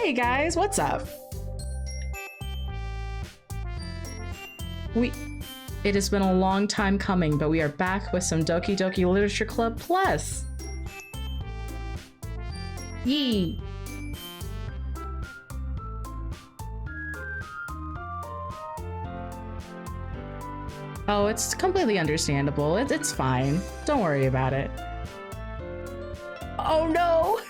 Hey guys, what's up? It has been a long time coming, but we are back with some Doki Doki Literature Club Plus. Yee! Oh, it's completely understandable. It's fine. Don't worry about it. Oh no!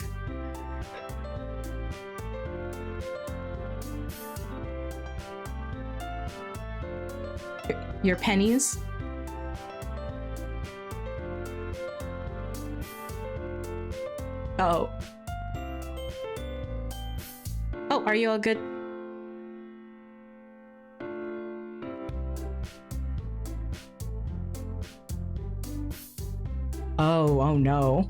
Your pennies? Oh. Oh, are you all good? Oh no.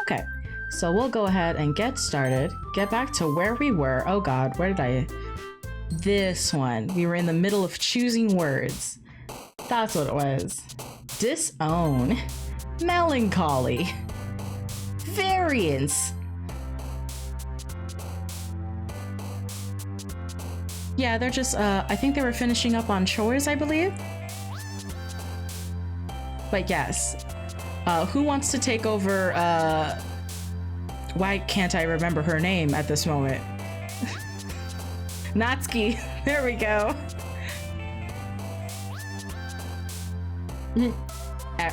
Okay, so we'll go ahead and get started. Get back to where we were. Oh god, where did I... This one. We were in the middle of choosing words. That's what it was. Disown. Melancholy. Variance. Yeah, they're just, I think they were finishing up on chores, I believe. But yes. Who wants to take over, why can't I remember her name at this moment? Natsuki, there we go.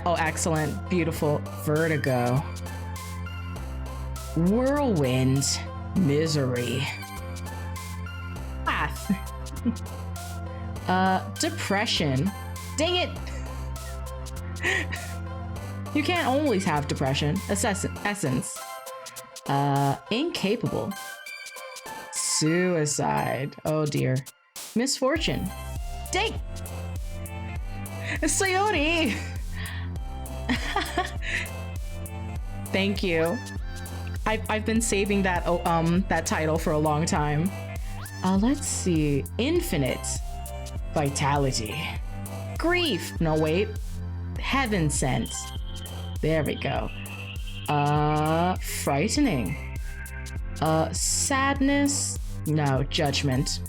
Oh, excellent. Beautiful. Vertigo. Whirlwind. Misery. Path. Depression. Dang it! You can't always have depression. Essence. Incapable. Suicide. Oh dear. Misfortune. Dang! Sayori! Thank you. I've been saving that that title for a long time. Let's see. Infinite. Vitality. Grief. No, wait. Heaven sent. There we go. Frightening. Sadness. No, judgment.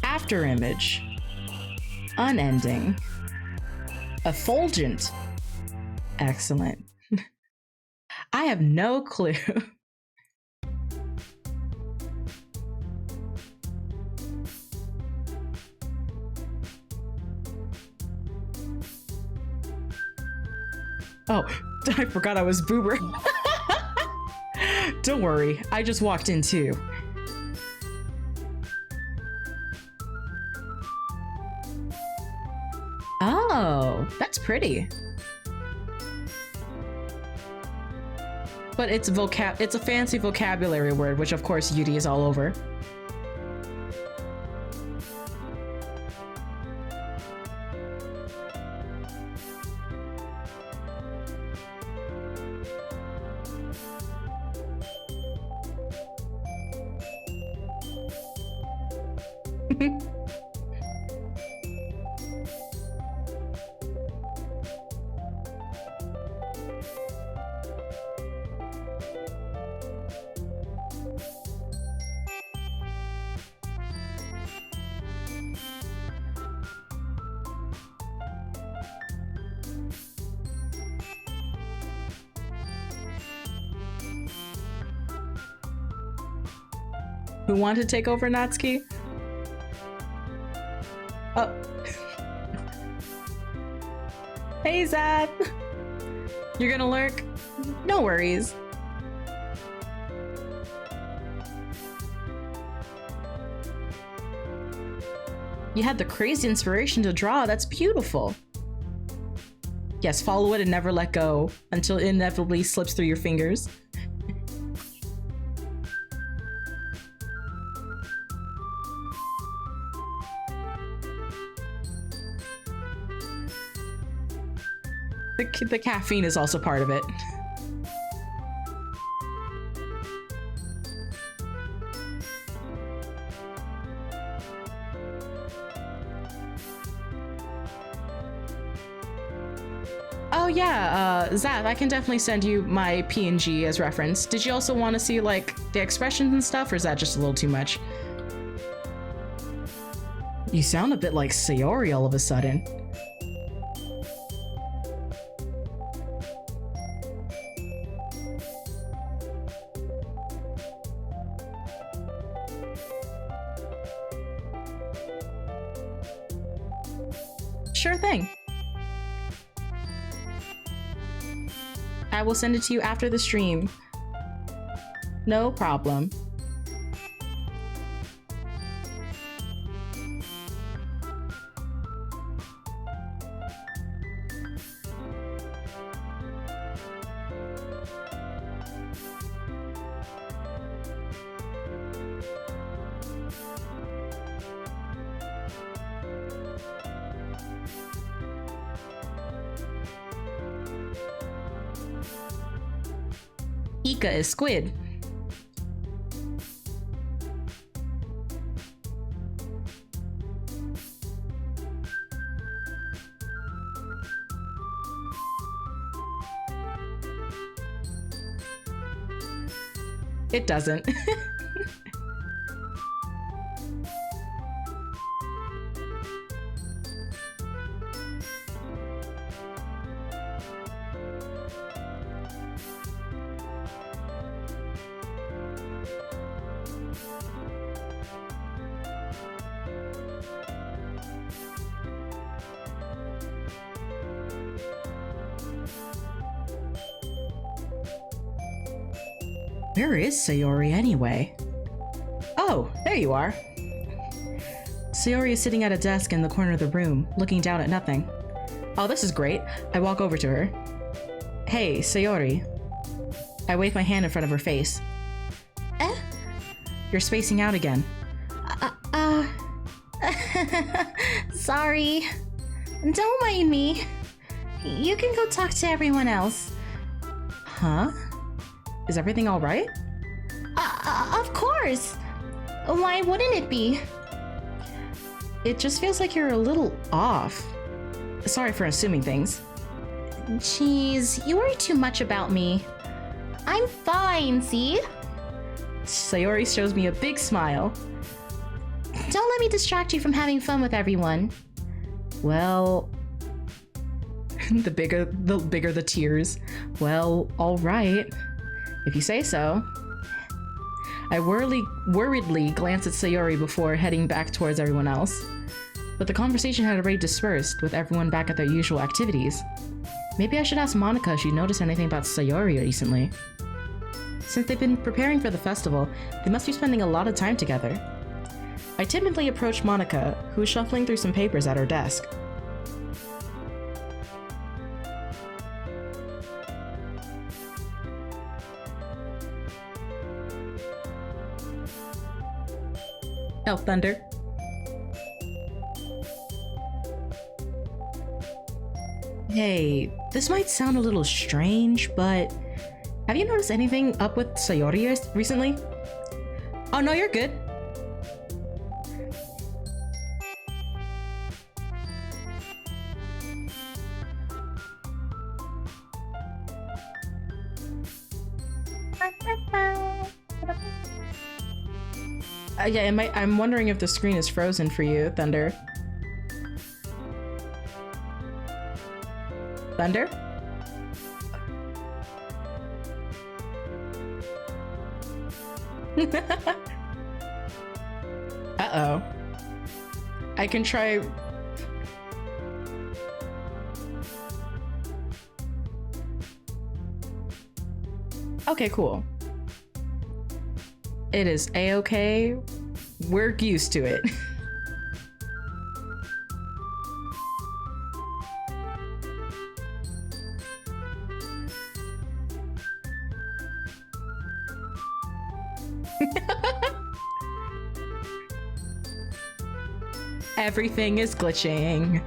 Afterimage. Unending. Effulgent. Excellent. I have no clue. Oh, I forgot I was Boober. Don't worry, I just walked in too. Oh, that's pretty. But it's a fancy vocabulary word, which of course Yuri is all over. Who wanted to take over, Natsuki? Oh. Hey, Zad. You're gonna lurk? No worries. You had the crazy inspiration to draw. That's beautiful. Yes, follow it and never let go until it inevitably slips through your fingers. The caffeine is also part of it. yeah, Zap, I can definitely send you my PNG as reference. Did you also want to see, like, the expressions and stuff, or is that just a little too much? You sound a bit like Sayori all of a sudden. Sure thing. I will send it to you after the stream. No problem. Ika is squid. It doesn't. Where is Sayori anyway? Oh, there you are. Sayori is sitting at a desk in the corner of the room, looking down at nothing. Oh, this is great. I walk over to her. Hey, Sayori. I wave my hand in front of her face. Eh? You're spacing out again. Sorry. Don't mind me. You can go talk to everyone else. Huh? Is everything all right? Of course. Why wouldn't it be? It just feels like you're a little off. Sorry for assuming things. Jeez, you worry too much about me. I'm fine, see? Sayori shows me a big smile. Don't let me distract you from having fun with everyone. Well... the bigger the tears. Well, all right. If you say so. I worriedly glance at Sayori before heading back towards everyone else. But the conversation had already dispersed, with everyone back at their usual activities. Maybe I should ask Monica if she noticed anything about Sayori recently. Since they've been preparing for the festival, they must be spending a lot of time together. I timidly approached Monica, who was shuffling through some papers at her desk. Oh, Thunder. Hey, this might sound a little strange, but have you noticed anything up with Sayori recently? Oh no, you're good. Yeah, I'm wondering if the screen is frozen for you, Thunder. Thunder? Uh-oh. I can try... Okay, cool. It is a-okay. We're used to it. Everything is glitching.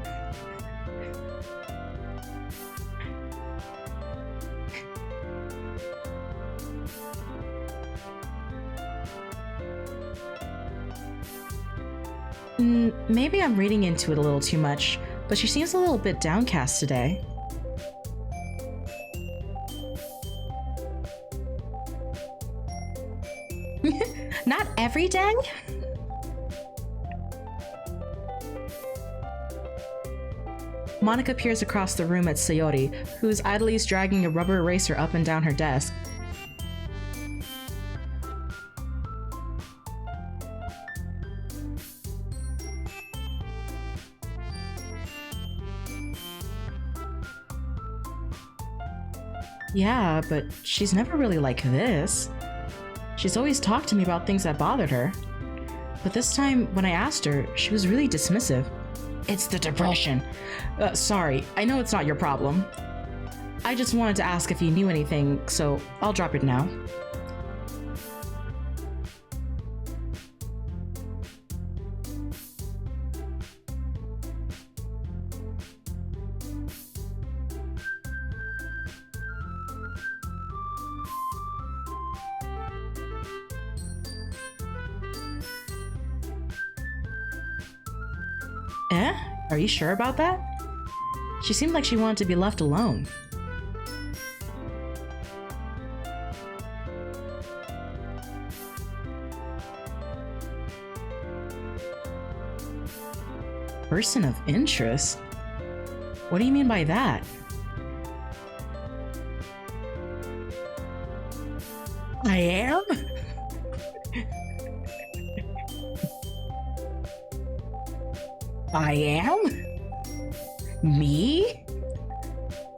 Maybe I'm reading into it a little too much, but she seems a little bit downcast today. Not every day? Monica peers across the room at Sayori, who is idly dragging a rubber eraser up and down her desk. Yeah, but she's never really like this. She's always talked to me about things that bothered her. But this time, when I asked her, she was really dismissive. It's the depression. Sorry, I know it's not your problem. I just wanted to ask if you knew anything, so I'll drop it now. Eh? Are you sure about that? She seemed like she wanted to be left alone. Person of interest? What do you mean by that? I am? I am? Me?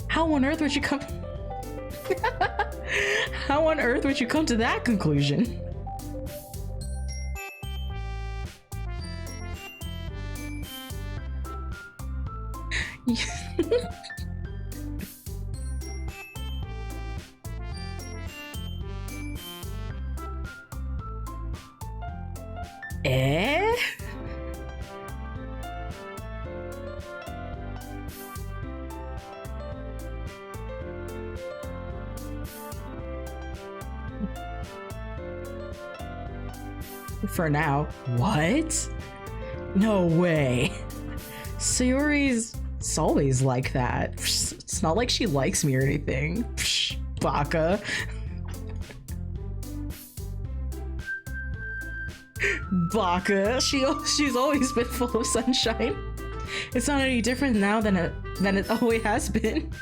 How on earth would you come? How on earth would you come to that conclusion? Eh? For now. What? No way. Sayori's always like that. It's not like she likes me or anything. Psh, baka. Baka. She's always been full of sunshine. It's not any different now than it always has been.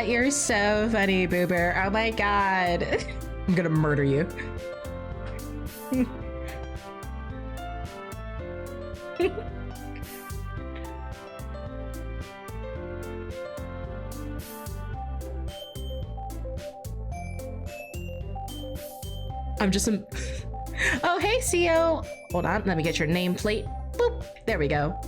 You're so funny, Boober. Oh my god. I'm gonna murder you. I'm just Oh, hey, CO. Hold on, let me get your nameplate. Boop. There we go.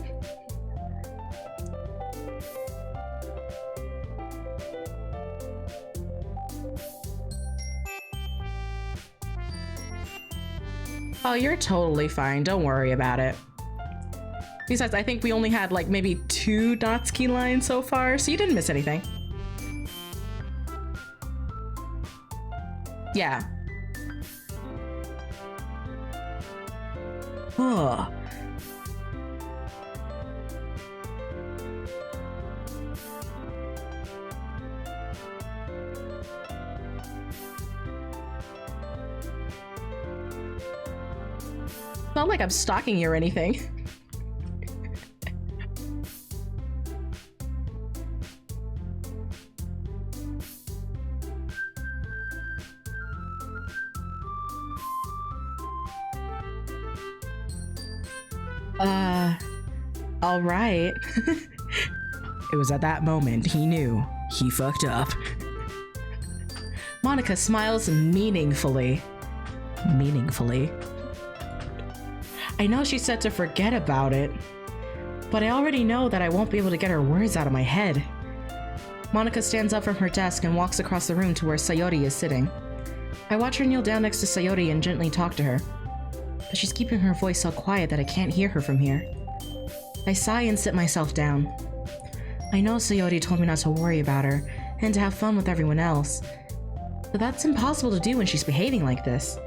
Oh, you're totally fine. Don't worry about it. Besides, I think we only had like maybe 2 Natsuki lines so far, so you didn't miss anything. Yeah. Huh. Not like I'm stalking you or anything. All right. It was at that moment he knew he fucked up. Monica smiles meaningfully. I know she said to forget about it, but I already know that I won't be able to get her words out of my head. Monica stands up from her desk and walks across the room to where Sayori is sitting. I watch her kneel down next to Sayori and gently talk to her, but she's keeping her voice so quiet that I can't hear her from here. I sigh and sit myself down. I know Sayori told me not to worry about her and to have fun with everyone else, but that's impossible to do when she's behaving like this.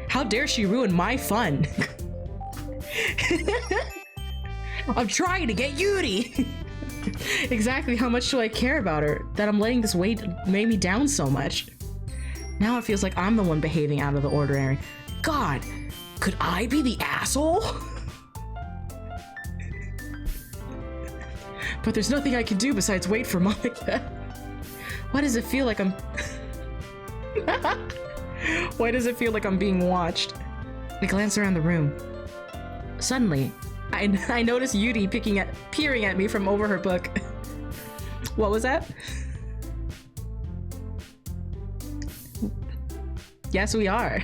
How dare she ruin my fun? I'm trying to get Yuri! Exactly how much do I care about her that I'm letting this weight weigh me down so much? Now it feels like I'm the one behaving out of the ordinary. God, could I be the asshole? But there's nothing I can do besides wait for Monica. Why does it feel like I'm... Why does it feel like I'm being watched? I glance around the room. Suddenly, I notice Yuri peering at me from over her book. What was that? Yes, we are.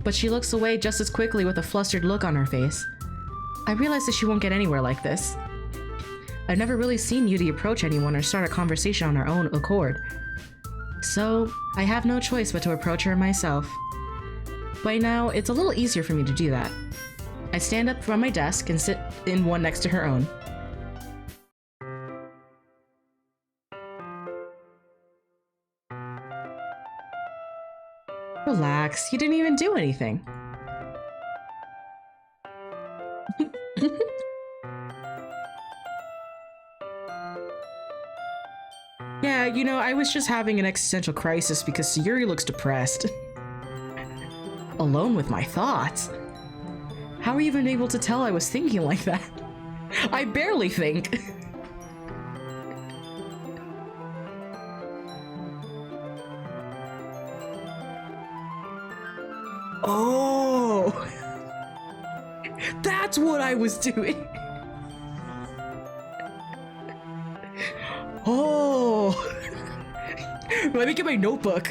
But she looks away just as quickly with a flustered look on her face. I realize that she won't get anywhere like this. I've never really seen Yuri approach anyone or start a conversation on her own accord. So, I have no choice but to approach her myself. By now, it's a little easier for me to do that. I stand up from my desk and sit in one next to her own. Relax, you didn't even do anything. Yeah, you know, I was just having an existential crisis because Yuri looks depressed. Alone with my thoughts? How were you even able to tell I was thinking like that? I barely think. Oh! That's what I was doing! Oh! Let me get my notebook.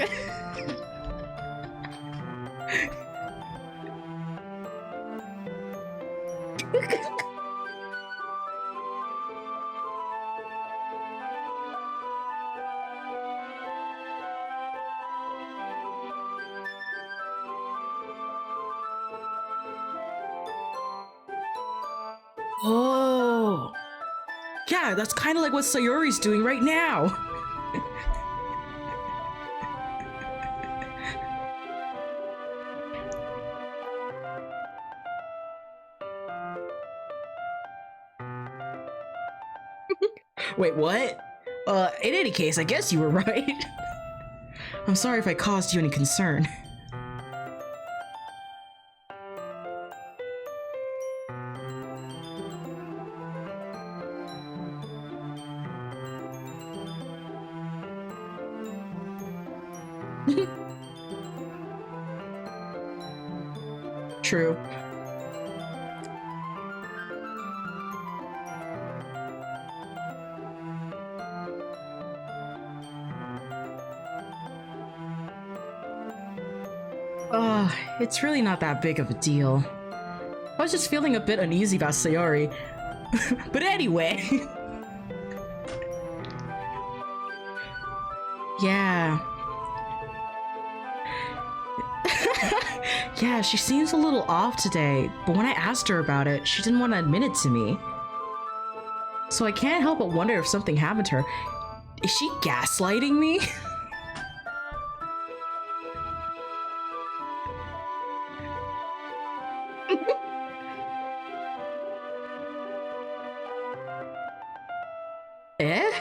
Oh! Yeah, that's kind of like what Sayori's doing right now. Wait, what? In any case, I guess you were right. I'm sorry if I caused you any concern. True. It's really not that big of a deal. I was just feeling a bit uneasy about Sayori. But anyway. Yeah. Yeah, she seems a little off today, but when I asked her about it, she didn't want to admit it to me. So I can't help but wonder if something happened to her. Is she gaslighting me? Eh?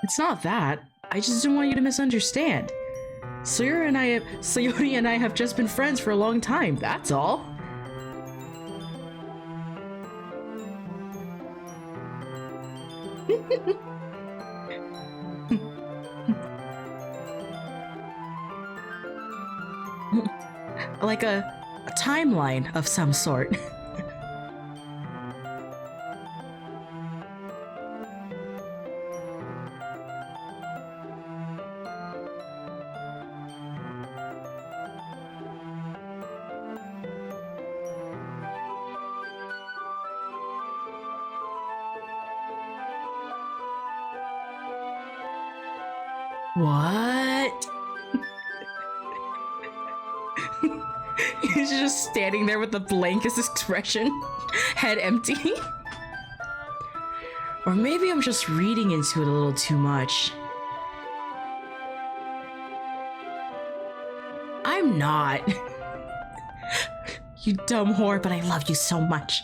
It's not that. I just didn't want you to misunderstand. Sayori and I have just been friends for a long time, that's all. Like a timeline of some sort. What? He's just standing there with the blankest expression, head empty. Or maybe I'm just reading into it a little too much. I'm not. You dumb whore, but I love you so much.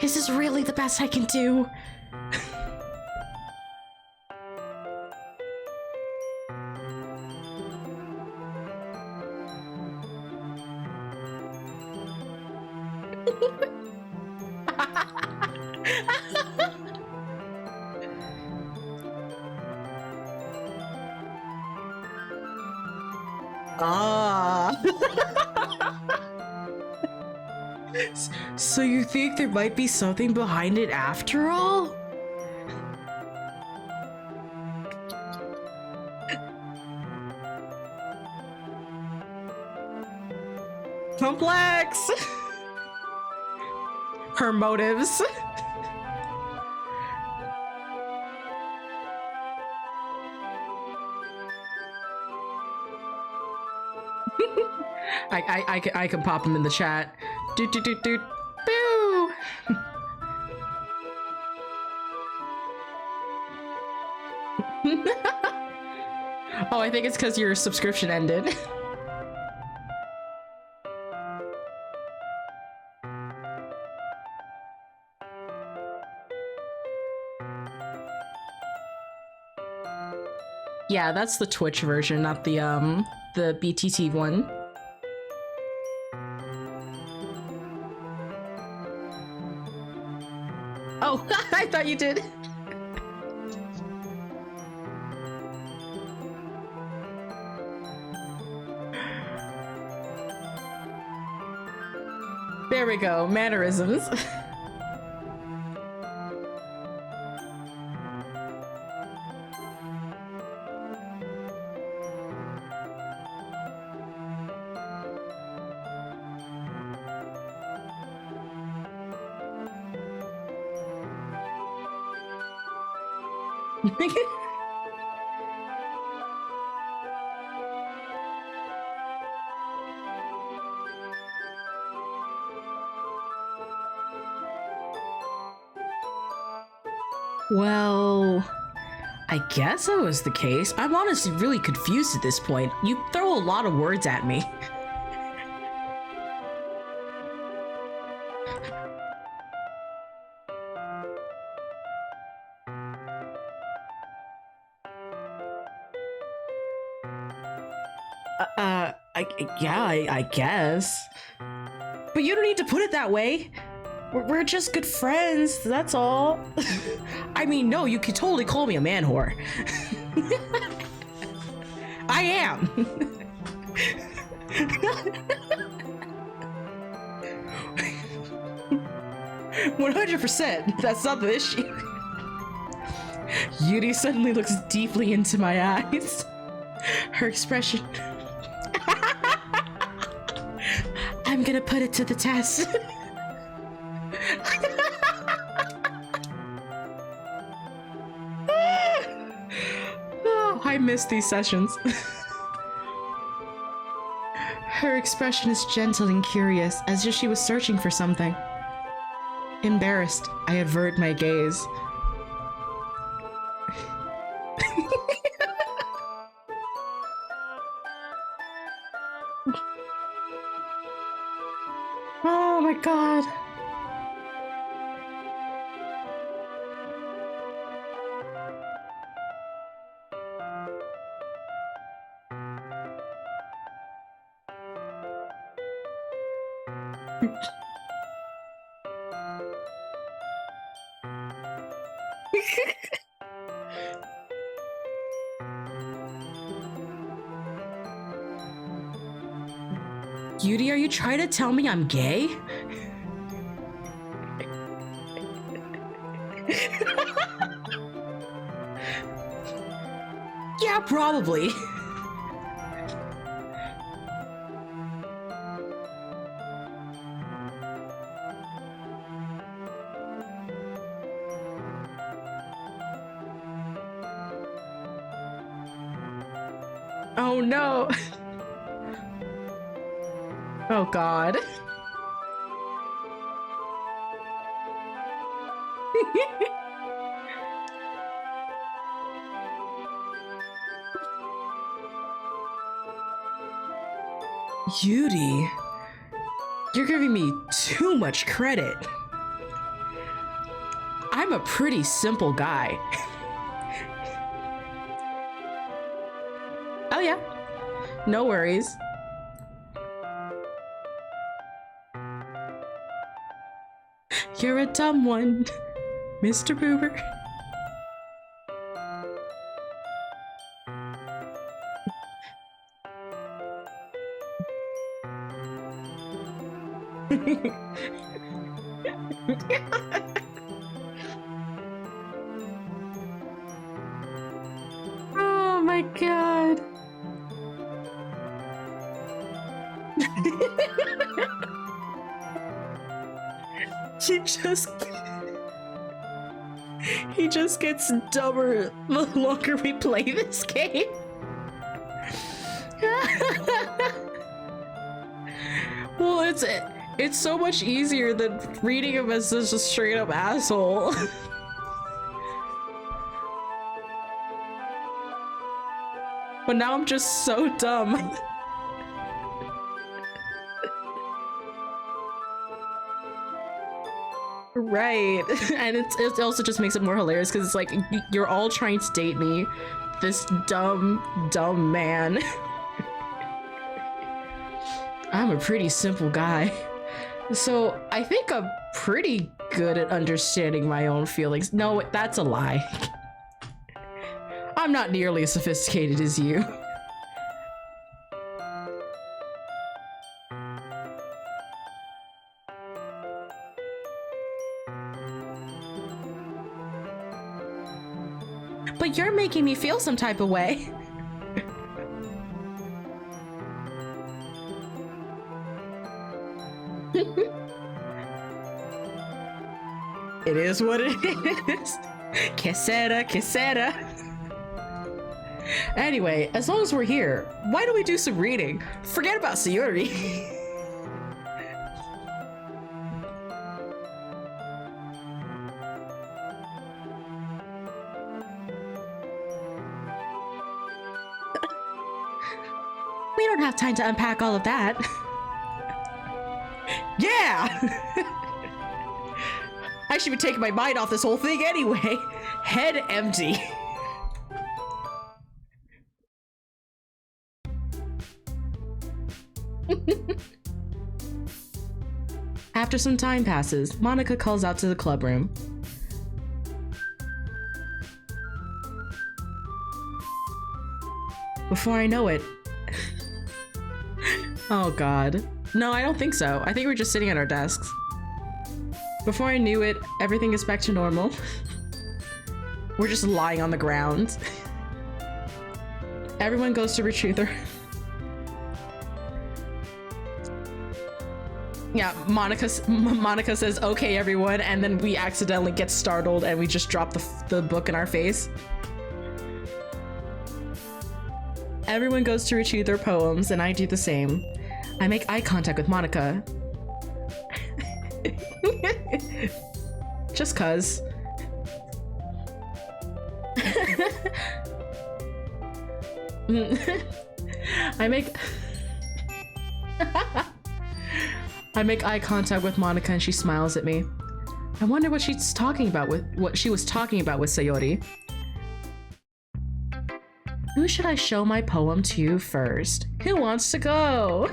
This is really the best I can do. Ah. So you think there might be something behind it after all? Complex. Her motives. I can pop him in the chat. Doot doot doot doot. Boo! Oh, I think it's because your subscription ended. Yeah, that's the Twitch version, not the BTT one. Oh, I thought you did. There we go, mannerisms. Well, I guess that was the case. I'm honestly really confused at this point. You throw a lot of words at me. I guess. But you don't need to put it that way. We're just good friends, that's all. I mean, no, you could totally call me a man whore. I am. 100%, that's not the issue. Yuri suddenly looks deeply into my eyes. Her expression... I'm gonna put it to the test. Oh, I miss these sessions. Her expression is gentle and curious, as if she was searching for something. Embarrassed, I avert my gaze. Oh my god. Yuri, are you trying to tell me I'm gay? Yeah, probably. Oh no. Oh god. Yuri, you're giving me too much credit. I'm a pretty simple guy. Oh yeah, no worries. You're a dumb one, Mr. Boober. Oh my god. He just gets dumber the longer we play this game. Well, it's so much easier than reading him as just a straight up asshole. But now I'm just so dumb. Right. And it also just makes it more hilarious because it's like you're all trying to date me, this dumb man. I'm a pretty simple guy, so I think I'm pretty good at understanding my own feelings. No, that's a lie. I'm not nearly as sophisticated as you. But you're making me feel some type of way. It is what it is. Quesera. Anyway, as long as we're here, why don't we do some reading? Forget about Yuri. We don't have time to unpack all of that. Yeah! I should be taking my mind off this whole thing anyway. Head empty. After some time passes, Monica calls out to the club room. Before I know it... Oh god. No, I don't think so. I think we're just sitting at our desks. Before I knew it, everything is back to normal. We're just lying on the ground. Everyone goes to retrieve their... Yeah, Monica says, okay, everyone, and then we accidentally get startled and we just drop the book in our face. Everyone goes to retrieve their poems, and I do the same. I make eye contact with Monica. Just cuz. I make eye contact with Monica and she smiles at me. I wonder what she was talking about with Sayori. Who should I show my poem to first? Who wants to go?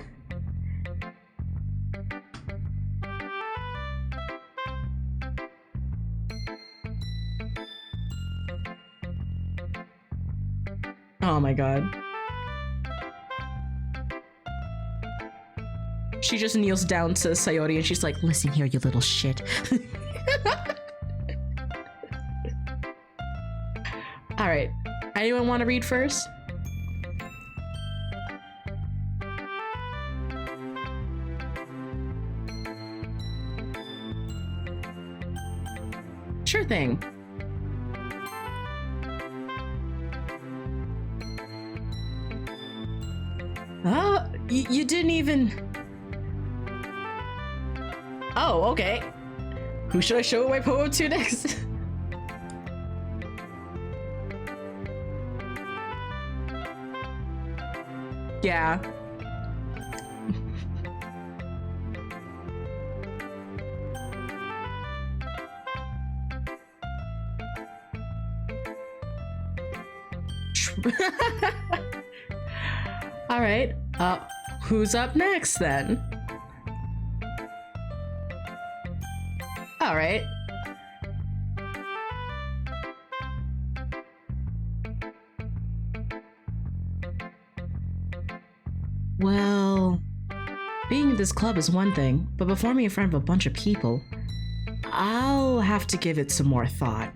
Oh my god. She just kneels down to Sayori and she's like, listen here, you little shit. All right, anyone want to read first? Sure thing. Oh, you didn't even... Oh, okay. Who should I show my poem to next? Yeah. All right. Who's up next then? All right. Well, being in this club is one thing, but performing in front of a bunch of people, I'll have to give it some more thought.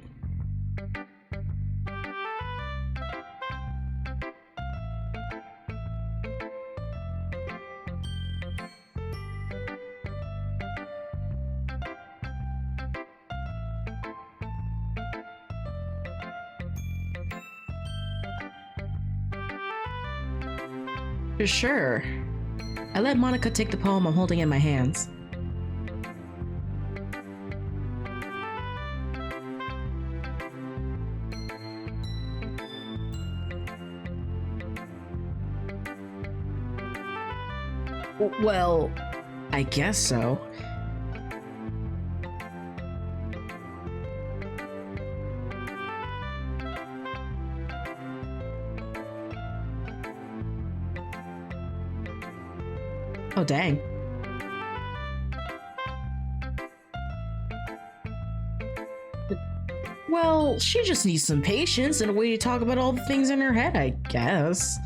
Sure. I let Monica take the poem I'm holding in my hands. Well, I guess so. Oh, dang. Well, she just needs some patience and a way to talk about all the things in her head, I guess.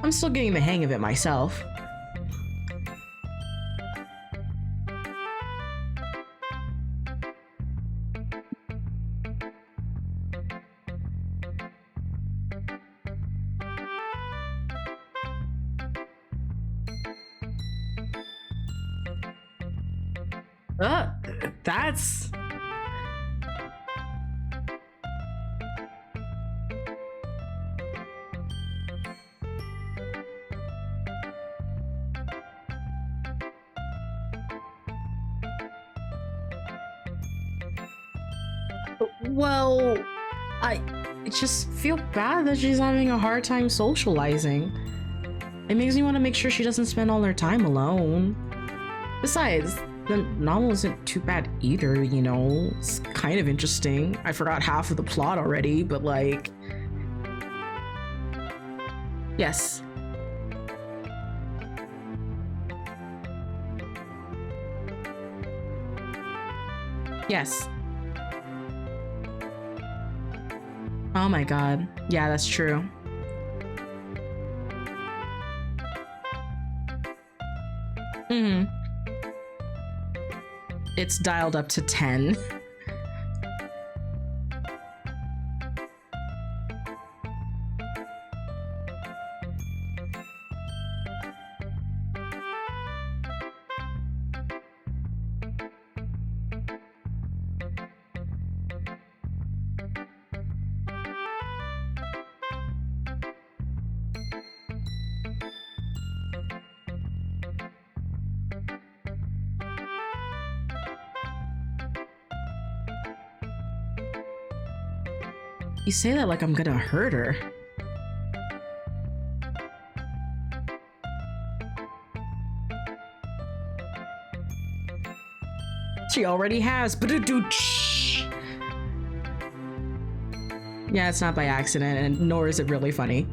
I'm still getting the hang of it myself. That's... Well, I just feel bad that she's having a hard time socializing. It makes me want to make sure she doesn't spend all her time alone. Besides, the novel isn't too bad either, you know? It's kind of interesting. I forgot half of the plot already, but like... Yes. Yes. Oh my god. Yeah, that's true. It's dialed up to 10. You say that like I'm gonna hurt her. She already has. Yeah, it's not by accident, and nor is it really funny.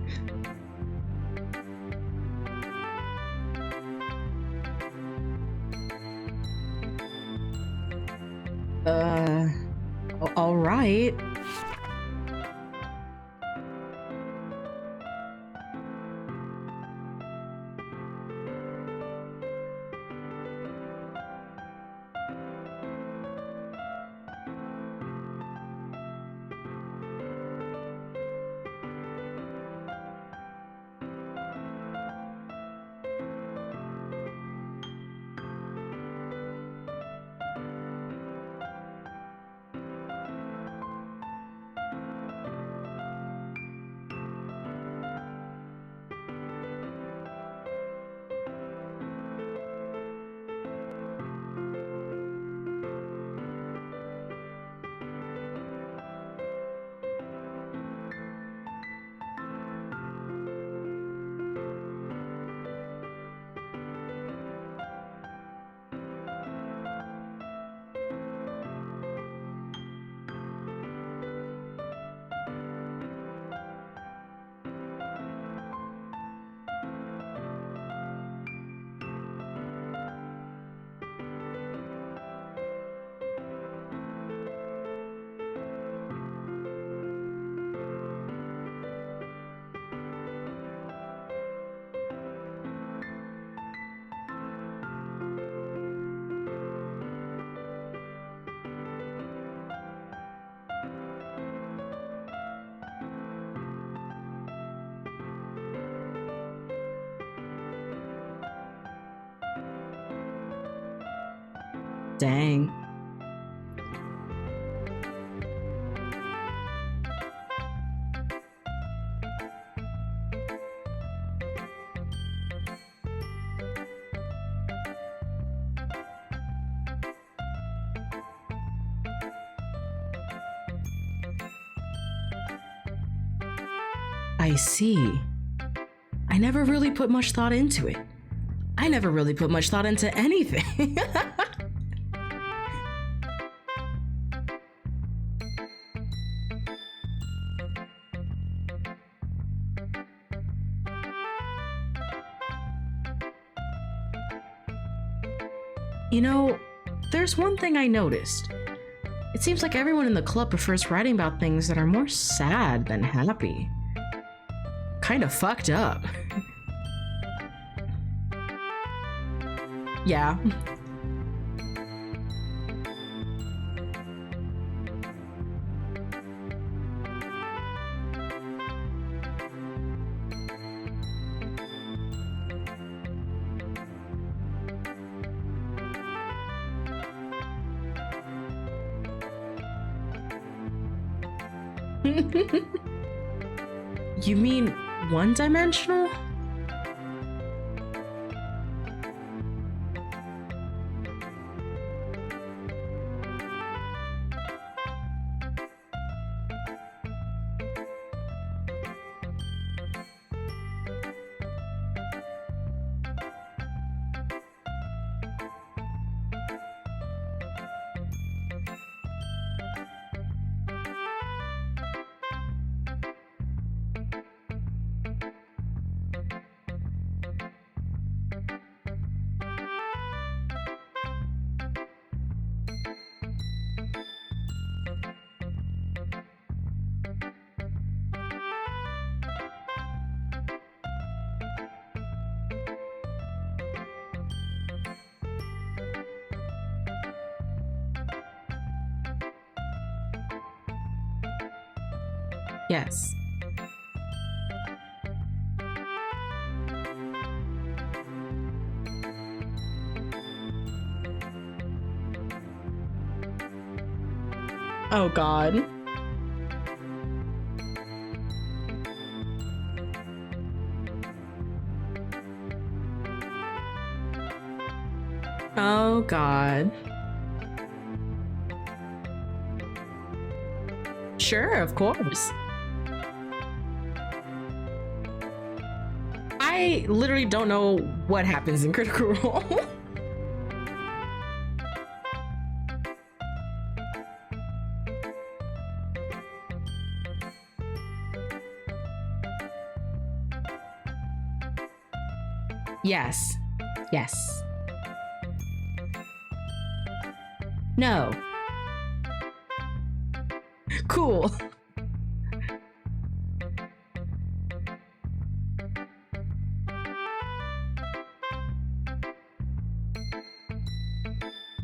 All right. Dang. I see. I never really put much thought into it. I never really put much thought into anything. You know, there's one thing I noticed. It seems like everyone in the club prefers writing about things that are more sad than happy. Kind of fucked up. Yeah. You mean one-dimensional? Yes. Oh God. Oh God. Sure, of course. I literally don't know what happens in Critical Role. Yes. Yes. No. Cool.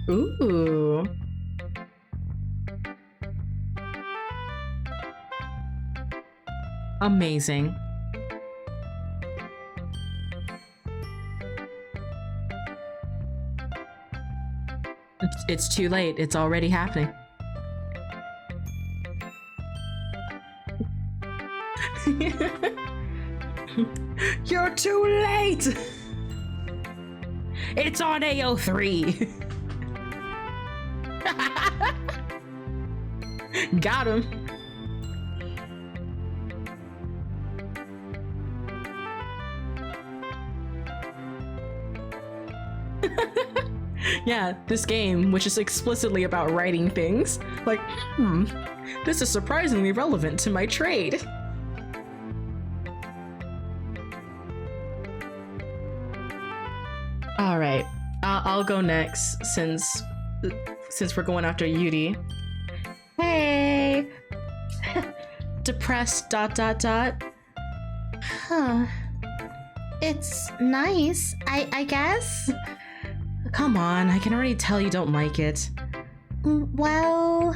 Ooh. Amazing. It's too late. It's already happening. You're too late! It's on AO3. Got him. Yeah, this game, which is explicitly about writing things, like, this is surprisingly relevant to my trade. All right, I'll go next since we're going after Yuri. Hey, depressed ... Huh. It's nice, I guess. Come on, I can already tell you don't like it. Well,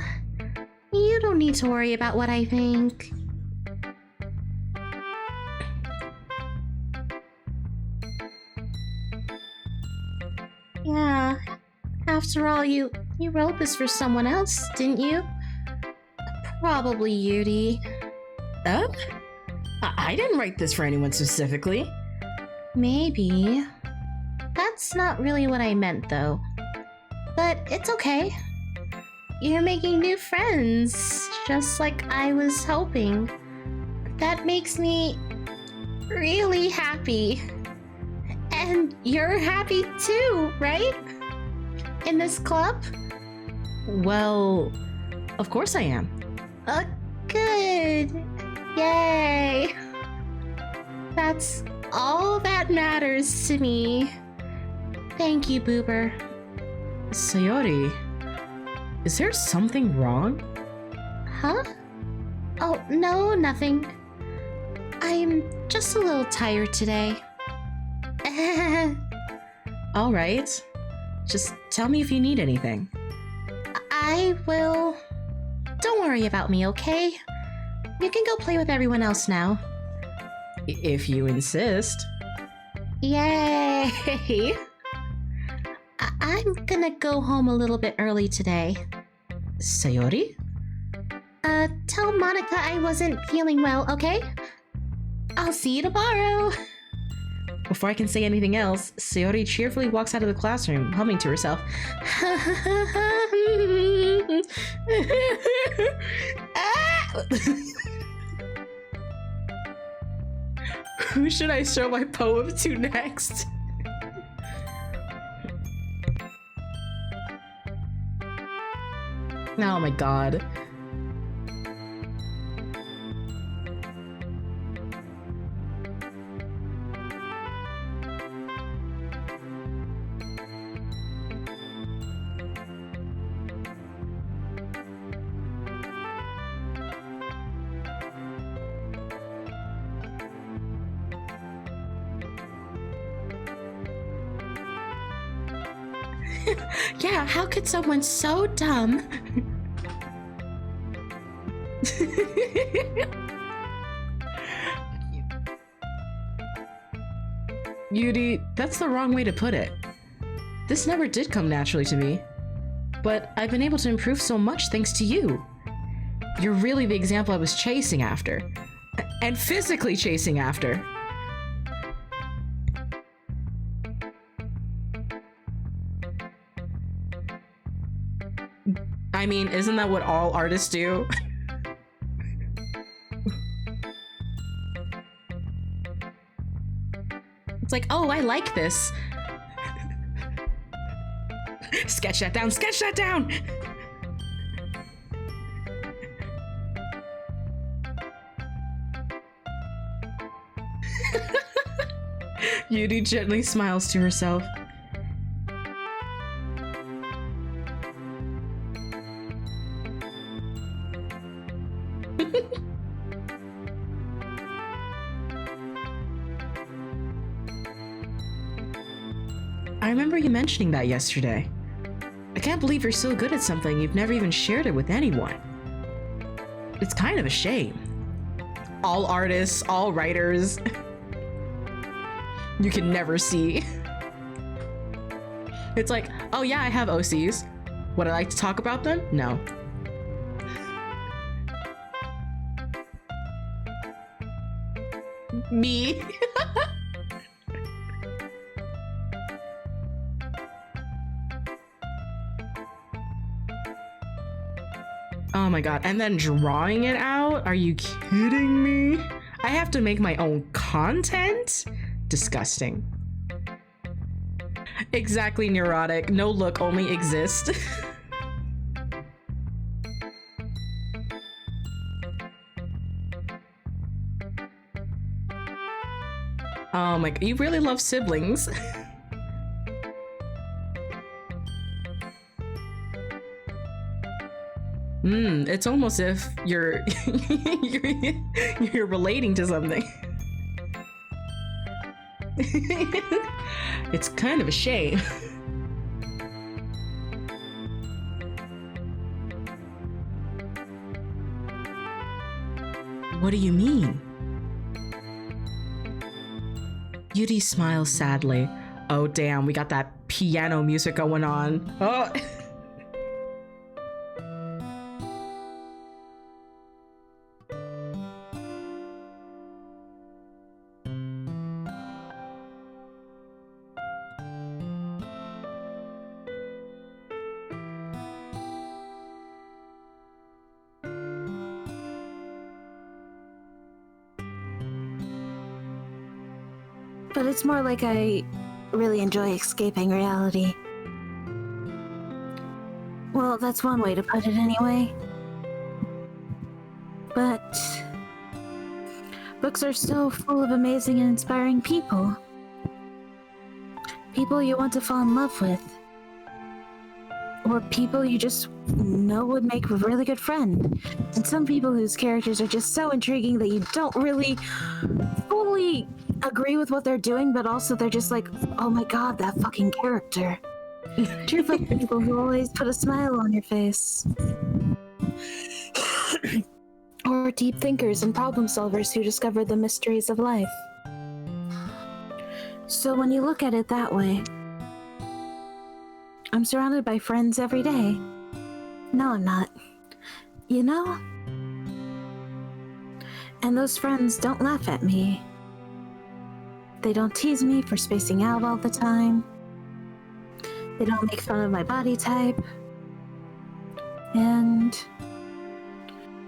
you don't need to worry about what I think. Yeah, After all, you wrote this for someone else, didn't you? Probably Yuri. I didn't write this for anyone specifically. Maybe. That's not really what I meant, though. But it's okay. You're making new friends, just like I was hoping. That makes me really happy. And you're happy too, right? In this club? Well, of course I am. Good. Yay. That's all that matters to me. Thank you, Boober. Sayori, is there something wrong? Huh? Oh, no, nothing. I'm just a little tired today. All right. Just tell me if you need anything. I will. Don't worry about me, okay? You can go play with everyone else now. If you insist. Yay! I'm gonna go home a little bit early today. Sayori? Tell Monica I wasn't feeling well, okay? I'll see you tomorrow. Before I can say anything else, Sayori cheerfully walks out of the classroom, humming to herself. Who should I show my poem to next? Oh my god. Yeah, how could someone so dumb? Yuri, that's the wrong way to put it. This never did come naturally to me. But I've been able to improve so much thanks to you. You're really the example I was chasing after. And physically chasing after. I mean, isn't that what all artists do? It's like, oh, I like this. Sketch that down, sketch that down! Yuri gently smiles to herself. I remember you mentioning that yesterday. I can't believe you're so good at something you've never even shared it with anyone. It's kind of a shame. All artists, all writers, you can never see. It's like, oh yeah, I have OCs. Would I like to talk about them? No. Me? Oh my god, and then drawing it out? Are you kidding me? I have to make my own content? Disgusting. Exactly, neurotic. No look, only exist. Oh my god, you really love siblings. It's almost if you're you're relating to something. It's kind of a shame. What do you mean? Yuri smiles sadly. Oh damn, we got that piano music going on. Oh. But it's more like I really enjoy escaping reality. Well, that's one way to put it anyway. But books are so full of amazing and inspiring people. People you want to fall in love with. Or people you just know would make a really good friend. And some people whose characters are just so intriguing that you don't really fully agree with what they're doing, but also they're just like, oh my god, that fucking character. Cheerful people who always put a smile on your face. Or deep thinkers and problem solvers who discover the mysteries of life. So when you look at it that way, I'm surrounded by friends every day. No, I'm not. You know? And those friends don't laugh at me. They don't tease me for spacing out all the time. They don't make fun of my body type. And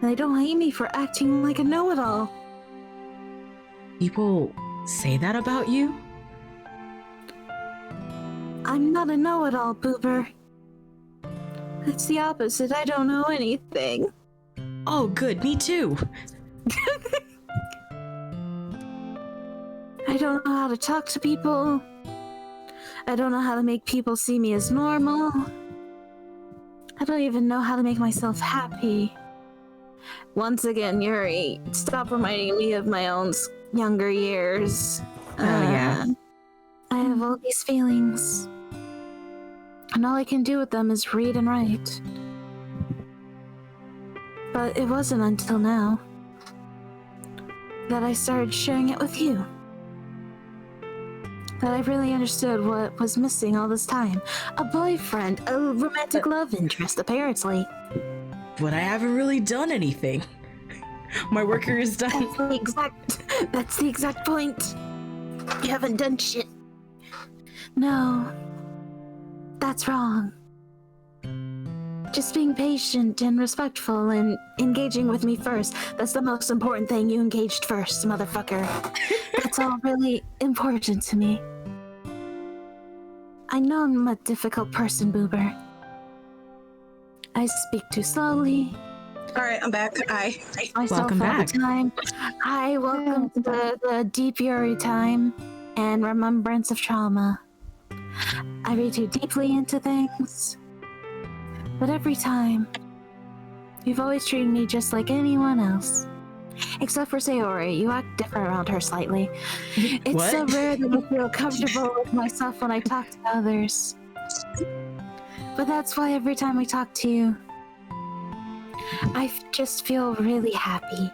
they don't hate me for acting like a know-it-all. People say that about you? I'm not a know-it-all, Boober. It's the opposite. I don't know anything. Oh, good. Me too. I don't know how to talk to people. I don't know how to make people see me as normal. I don't even know how to make myself happy. Once again, Yuri, stop reminding me of my own younger years. Oh, yeah. I have all these feelings. And all I can do with them is read and write. But it wasn't until now that I started sharing it with you that I really understood what was missing all this time. A boyfriend, a romantic love interest, apparently. But I haven't really done anything. My work here is done. That's the exact point. You haven't done shit. No. That's wrong. Just being patient and respectful and engaging with me first. That's the most important thing. You engaged first, motherfucker. That's all really important to me. I know I'm a difficult person, Boober. I speak too slowly. Alright, I'm back. Hi. Myself Welcome all back. the time. Hi, welcome to the deep Yuri time and remembrance of trauma. I read too deeply into things. But every time, you've always treated me just like anyone else. Except for Sayori, you act different around her slightly. It's What? so rare that I feel comfortable with myself when I talk to others. But that's why every time I talk to you, I just feel really happy.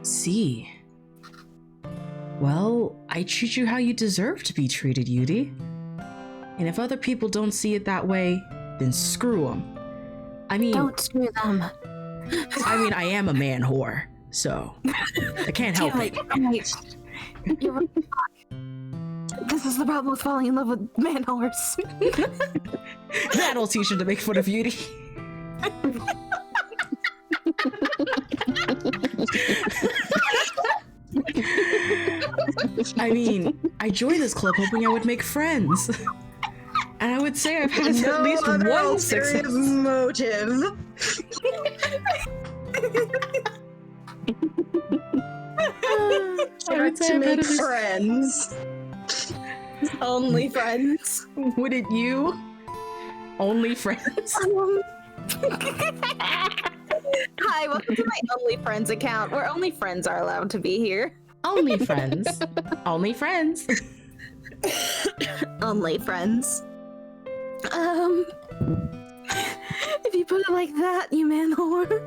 See. Well, I treat you how you deserve to be treated, Yuri. And if other people don't see it that way, then screw them. I mean, Don't screw them. I am a man whore, so I can't help it. You're right. This is the problem with falling in love with man whores. That'll teach you to make fun of Yuri. I mean, I joined this club hoping I would make friends. And I would say I've had at least one success. motive. I would say to I've had make at least- friends. Only friends. Wouldn't you? Only friends? Hi, welcome to my Only Friends account, where only friends are allowed to be here. Only friends. Only friends. Only friends. If you put it like that, you man whore.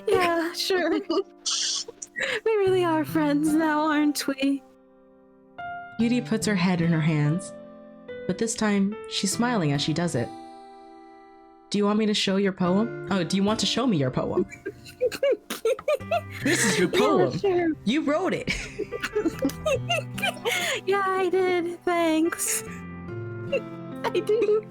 Yeah, sure. We really are friends now, aren't we? Yuri puts her head in her hands. but this time she's smiling as she does it. Do you want me to show your poem? Oh, do you want to show me your poem? This is your poem. Yeah, sure. You wrote it. Yeah, I did. Thanks. I do.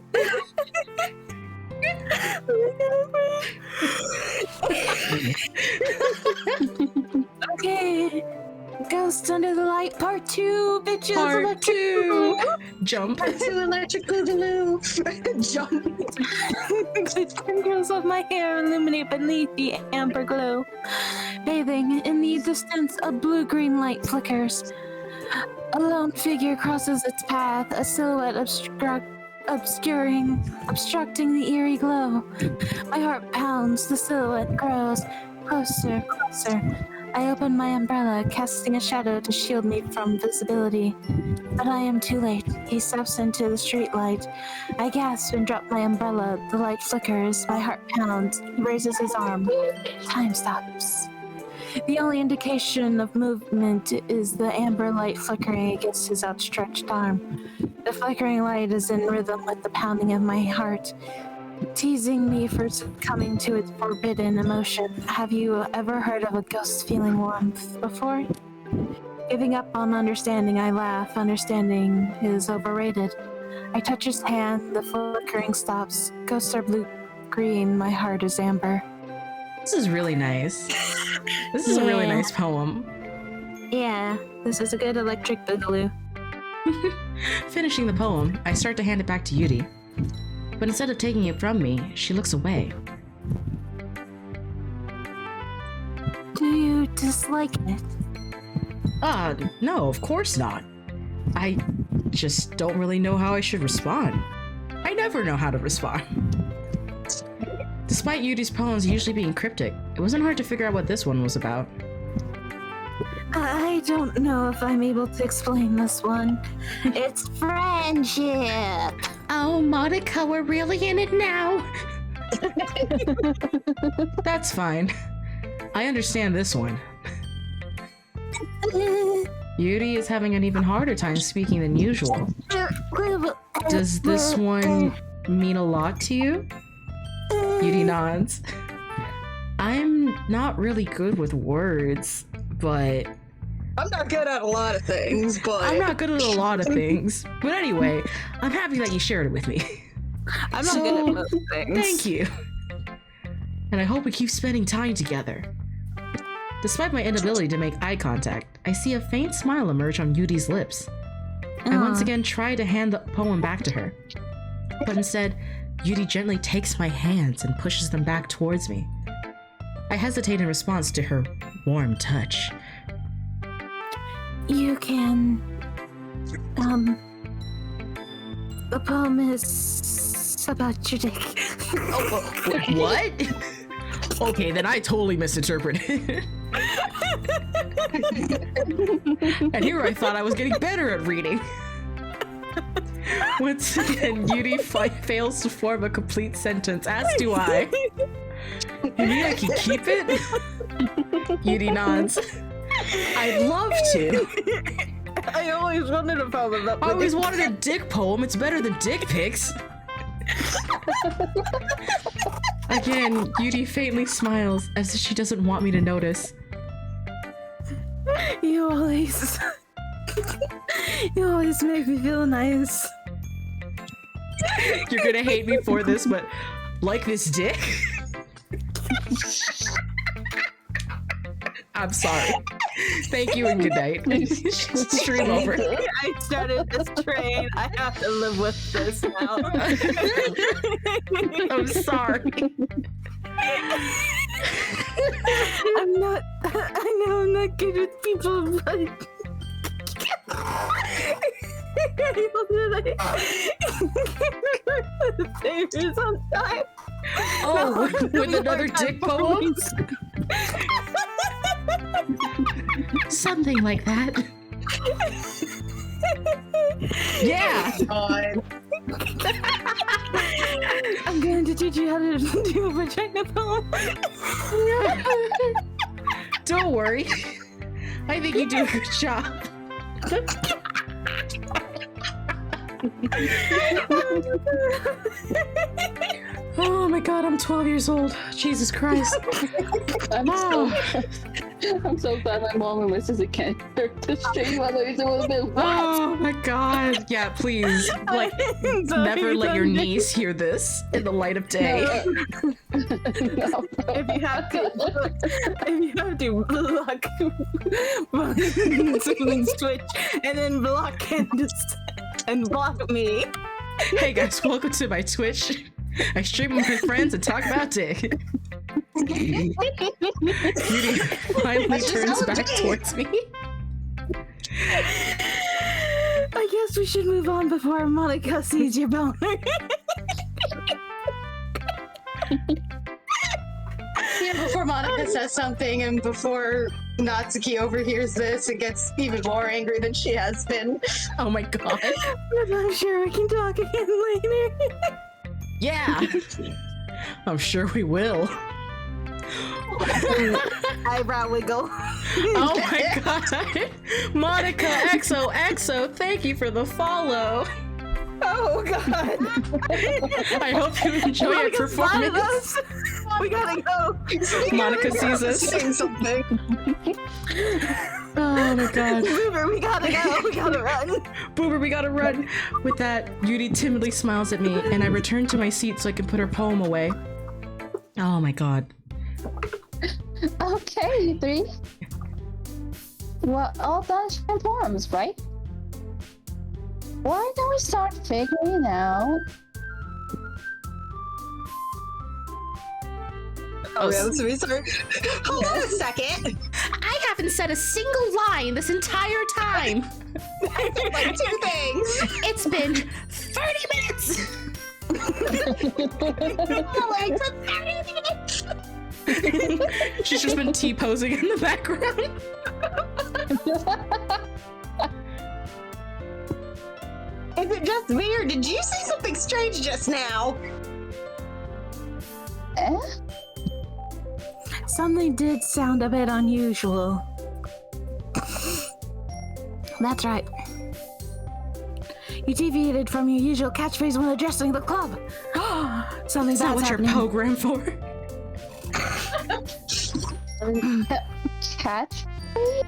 Okay. Ghost Under the Light Part 2, bitches. Part Electric 2. Boogaloo. Jump. To electric boogaloo. Jump. Tendrils of my hair illuminate beneath the amber glow. Bathing in the distance, a blue-green light flickers. A lone figure crosses its path, a silhouette obstructing the eerie glow. My heart pounds, the silhouette grows. Closer, closer. I open my umbrella, casting a shadow to shield me from visibility. But I am too late. He steps into the streetlight. I gasp and drop my umbrella. The light flickers. My heart pounds. He raises his arm. Time stops. The only indication of movement is the amber light flickering against his outstretched arm. The flickering light is in rhythm with the pounding of my heart, teasing me for succumbing to its forbidden emotion. Have you ever heard of a ghost feeling warmth before? Giving up on understanding, I laugh. Understanding is overrated. I touch his hand, the flickering stops. Ghosts are blue-green, my heart is amber. This is really nice. This is a really Yeah. nice poem. Yeah, this is a good electric boogaloo. Finishing the poem, I start to hand it back to Yuri. But instead of taking it from me, she looks away. Do you dislike it? No, of course not. I just don't really know how I should respond. I never know how to respond. Despite Yuri's poems usually being cryptic, it wasn't hard to figure out what this one was about. I don't know if I'm able to explain this one. It's friendship. Oh, Monica, we're really in it now. That's fine. I understand this one. Yuri is having an even harder time speaking than usual. Does this one mean a lot to you? Yuri nods. I'm not really good with words, but... I'm not good at a lot of things, but I'm not good at a lot of things. But anyway, I'm happy that you shared it with me. I'm not good at most things. Thank you. And I hope we keep spending time together. Despite my inability to make eye contact, I see a faint smile emerge on Yuri's lips. I once again try to hand the poem back to her. But instead, Yuri gently takes my hands and pushes them back towards me. I hesitate in response to her warm touch. You can... The poem is about your dick. What? Okay, then I totally misinterpreted. And here I thought I was getting better at reading. Once again, Yuri fails to form a complete sentence, as do I. You mean I can keep it? Yuri nods. I'd love to. I always wanted a poem about I always wanted a dick poem. It's better than dick pics. Again, Yuri faintly smiles as if she doesn't want me to notice. You always... you always make me feel nice. You're gonna hate me for this, but like this dick? I'm sorry. Thank you and good night. Stream over. I started this train. I have to live with this now. I'm sorry. I'm not... I know I'm not good with people, but... I hope that I favors on time. Oh, with another dick poem? Something like that. Yeah. God. I'm going to teach you how to do a vagina poem. Don't worry. I think you do a good job. Oh my god, I'm 12 years old. Jesus Christ. I'm so glad my mom and my sister can't hear the stream, otherwise it would have been Oh my god. Yeah, please. Like, never let your niece hear this in the light of day. no. If you have to block someone's Twitch and then block Candace and block me. Hey guys, welcome to my Twitch. I stream with my friends and talk about dick. Yuri finally turns back towards me. I guess we should move on before Monica sees your boner. Yeah, before Monica says something and before Natsuki overhears this and gets even more angry than she has been. Oh my god. But I'm sure we can talk again later. Yeah. I'm sure we will. Eyebrow wiggle. Oh my god. Monica XOXO, thank you for the follow. Oh god. I hope you enjoy your Monica's spotted performance. us. We gotta go. Monica sees us. Saying something. Oh my god. Boober, we gotta go. We gotta run. Boober, we gotta run. With that, Yuri timidly smiles at me, and I return to my seat so I can put her poem away. Oh my god. Okay, you three. Well, all done sharing forums, right? Why don't we start figuring out? Oh, yeah, let's restart. Hold on a second. I haven't said a single line this entire time. Like two things. It's been 30 minutes. Like 30 minutes. She's just been T-posing in the background. Is it just me or did you say something strange just now? Eh? Something did sound a bit unusual. That's right. You deviated from your usual catchphrase when addressing the club. Something Is that bad's what you're happening. programmed for? Catchphrase?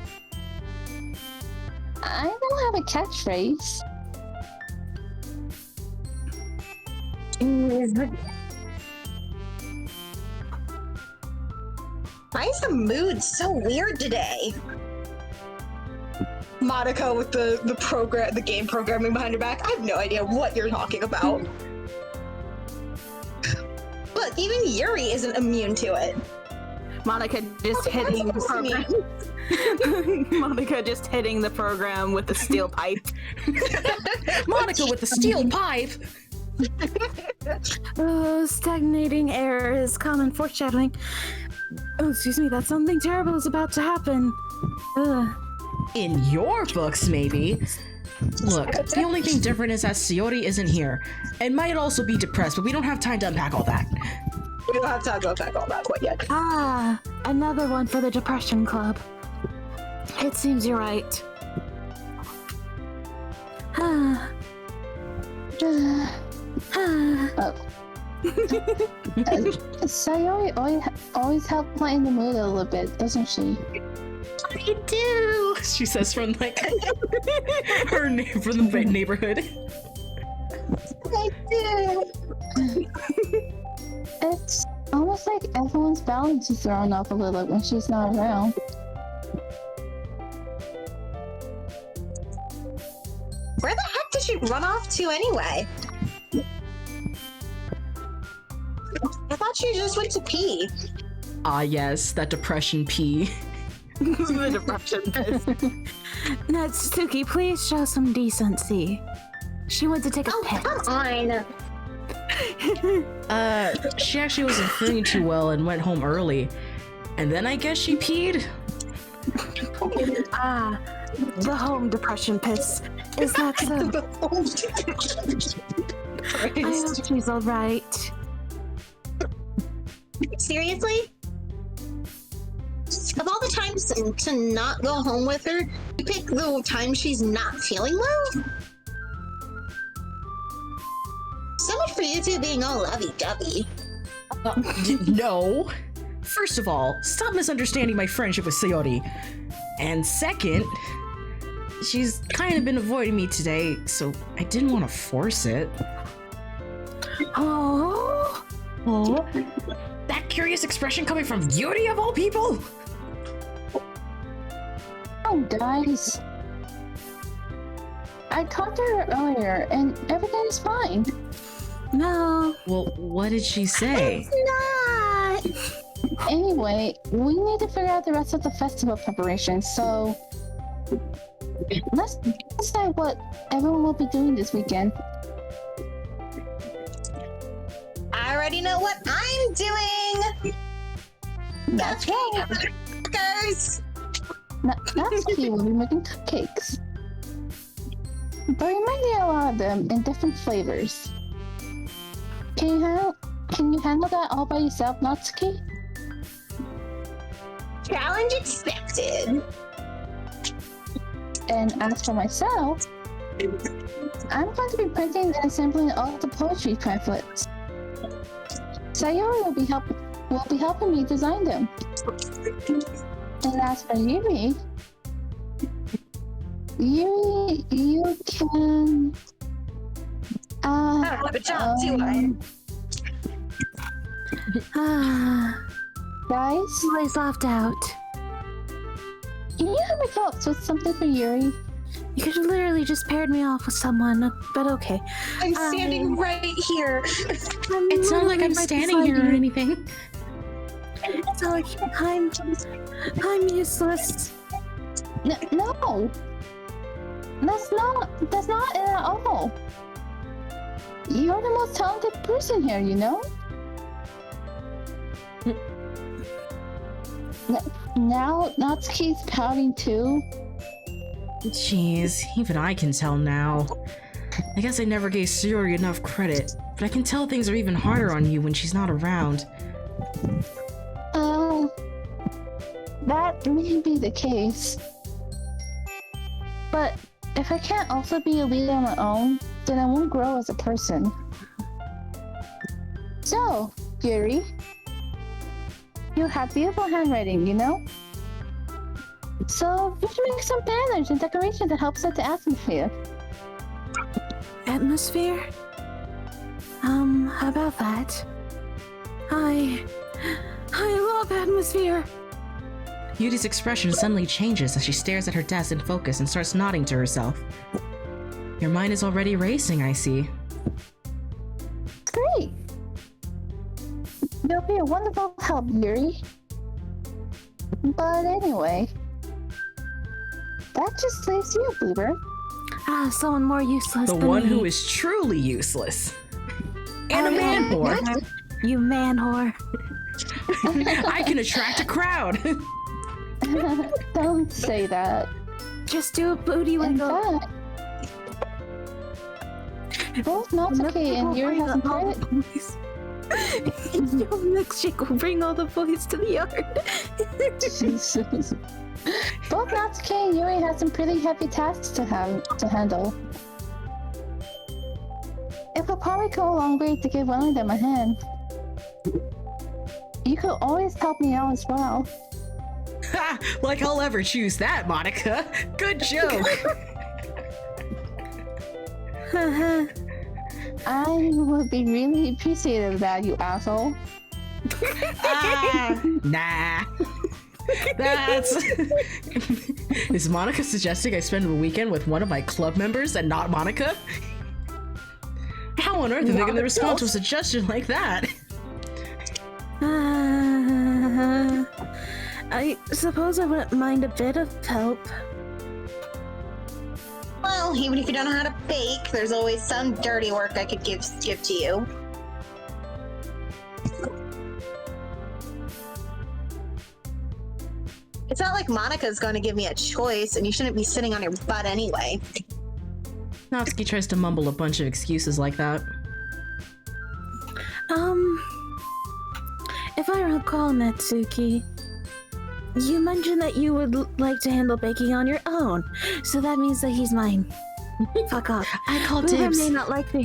I don't have a catchphrase. Why is the mood so weird today? Monica with the game programming behind her back. I have no idea what you're talking about. Look, even Yuri isn't immune to it. Monica just hitting the program. Monica just hitting the program with the steel pipe. Monica with the steel pipe. Oh, stagnating air is common foreshadowing. Oh, excuse me, that something terrible is about to happen. In your books, maybe. Look, the only thing different is that Sayori isn't here. And might also be depressed, but we don't have time to unpack all that. We don't have time to unpack all that quite yet. Ah, another one for the Depression Club. It seems you're right. Ah. Sayori always helps lighten the mood a little bit, doesn't she? I do. She says from like from the neighborhood. I do. It's almost like everyone's balance is thrown off a little when she's not around. Where the heck did she run off to anyway? I thought she just went to pee. Ah yes, that depression pee. The depression piss. Natsuki, please show some decency. She went to take a piss. on. She actually wasn't feeling too well and went home early. And then I guess she peed. Ah, the home depression piss. Is that so? I hope she's alright. Seriously? Of all the times to not go home with her, you pick the time she's not feeling well? So much for you two being all lovey-dovey. No. First of all, stop misunderstanding my friendship with Sayori. And second, she's kind of been avoiding me today, so I didn't want to force it. Oh, Oh, that curious expression coming from Yuri of all people? Oh, guys. I talked to her earlier, and everything is fine. no. Well, what did she say? Not. Anyway, we need to figure out the rest of the festival preparations, so let's decide what everyone will be doing this weekend. I already know what I'm doing. That's right. Guys. Natsuki will be making cupcakes. But we might need a lot of them in different flavors. Can you handle that all by yourself, Natsuki? Challenge accepted. And as for myself, I'm going to be printing and assembling all the poetry pamphlets. Sayori will be helping me design them. And as for Yuri, you can. Good job, Guys, Always left out. can you help me come up with something for Yuri? You could have literally just paired me off with someone, but okay. I'm standing right here. It's not like I'm standing here or anything. It's not like I'm useless. No, that's not it at all. You're the most talented person here, you know. Now Natsuki's pouting too. Jeez, even I can tell now. I guess I never gave Sayori enough credit, but I can tell things are even harder on you when she's not around. That may be the case. But if I can't also be a leader on my own, then I won't grow as a person. So, Yuri, you have beautiful handwriting, you know? So, you should make some banners and decorations that help set the atmosphere. Atmosphere? How about that? I love atmosphere. Yuri's expression suddenly changes as she stares at her desk in focus and starts nodding to herself. Your mind is already racing, I see. Great! You'll be a wonderful help, Yuri. But anyway, that just leaves you, Bluebird. Someone more useless The than one me. who is truly useless. And a man whore. You man whore. I can attract a crowd. Don't say that. Just do a booty In wiggle. fact, both Natsuki and Yuri have some credit. Your milkshake will bring all the boys to the yard. Jesus. Both Natsuki and Yuri have some pretty heavy tasks to handle. It will probably go a long way to give one of them a hand. You could always help me out as well. Ha! Like I'll ever choose that, Monica. Good joke. I would be really appreciative of that, you asshole. Nah. That's. Is Monica suggesting I spend the weekend with one of my club members and not Monica? How on earth are they going to respond to a suggestion like that? I suppose I wouldn't mind a bit of help. Well, even if you don't know how to bake, there's always some dirty work I could give to you. It's not like Monica's going to give me a choice, and you shouldn't be sitting on your butt anyway. Natsuki tries to mumble a bunch of excuses like that. If I recall, Natsuki, you mentioned that you would like to handle baking on your own, so that means that he's mine. Fuck off. I call Boober dibs. may not like me.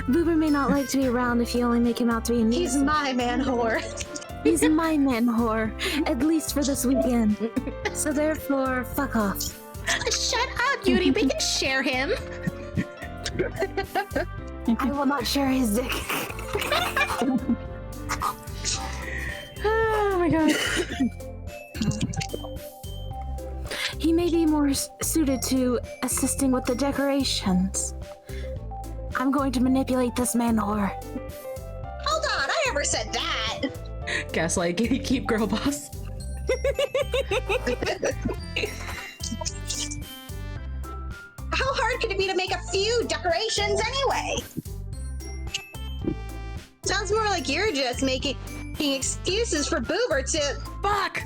Boober may not like to be around if you only make him out to be a He's nuisance. my man whore. He's my man whore, at least for this weekend. So therefore, fuck off. Shut up, Yuri. We can share him. I will not share his dick. Oh my god. He may be more suited to assisting with the decorations. I'm going to manipulate this man whore. Hold on, I never said that. Gaslight, keep girl boss. How hard could it be to make a few decorations anyway? Sounds more like you're just making excuses for Boober to. Fuck!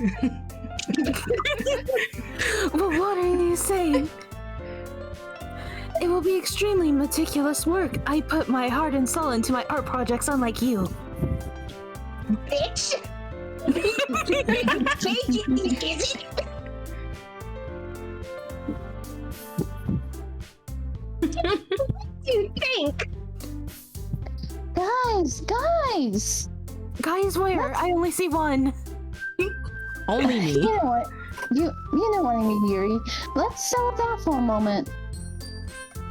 But what are you saying? It will be extremely meticulous work. I put my heart and soul into my art projects, unlike you. Bitch! Is it? You think? Guys! Guys, where? I only see one. Only You me. know what? You know what I mean, Yuri. Let's settle down for a moment.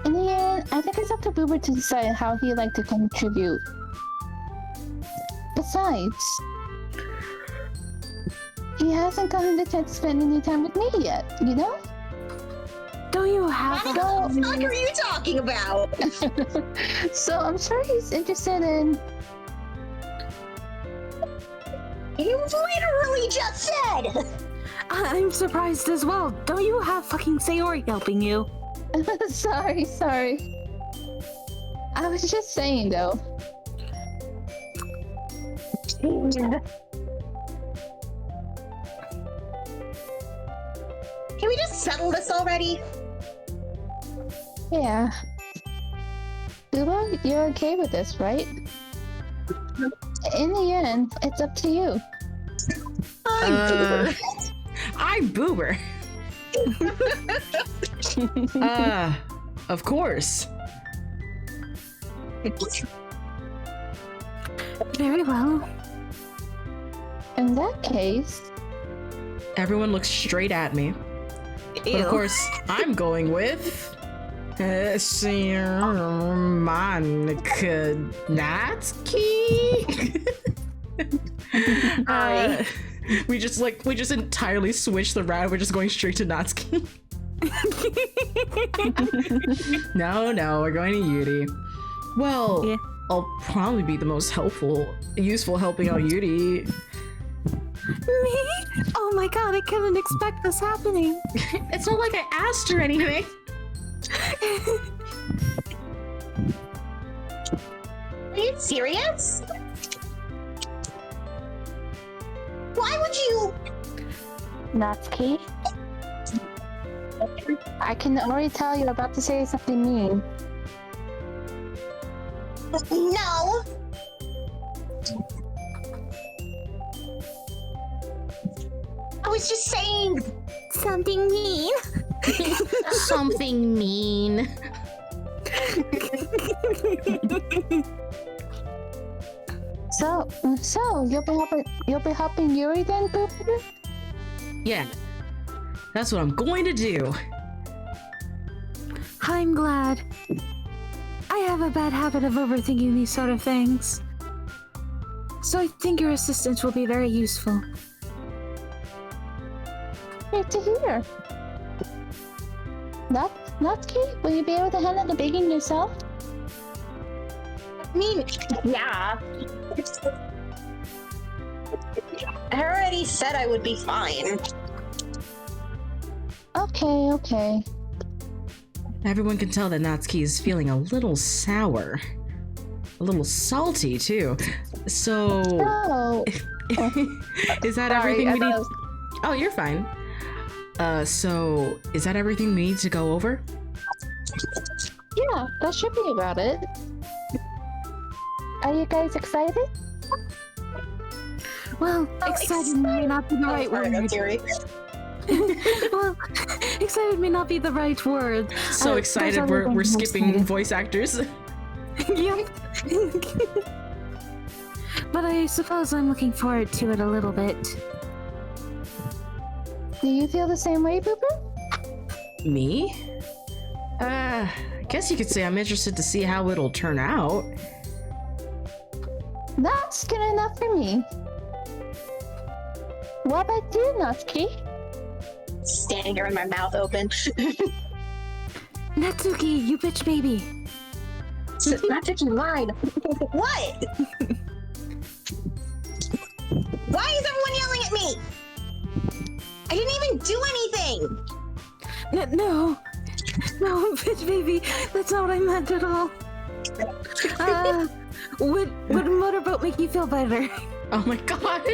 In the end, I think it's up to Boober to decide how he'd like to contribute. Besides, he hasn't gotten the chance to spend any time with me yet, you know? Don't you have What the fuck are you talking about? So I'm sure he's interested in. You literally just said! I'm surprised as well. Don't you have fucking Sayori helping you? sorry. I was just saying though. Can we just settle this already? Yeah. Boober, you're okay with this, right? In the end, it's up to you. I'm Boober. Of course. Very well. In that case, Everyone looks straight at me. But Ew. of course, I'm going with Monica Natsuki. We just entirely switched the route. We're just going straight to Natsuki. No, we're going to Yuri. Well, Yeah. I'll probably be the most useful helping out Yuri. Me? Oh my god, I couldn't expect this happening. It's not like I asked her anything. Are you serious? Why would you? Natsuki, I can already tell you're about to say something mean. No. I was just saying. Something mean. Something mean. So you'll be helping Yuri then, Boober? Yeah, that's what I'm going to do. I'm glad. I have a bad habit of overthinking these sort of things. So I think your assistance will be very useful. Great to hear. Natsuki, will you be able to handle the baking yourself? I mean, yeah. I already said I would be fine. Okay. Everyone can tell that Natsuki is feeling a little sour. A little salty, too. So, Oh, is that sorry, everything I we thought need? I was- Oh, you're fine. So, is that everything we need to go over? yeah, that should be about it. Are you guys excited? Well, excited may not be the right word. Yuri. Well, excited may not be the right word. So there's excited, other we're things I'm skipping excited. voice actors. Yep. But I suppose I'm looking forward to it a little bit. Do you feel the same way, Booper? Me? I guess you could say I'm interested to see how it'll turn out. That's good enough for me. What about you, Natsuki? Standing here with my mouth open. Natsuki, you bitch baby. Natsuki lied. What? Why is everyone yelling at me? I didn't even do anything. No, bitch baby, that's not what I meant at all. Would motorboat make you feel better? Oh my god!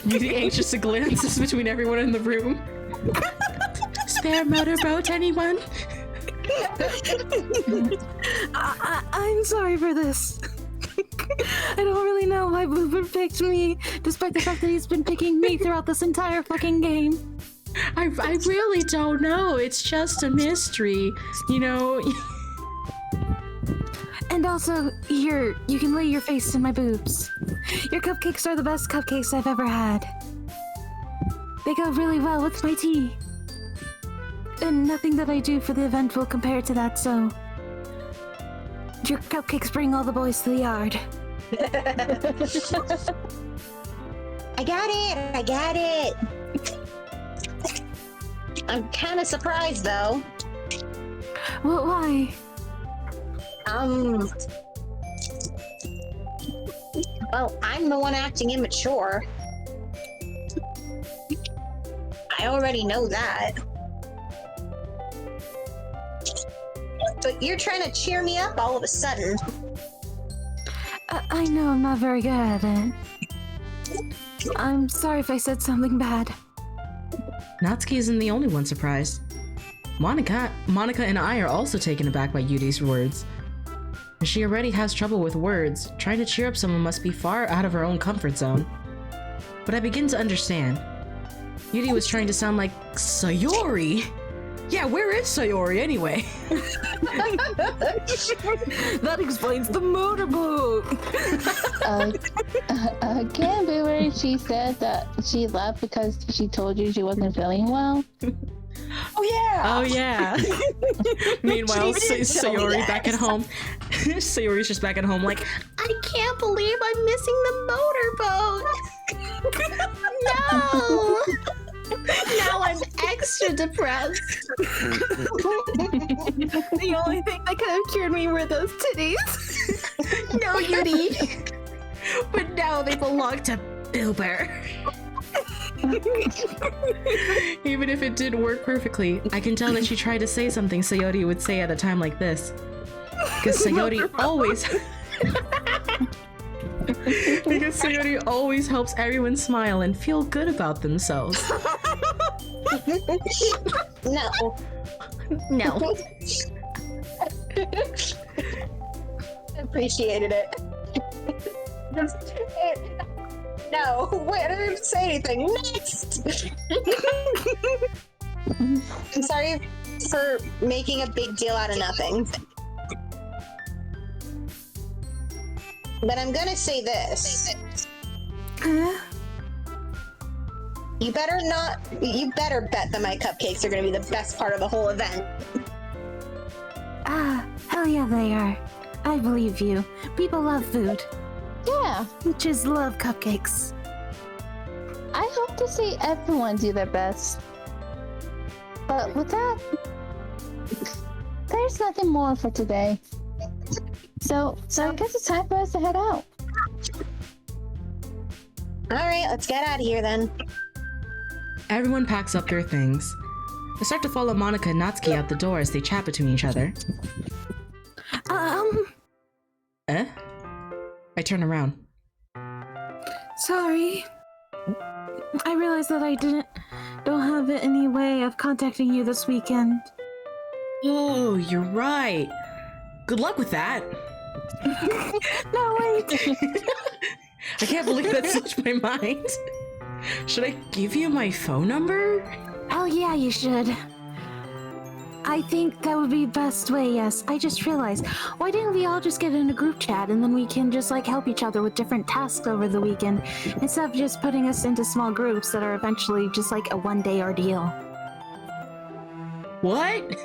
Yuri anxiously glances between everyone in the room. Spare motorboat, anyone? I'm sorry for this. I don't really know why Booper picked me, despite the fact that he's been picking me throughout this entire fucking game. I really don't know. It's just a mystery. You know. And also, here, you can lay your face in my boobs. Your cupcakes are the best cupcakes I've ever had. They go really well with my tea. And nothing that I do for the event will compare to that, so... Your cupcakes bring all the boys to the yard. I got it. I'm kind of surprised though. Well, why? Well, I'm the one acting immature. I already know that. But you're trying to cheer me up all of a sudden. I know I'm not very good at it. I'm sorry if I said something bad. Natsuki isn't the only one surprised. Monica and I are also taken aback by Yuri's words. She already has trouble with words. Trying to cheer up someone must be far out of her own comfort zone. But I begin to understand. Yuri was trying to sound like Sayori. Yeah, where is Sayori anyway? That explains the motorboat. Again, Boomer, she said that she left because she told you she wasn't feeling well. Oh yeah. Oh yeah. Meanwhile, She did tell me Sayori that. back at home. Sayori's just back at home like, I can't believe I'm missing the motorboat. No. Now I'm extra depressed. The only thing that could have cured me were those titties. No, Yuri. but now they belong to Bilber. Even if it did work perfectly, I can tell that she tried to say something Sayori would say at a time like this. Because Sayori always... Because Sayori always helps everyone smile and feel good about themselves. No. No. Appreciated it. No, wait, I didn't say anything. Next! I'm sorry for making a big deal out of nothing. But I'm gonna say this. You better bet that my cupcakes are gonna be the best part of the whole event. Hell yeah they are. I believe you. People love food. Yeah, Witches love cupcakes. I hope to see everyone do their best. But with that, there's nothing more for today. So I guess it's time for us to head out. Alright, let's get out of here then. Everyone packs up their things. They start to follow Monica and Natsuki out the door as they chat between each other. Eh? I turn around. Sorry. I realized that I don't have any way of contacting you this weekend. Oh, you're right. Good luck with that. No, wait. I can't believe that slipped my mind. Should I give you my phone number? Hell Well, yeah, you should. I think that would be best way, yes. I just realized, why didn't we all just get in a group chat and then we can just like help each other with different tasks over the weekend instead of just putting us into small groups that are eventually just like a one-day ordeal. What?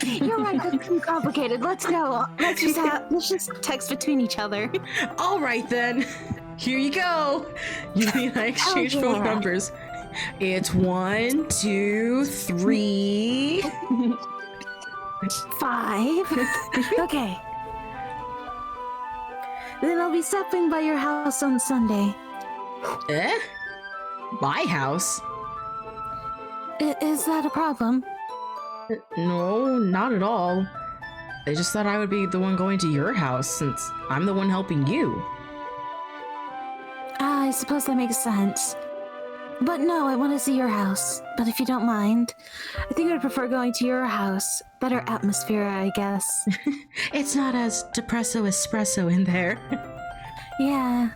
You're right, that's too complicated. Let's go. Let's just text between each other. All right then. Here you go. You and I exchange phone yeah. numbers. It's 1, 2, 3. 5. Okay. Then I'll be stopping by your house on Sunday. Eh? My house? Is that a problem? No, not at all. I just thought I would be the one going to your house since I'm the one helping you. I suppose that makes sense. But no, I want to see your house. But if you don't mind, I think I'd prefer going to your house. Better atmosphere, I guess. It's not as depresso espresso in there. Yeah.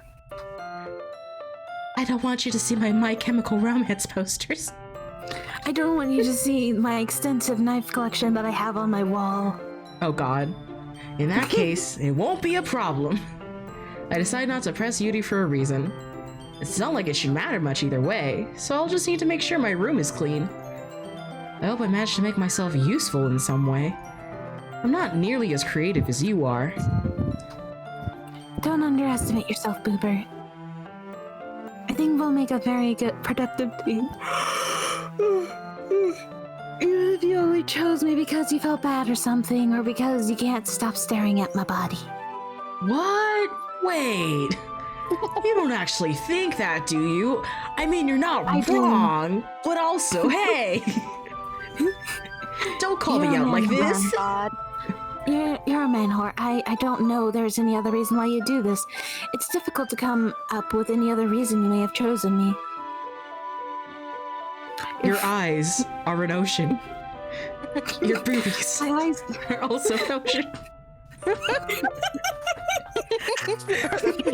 I don't want you to see my My Chemical Romance posters. I don't want you to see my extensive knife collection that I have on my wall. Oh god. In that case, it won't be a problem. I decided not to press Yuri for a reason. It's not like it should matter much either way, so I'll just need to make sure my room is clean. I hope I managed to make myself useful in some way. I'm not nearly as creative as you are. Don't underestimate yourself, Boober. I think we'll make a very good, productive team. Even if you only chose me because you felt bad or something, or because you can't stop staring at my body. What? Wait. You don't actually think that, do you? I mean, you're not I do. wrong, but also, hey! Don't call me You're a out like man, this. God. You're a man whore. I don't know there's any other reason why you do this. It's difficult to come up with any other reason you may have chosen me. Your eyes are an ocean. Your boobies My eyes. are also an ocean.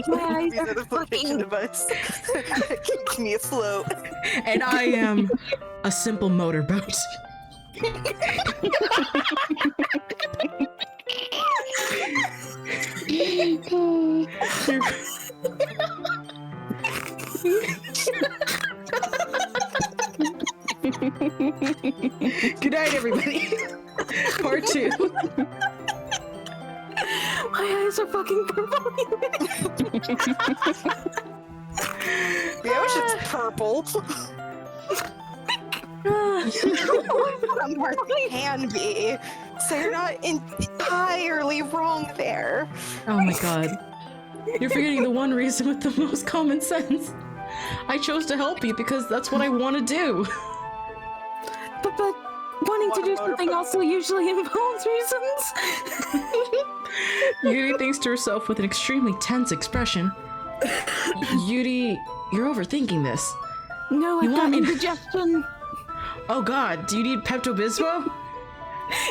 My eyes These are are the flotation fucking. device. Keeps me afloat. And I am a simple motorboat. Good night, everybody. Part 2. My eyes are fucking purple. The ocean's purple. Somewhere can be. So you're not entirely wrong there. Oh my god. You're forgetting the one reason with the most common sense. I chose to help you because that's what I want to do. But wanting to do something also usually involves reasons. Yuri thinks to herself with an extremely tense expression. Yuri, you're overthinking this. No, I've You got want me to- indigestion. Oh god, do you need Pepto-Bismol?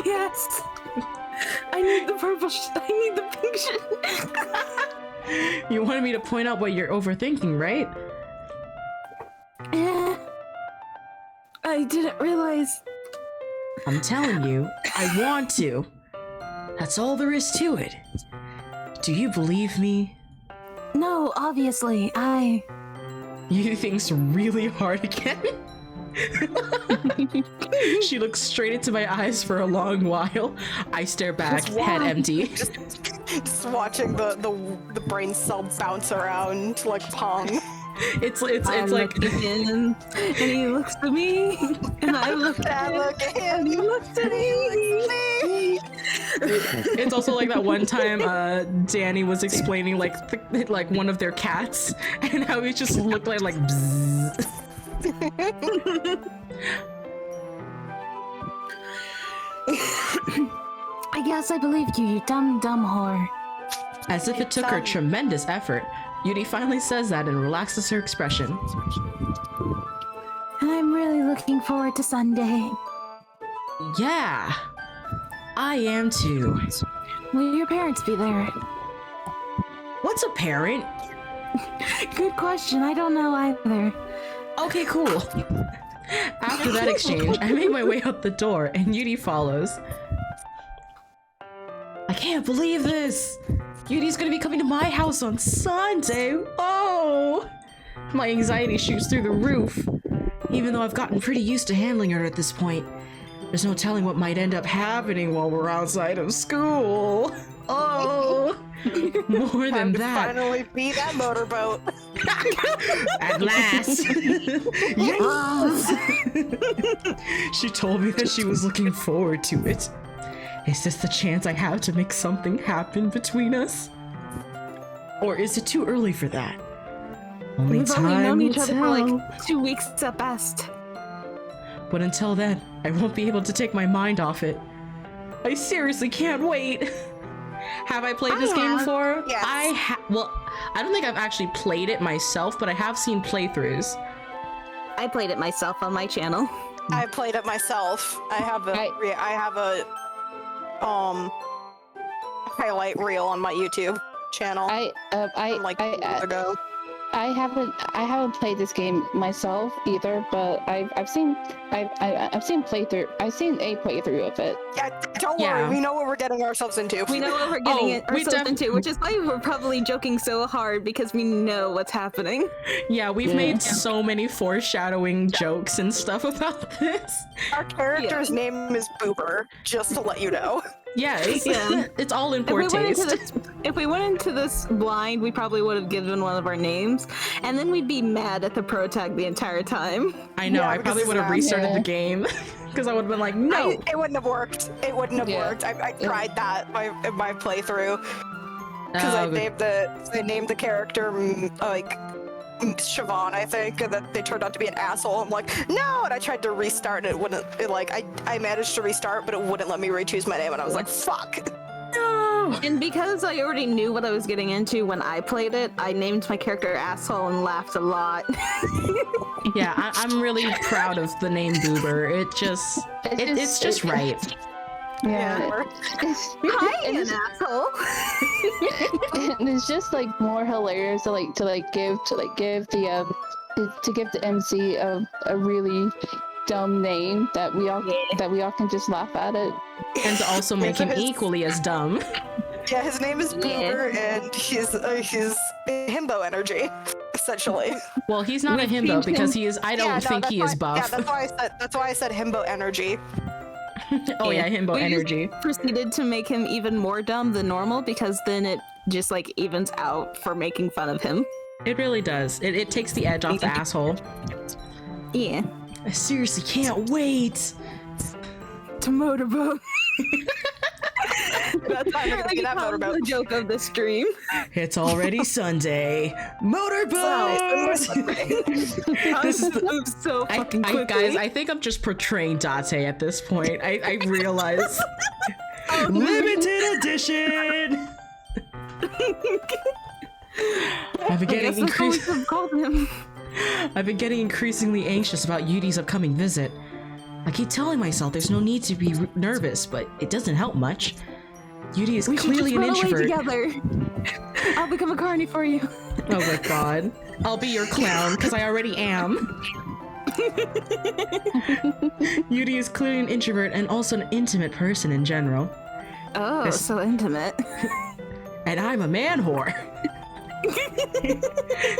Yes. I need the purple. I need the pink shit. You wanted me to point out what you're overthinking, right? I didn't realize. I'm telling you, I want to. That's all there is to it. Do you believe me? No, obviously, You think's really hard again? She looks straight into my eyes for a long while. I stare back, head empty. Just watching the brain cell bounce around like Pong. It's I like look at him, and he looks at me, and I look I at him, look at and he him. looks at me. it's also like that one time Danny was explaining like like one of their cats and how he just looked like bzzz. I guess I believed you, you dumb whore. As if it took her tremendous effort, Yuri finally says that and relaxes her expression. And I'm really looking forward to Sunday. Yeah, I am too. Will your parents be there? What's a parent? Good question. I don't know either. Okay, cool. After that exchange, I make my way out the door and Yuri follows. I can't believe this! Yuri's gonna be coming to my house on Sunday! Oh! My anxiety shoots through the roof. Even though I've gotten pretty used to handling her at this point, there's no telling what might end up happening while we're outside of school. Oh! More than that. Finally be that motorboat. At last! Yes! She told me that she was looking forward to it. Is this the chance I have to make something happen between us? Or is it too early for that? Only We've time only known will each other for tell. like 2 weeks at best. But until then, I won't be able to take my mind off it. I seriously can't wait. Have I played this game before? Yes. Well, I don't think I've actually played it myself, but I have seen playthroughs. I played it myself on my channel. I played it myself. I have a highlight reel on my YouTube channel. From, like, years ago. I haven't played this game myself either, but I've seen a playthrough of it. Yeah, don't Yeah. worry. We know what we're getting ourselves into. We know what we're getting we ourselves into, which is why we're probably joking so hard because we know what's happening. Yeah, we've made so many foreshadowing jokes and stuff about this. Our character's name is Boober, just to let you know. Yeah, it's all in If poor we, went into taste. this, if we went into this blind, we probably would have given one of our names, and then we'd be mad at the pro tag the entire time. I know, Yeah, I probably because would have it's restarted yeah. the game because I would have been like, no. It wouldn't have worked. It wouldn't have Yeah. worked. I tried that in my playthrough because I named the character like Siobhan, I think, and then they turned out to be an asshole. I'm like, no, and I tried to restart and it wouldn't. I managed to restart, but it wouldn't let me re-choose my name, and I was like, fuck. No. And because I already knew what I was getting into when I played it, I named my character asshole and laughed a lot. Yeah, I'm really proud of the name Boober. It's just right. Yeah. Hi, an It's, asshole. and it's just like more hilarious to give the MC a really dumb name that we all can just laugh at it. And to also make him equally as dumb. Yeah, his name is Boober, and he's himbo energy, essentially. Well, he's not a We've himbo changed because him. he is. I don't think he is buff. Yeah, that's why I said himbo energy. Oh yeah, himbo We just energy. proceeded to make him even more dumb than normal because then it just like evens out for making fun of him. It really does. It takes the edge off the asshole. Yeah. I seriously can't wait. To motorboat. That's not gonna be that motorboat. The joke of the stream. It's already Sunday. Motorboat. This is the, I'm so fucking quickly. guys, I think I'm just portraying Date at this point. I realize. Limited edition. I've been getting I've been getting increasingly anxious about Yuri's upcoming visit. I keep telling myself there's no need to be nervous, but it doesn't help much. Yuri is clearly an introvert. Together. I'll become a carny for you. Oh my god. I'll be your clown, because I already am. Yuri is clearly an introvert and also an intimate person in general. Oh, so intimate. And I'm a man whore.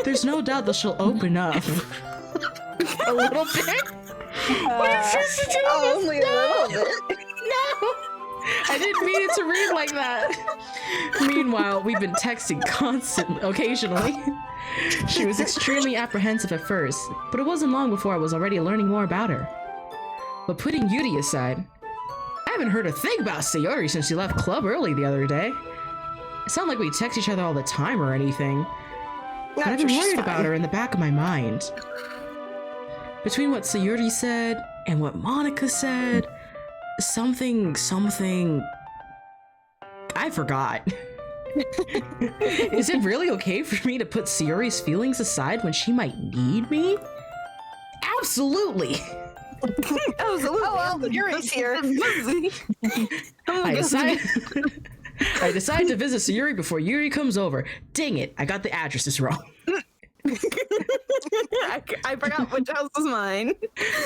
There's no doubt that she'll open up. A little bit? What are you supposed to do? Only a little bit. No! I didn't mean it to read like that. Meanwhile, we've been texting occasionally. She was extremely apprehensive at first, but it wasn't long before I was already learning more about her. But putting Yuri aside, I haven't heard a thing about Sayori since she left club early the other day. It's not like we text each other all the time or anything. But I've been worried about her in the back of my mind. Between what Sayori said and what Monica said, something... I forgot. Is it really okay for me to put Sayori's feelings aside when she might need me? Absolutely! Absolutely. Oh well, Yuri's here. I decide to visit Sayori before Yuri comes over. Dang it, I got the addresses wrong. I forgot which house was mine.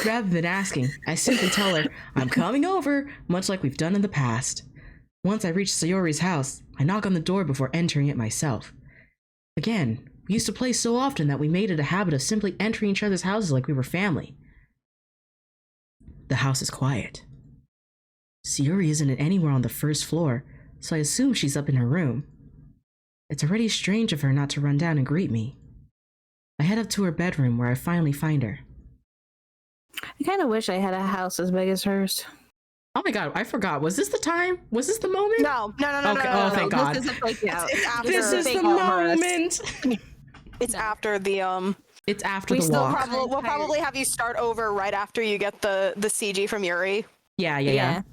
Rather than asking, I simply tell her, I'm coming over, much like we've done in the past. Once I reach Sayori's house, I knock on the door before entering it myself. Again, we used to play so often that we made it a habit of simply entering each other's houses like we were family. The house is quiet. Sayori isn't anywhere on the first floor, so I assume she's up in her room. It's already strange of her not to run down and greet me. I head up to her bedroom where I finally find her. I kind of wish I had a house as big as hers. Oh my god, I forgot. Was this the time? Was this the moment? No. Okay, oh, thank God. This is a fake out. It's after, This is the moment. It's after the It's after We the still walk. We'll probably have you start over right after you get the CG from Yuri. Yeah.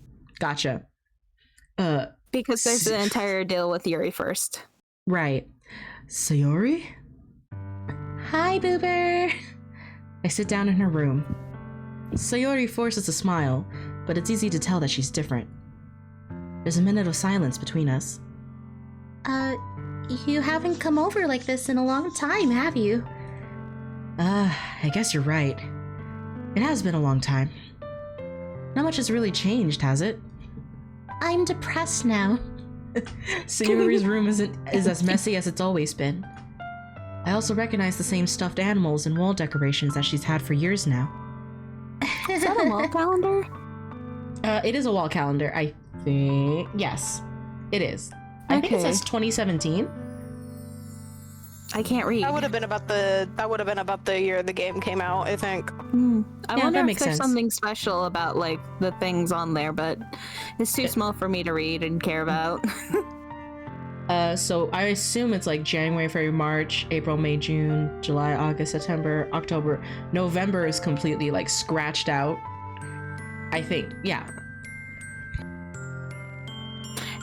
Gotcha. Because there's an entire deal with Yuri first. Right. Sayori? Hi, Boober. I sit down in her room. Sayori forces a smile, but it's easy to tell that she's different. There's a minute of silence between us. You haven't come over like this in a long time, have you? I guess you're right. It has been a long time. Not much has really changed, has it? I'm depressed now. Sayori's room is as messy as it's always been. I also recognize the same stuffed animals and wall decorations that she's had for years now. Is that a wall calendar? It is a wall calendar, I think. Yes, it is. I think it Okay. says 2017. I can't read. That would have been about the year the game came out, I think. I Yeah, wonder that if makes there's sense. something special about like the things on there, but it's too small for me to read and care about. So I assume it's like January, February, March, April, May, June, July, August, September, October. November is completely like scratched out. I think, yeah.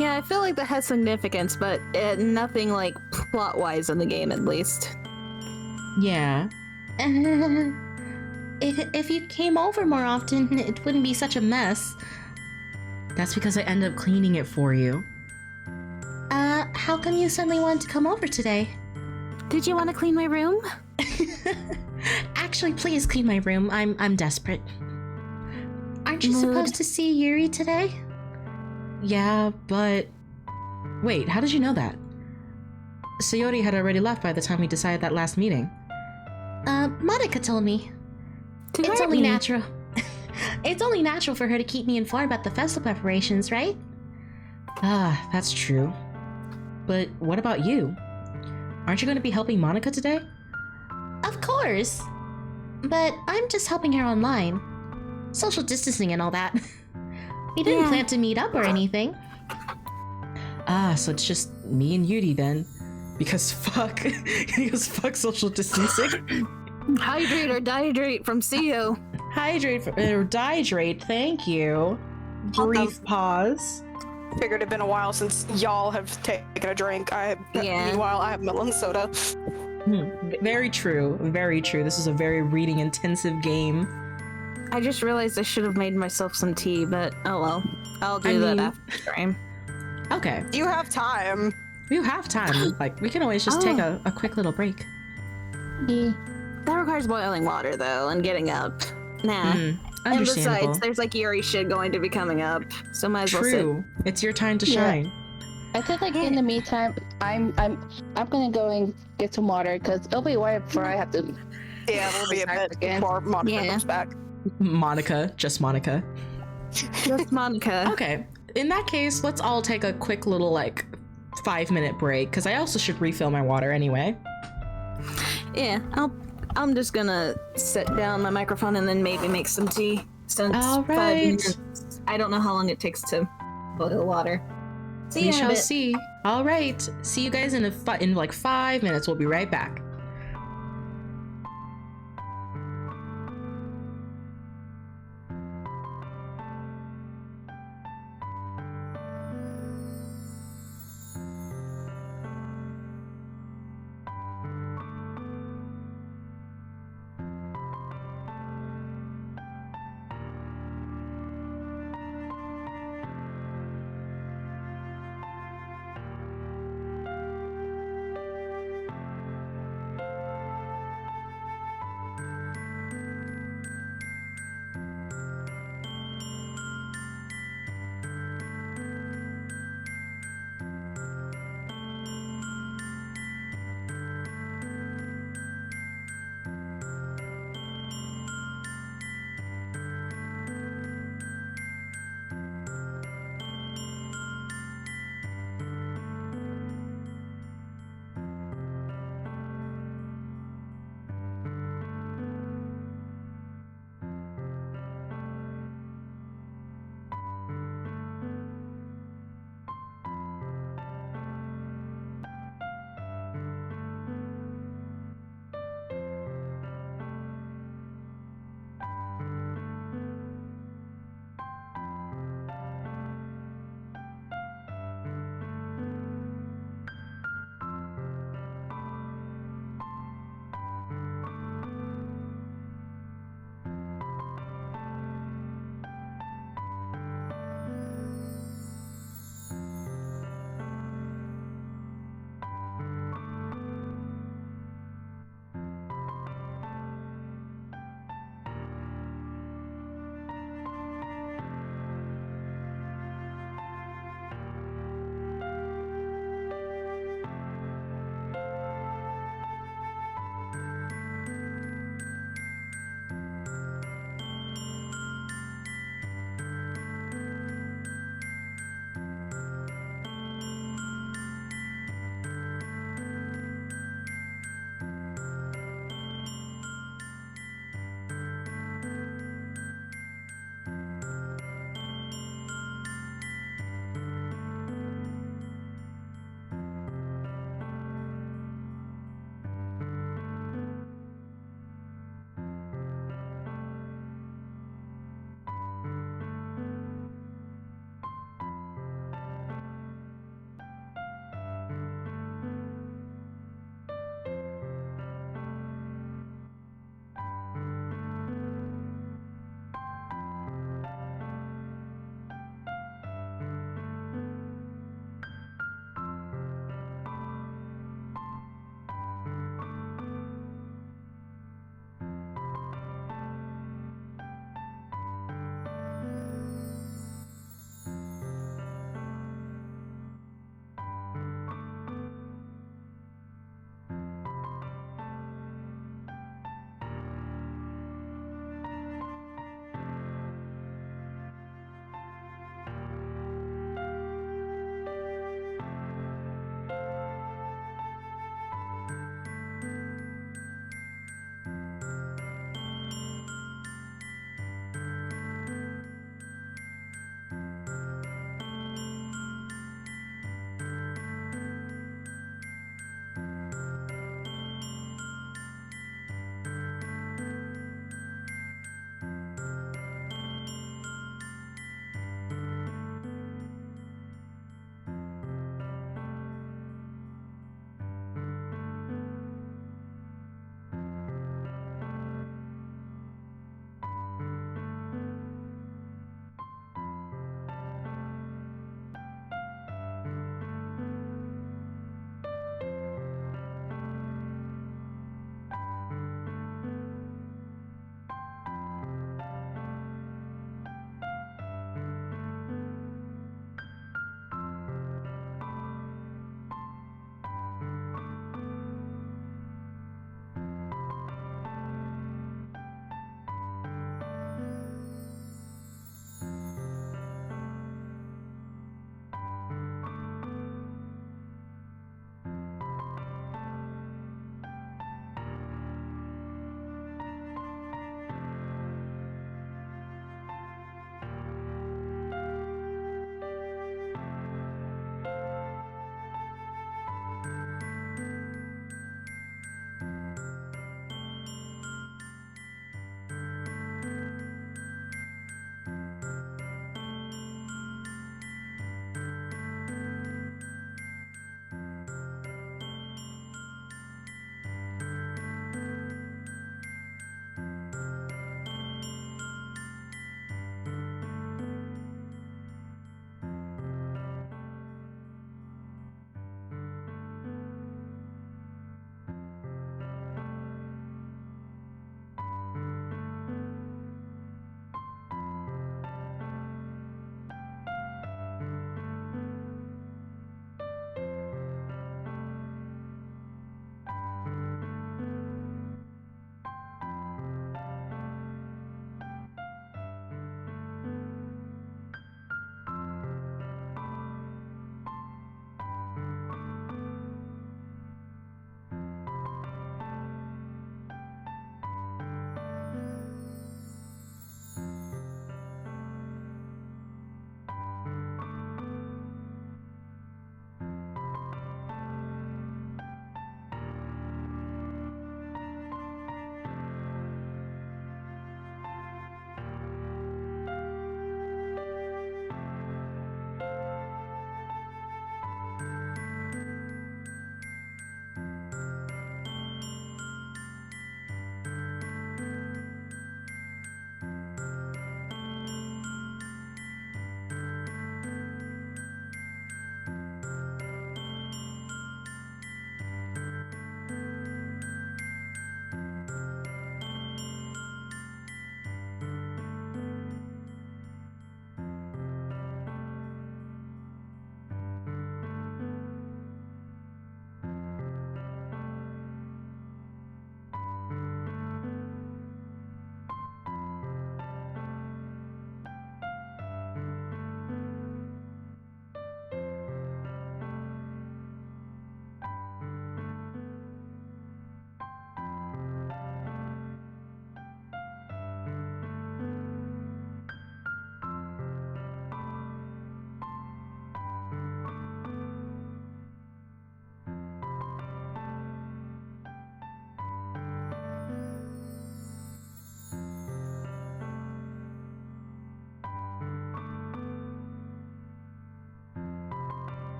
Yeah, I feel like that has significance, but nothing like plot-wise in the game, at least. Yeah. If you came over more often, it wouldn't be such a mess. That's because I end up cleaning it for you. How come you suddenly wanted to come over today? Did you want to clean my room? Actually, please clean my room. I'm desperate. Aren't you Mood. supposed to see Yuri today? Yeah, but... Wait, how did you know that? Sayori had already left by the time we decided that last meeting. Monica told me. It's only natural. It's only natural for her to keep me informed about the festival preparations, right? Ah, that's true. But what about you? Aren't you going to be helping Monica today? Of course. But I'm just helping her online. Social distancing and all that. We didn't Yeah. plan to meet up or anything. Ah, so it's just me and Yuri then. Because fuck social distancing. Hydrate or dihydrate from CEO. Hydrate or dihydrate, thank you. Brief pause. Figured it'd been a while since y'all have taken a drink. Yeah. Meanwhile, I have melon soda. Very true, very true. This is a very reading intensive game. I just realized I should have made myself some tea, but oh well. I'll do that after stream. Okay, You have time. we have time. Like, we can always just take a quick little break. Yeah. That requires boiling water though, and getting up. Nah. And Understandable. besides, there's like Yuri shit going to be coming up, so might as well sit. True. It's your time to Yeah. shine. I think like in the meantime, I'm gonna go and get some water because it'll be a while before I have to. Yeah, it'll be a Start bit again. before Monica Yeah. comes back. Monica, just Monica. Just Monica. Okay, in that case, let's all take a quick little like 5-minute break because I also should refill my water anyway. Yeah, I'm just gonna set down my microphone and then maybe make some tea. Since All 5 right. minutes. I don't know how long it takes to boil water. See We you in a shall bit. see. All right, see you guys in like 5 minutes. We'll be right back.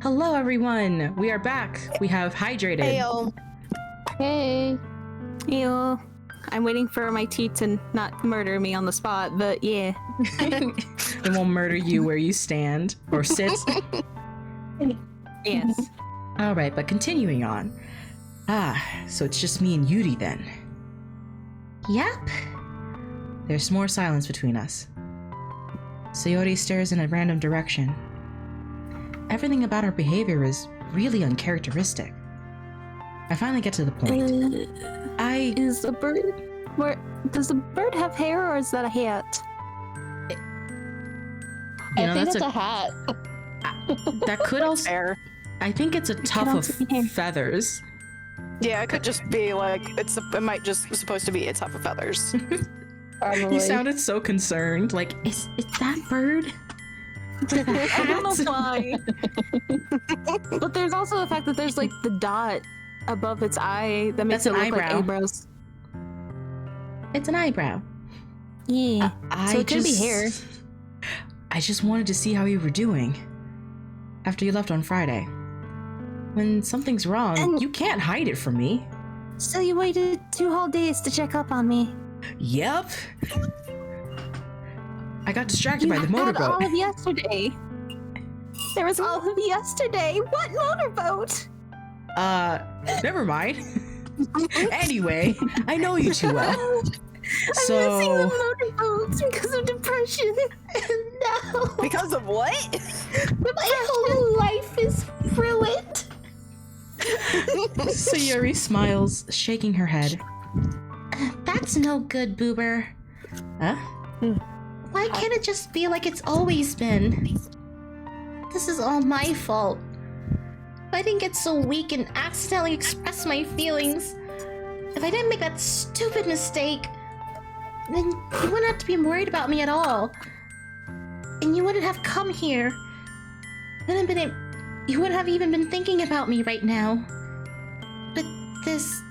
Hello, everyone. We are back. We have hydrated. Hail. Hey. Ew. I'm waiting for my tea to not murder me on the spot, but yeah. It won't murder you where you stand or sit. Yes. All right, but continuing on. So it's just me and Yuri then. Yep. There's more silence between us. Sayori stares in a random direction. Everything about her behavior is really uncharacteristic. I finally get to the point. Is the bird... Does the bird have hair or is that a hat? You know, I think that's it's a hat. that could also. Fair. I think it's a tuft also of be hair. feathers. Yeah, it could just be like it might just be supposed to be a tuft of feathers. Probably. You sounded so concerned. Like, is that bird? I don't know why. But there's also the fact that there's like the dot above its eye that makes That's it an look eyebrow. like eyebrows. It's an eyebrow. Yeah. So it could be hair. I just wanted to see how you were doing after you left on Friday. When something's wrong, And- you can't hide it from me. So you waited 2 whole days to check up on me. Yep. I got distracted You by the had motorboat. all of yesterday. There was all of yesterday. What motorboat? Never mind. Anyway, I know you too well. I'm missing the motorboats because of depression. No. Because of what? My whole life is ruined. Sayori smiles, shaking her head. That's no good, Boober. Huh? Why can't it just be like it's always been? This is all my fault. If I didn't get so weak and accidentally express my feelings, if I didn't make that stupid mistake, then you wouldn't have to be worried about me at all. And you wouldn't have come here. You wouldn't have even been thinking about me right now. But this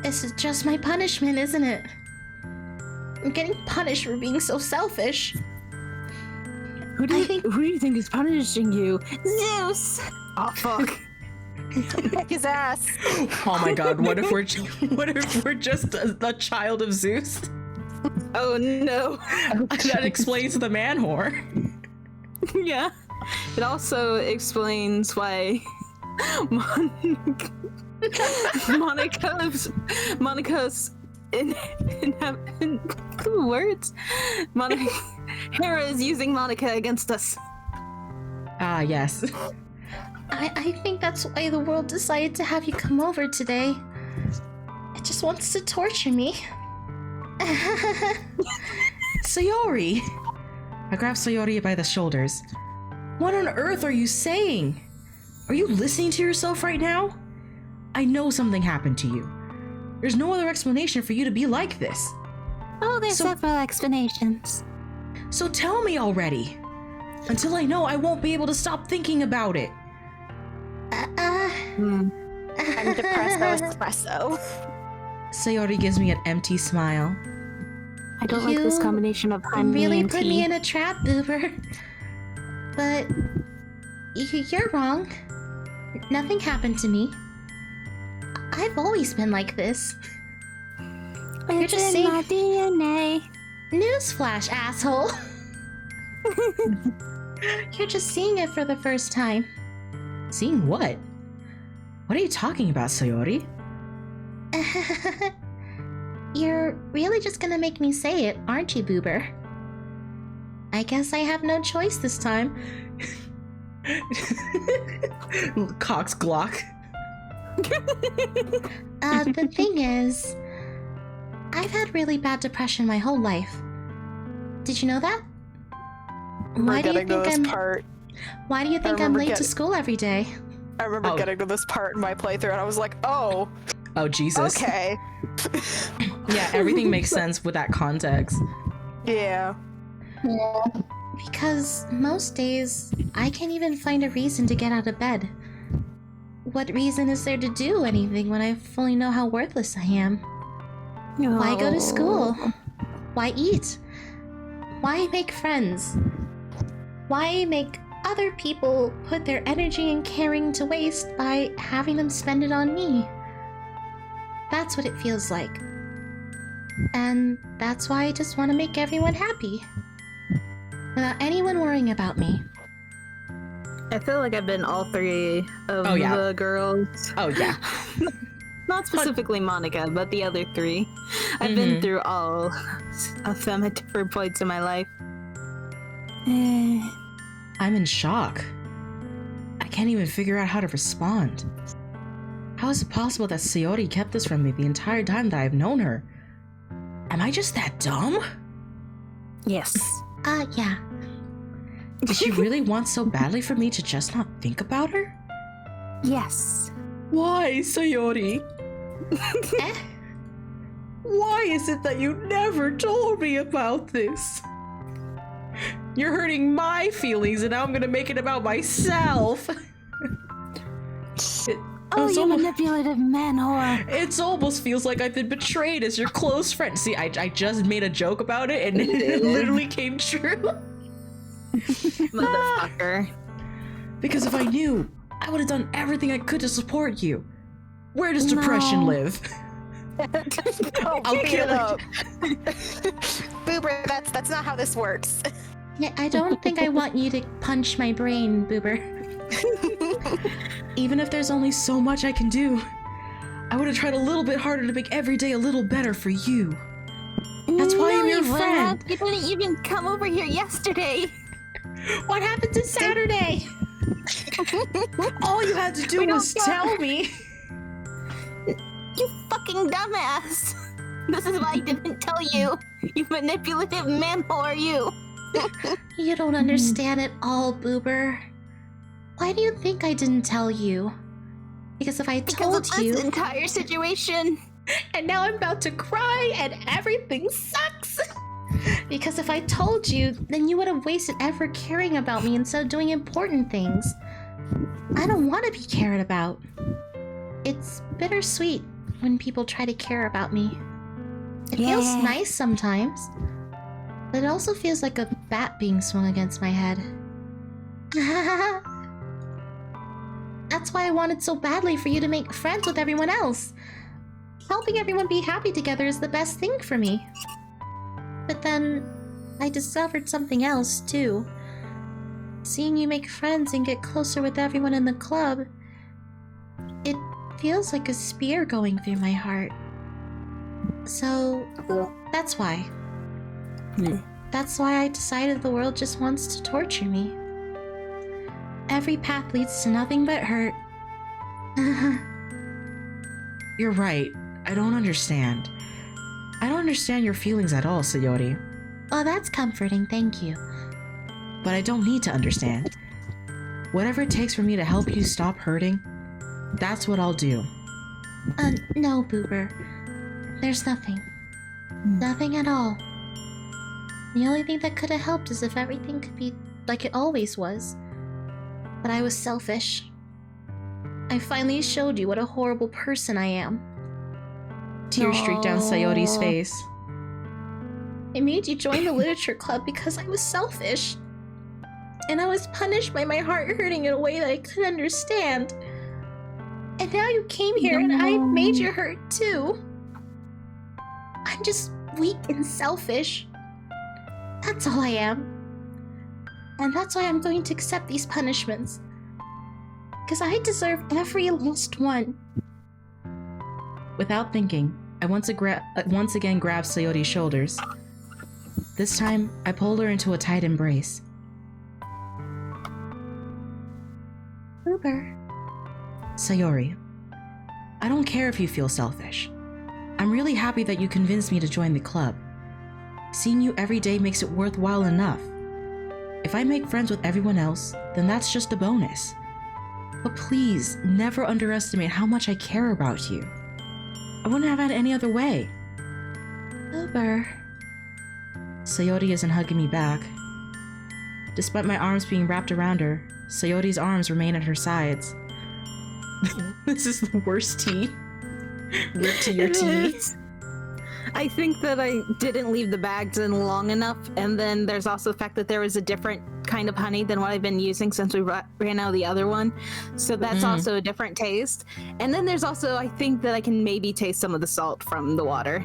is just my punishment, isn't it? I'm getting punished for being so selfish. Who do I you think- Who do you think is punishing you? Zeus. Oh fuck. Kick his ass. Oh my god, what if we're just a child of Zeus? Oh no. That explains the man whore. Yeah. It also explains why Monica's in words. Hera is using Monica against us. Ah, yes. I think that's why the world decided to have you come over today. It just wants to torture me. Sayori! I grab Sayori by the shoulders. What on earth are you saying? Are you listening to yourself right now? I know something happened to you. There's no other explanation for you to be like this. Oh, there's So- several explanations. So tell me already. Until I know, I won't be able to stop thinking about it. I'm depresso espresso. Sayori gives me an empty smile. I don't like this You combination of honey really and put tea. me in a trap, Boober. But you're wrong. Nothing happened to me. I've always been like this. You're It's just in saying- my DNA. Newsflash, asshole. You're just seeing it for the first time. Seeing what? What are you talking about, Sayori? You're really just gonna make me say it, aren't you, Boober? I guess I have no choice this time. Cox Glock. The thing is, I've had really bad depression my whole life. Did you know that? Why do you think Why do you think I'm remember late to school every day? I remember Oh. getting to this part in my playthrough and I was like, oh, Oh, Jesus. okay. Yeah, everything makes sense with that context. Yeah. Yeah. Because most days, I can't even find a reason to get out of bed. What reason is there to do anything when I fully know how worthless I am? Why go to school? Why eat? Why make friends? Why make other people put their energy and caring to waste by having them spend it on me. That's what it feels like. And that's why I just want to make everyone happy. Without anyone worrying about me. I feel like I've been all three of Oh, yeah. the girls. Oh, yeah. Not specifically Monica, but the other three. I've been through all of them at different points in my life. I'm in shock. I can't even figure out how to respond. How is it possible that Sayori kept this from me the entire time that I've known her? Am I just that dumb? Yes. Yeah. Did she really want so badly for me to just not think about her? Yes. Why, Sayori? Eh? Why is it that you never told me about this? You're hurting my feelings and now I'm gonna make it about myself. Oh, It's you almost- manipulative man whore. It almost feels like I've been betrayed as your close friend. See, I just made a joke about it and it literally came true. Motherfucker. Because if I knew, I would have done everything I could to support you. Where does depression No. live? Oh, I'll beat kill it up. Boober, that's not how this works. I don't think I want you to punch my brain, Boober. Even if there's only so much I can do, I would have tried a little bit harder to make every day a little better for you. That's why I'm your you friend. wouldn't. You didn't even come over here yesterday. What happened to Saturday? All you had to do was tell me. You fucking dumbass. This is why I didn't tell you. You manipulative man whore, you. You don't understand at all, Boober. Why do you think I didn't tell you? Because if I Because told of you, this entire situation. and now I'm about to cry and everything sucks. Because if I told you, then you would have wasted effort caring about me instead of doing important things. I don't want to be cared about. It's bittersweet when people try to care about me. It feels Yeah. nice sometimes, but it also feels like a bat being swung against my head. That's why I wanted so badly for you to make friends with everyone else. Helping everyone be happy together is the best thing for me. But then, I discovered something else, too. Seeing you make friends and get closer with everyone in the club, it feels like a spear going through my heart. So, that's why. That's why I decided the world just wants to torture me. Every path leads to nothing but hurt. You're right. I don't understand. I don't understand your feelings at all, Sayori. Oh, that's comforting, thank you. But I don't need to understand. Whatever it takes for me to help you stop hurting, that's what I'll do. No, Boober. There's nothing. Nothing at all. The only thing that could have helped is if everything could be like it always was. But I was selfish. I finally showed you what a horrible person I am. Tears streaked down Sayori's No. face. I made you join the literature club because I was selfish. And I was punished by my heart hurting in a way that I couldn't understand. And now you came here and I made you hurt too. I'm just weak and selfish. That's all I am. And that's why I'm going to accept these punishments. Because I deserve every last one. Without thinking, I once again grabbed Sayori's shoulders. This time, I pulled her into a tight embrace. Boober. Sayori, I don't care if you feel selfish. I'm really happy that you convinced me to join the club. Seeing you every day makes it worthwhile enough. If I make friends with everyone else, then that's just a bonus. But please, never underestimate how much I care about you. I wouldn't have had any other way. Boober. Sayori isn't hugging me back. Despite my arms being wrapped around her, Sayori's arms remain at her sides. This is the worst tea. Rip to your tea. I think that I didn't leave the bags in long enough, and then there's also the fact that there was a different kind of honey than what I've been using since we ran out of the other one. So that's also a different taste. And then there's also, I think that I can maybe taste some of the salt from the water.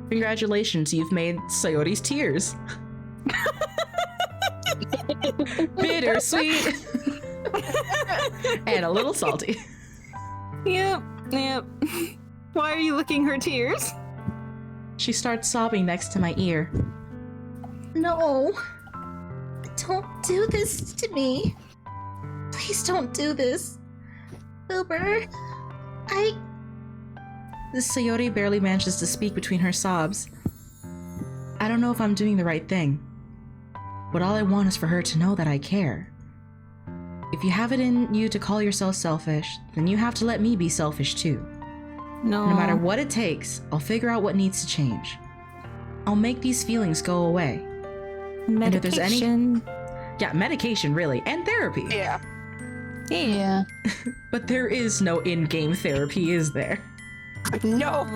Congratulations, you've made Sayori's tears. Bittersweet. And a little salty. Yep. Why are you licking her tears? She starts sobbing next to my ear. No. Don't do this to me. Please don't do this. Uber. Sayori barely manages to speak between her sobs. I don't know if I'm doing the right thing, but all I want is for her to know that I care. If you have it in you to call yourself selfish, then you have to let me be selfish too. No. No matter what it takes, I'll figure out what needs to change. I'll make these feelings go away. Medication. And if there's any... Yeah, medication really, and therapy. Yeah. Yeah. But there is no in-game therapy, is there? Nope.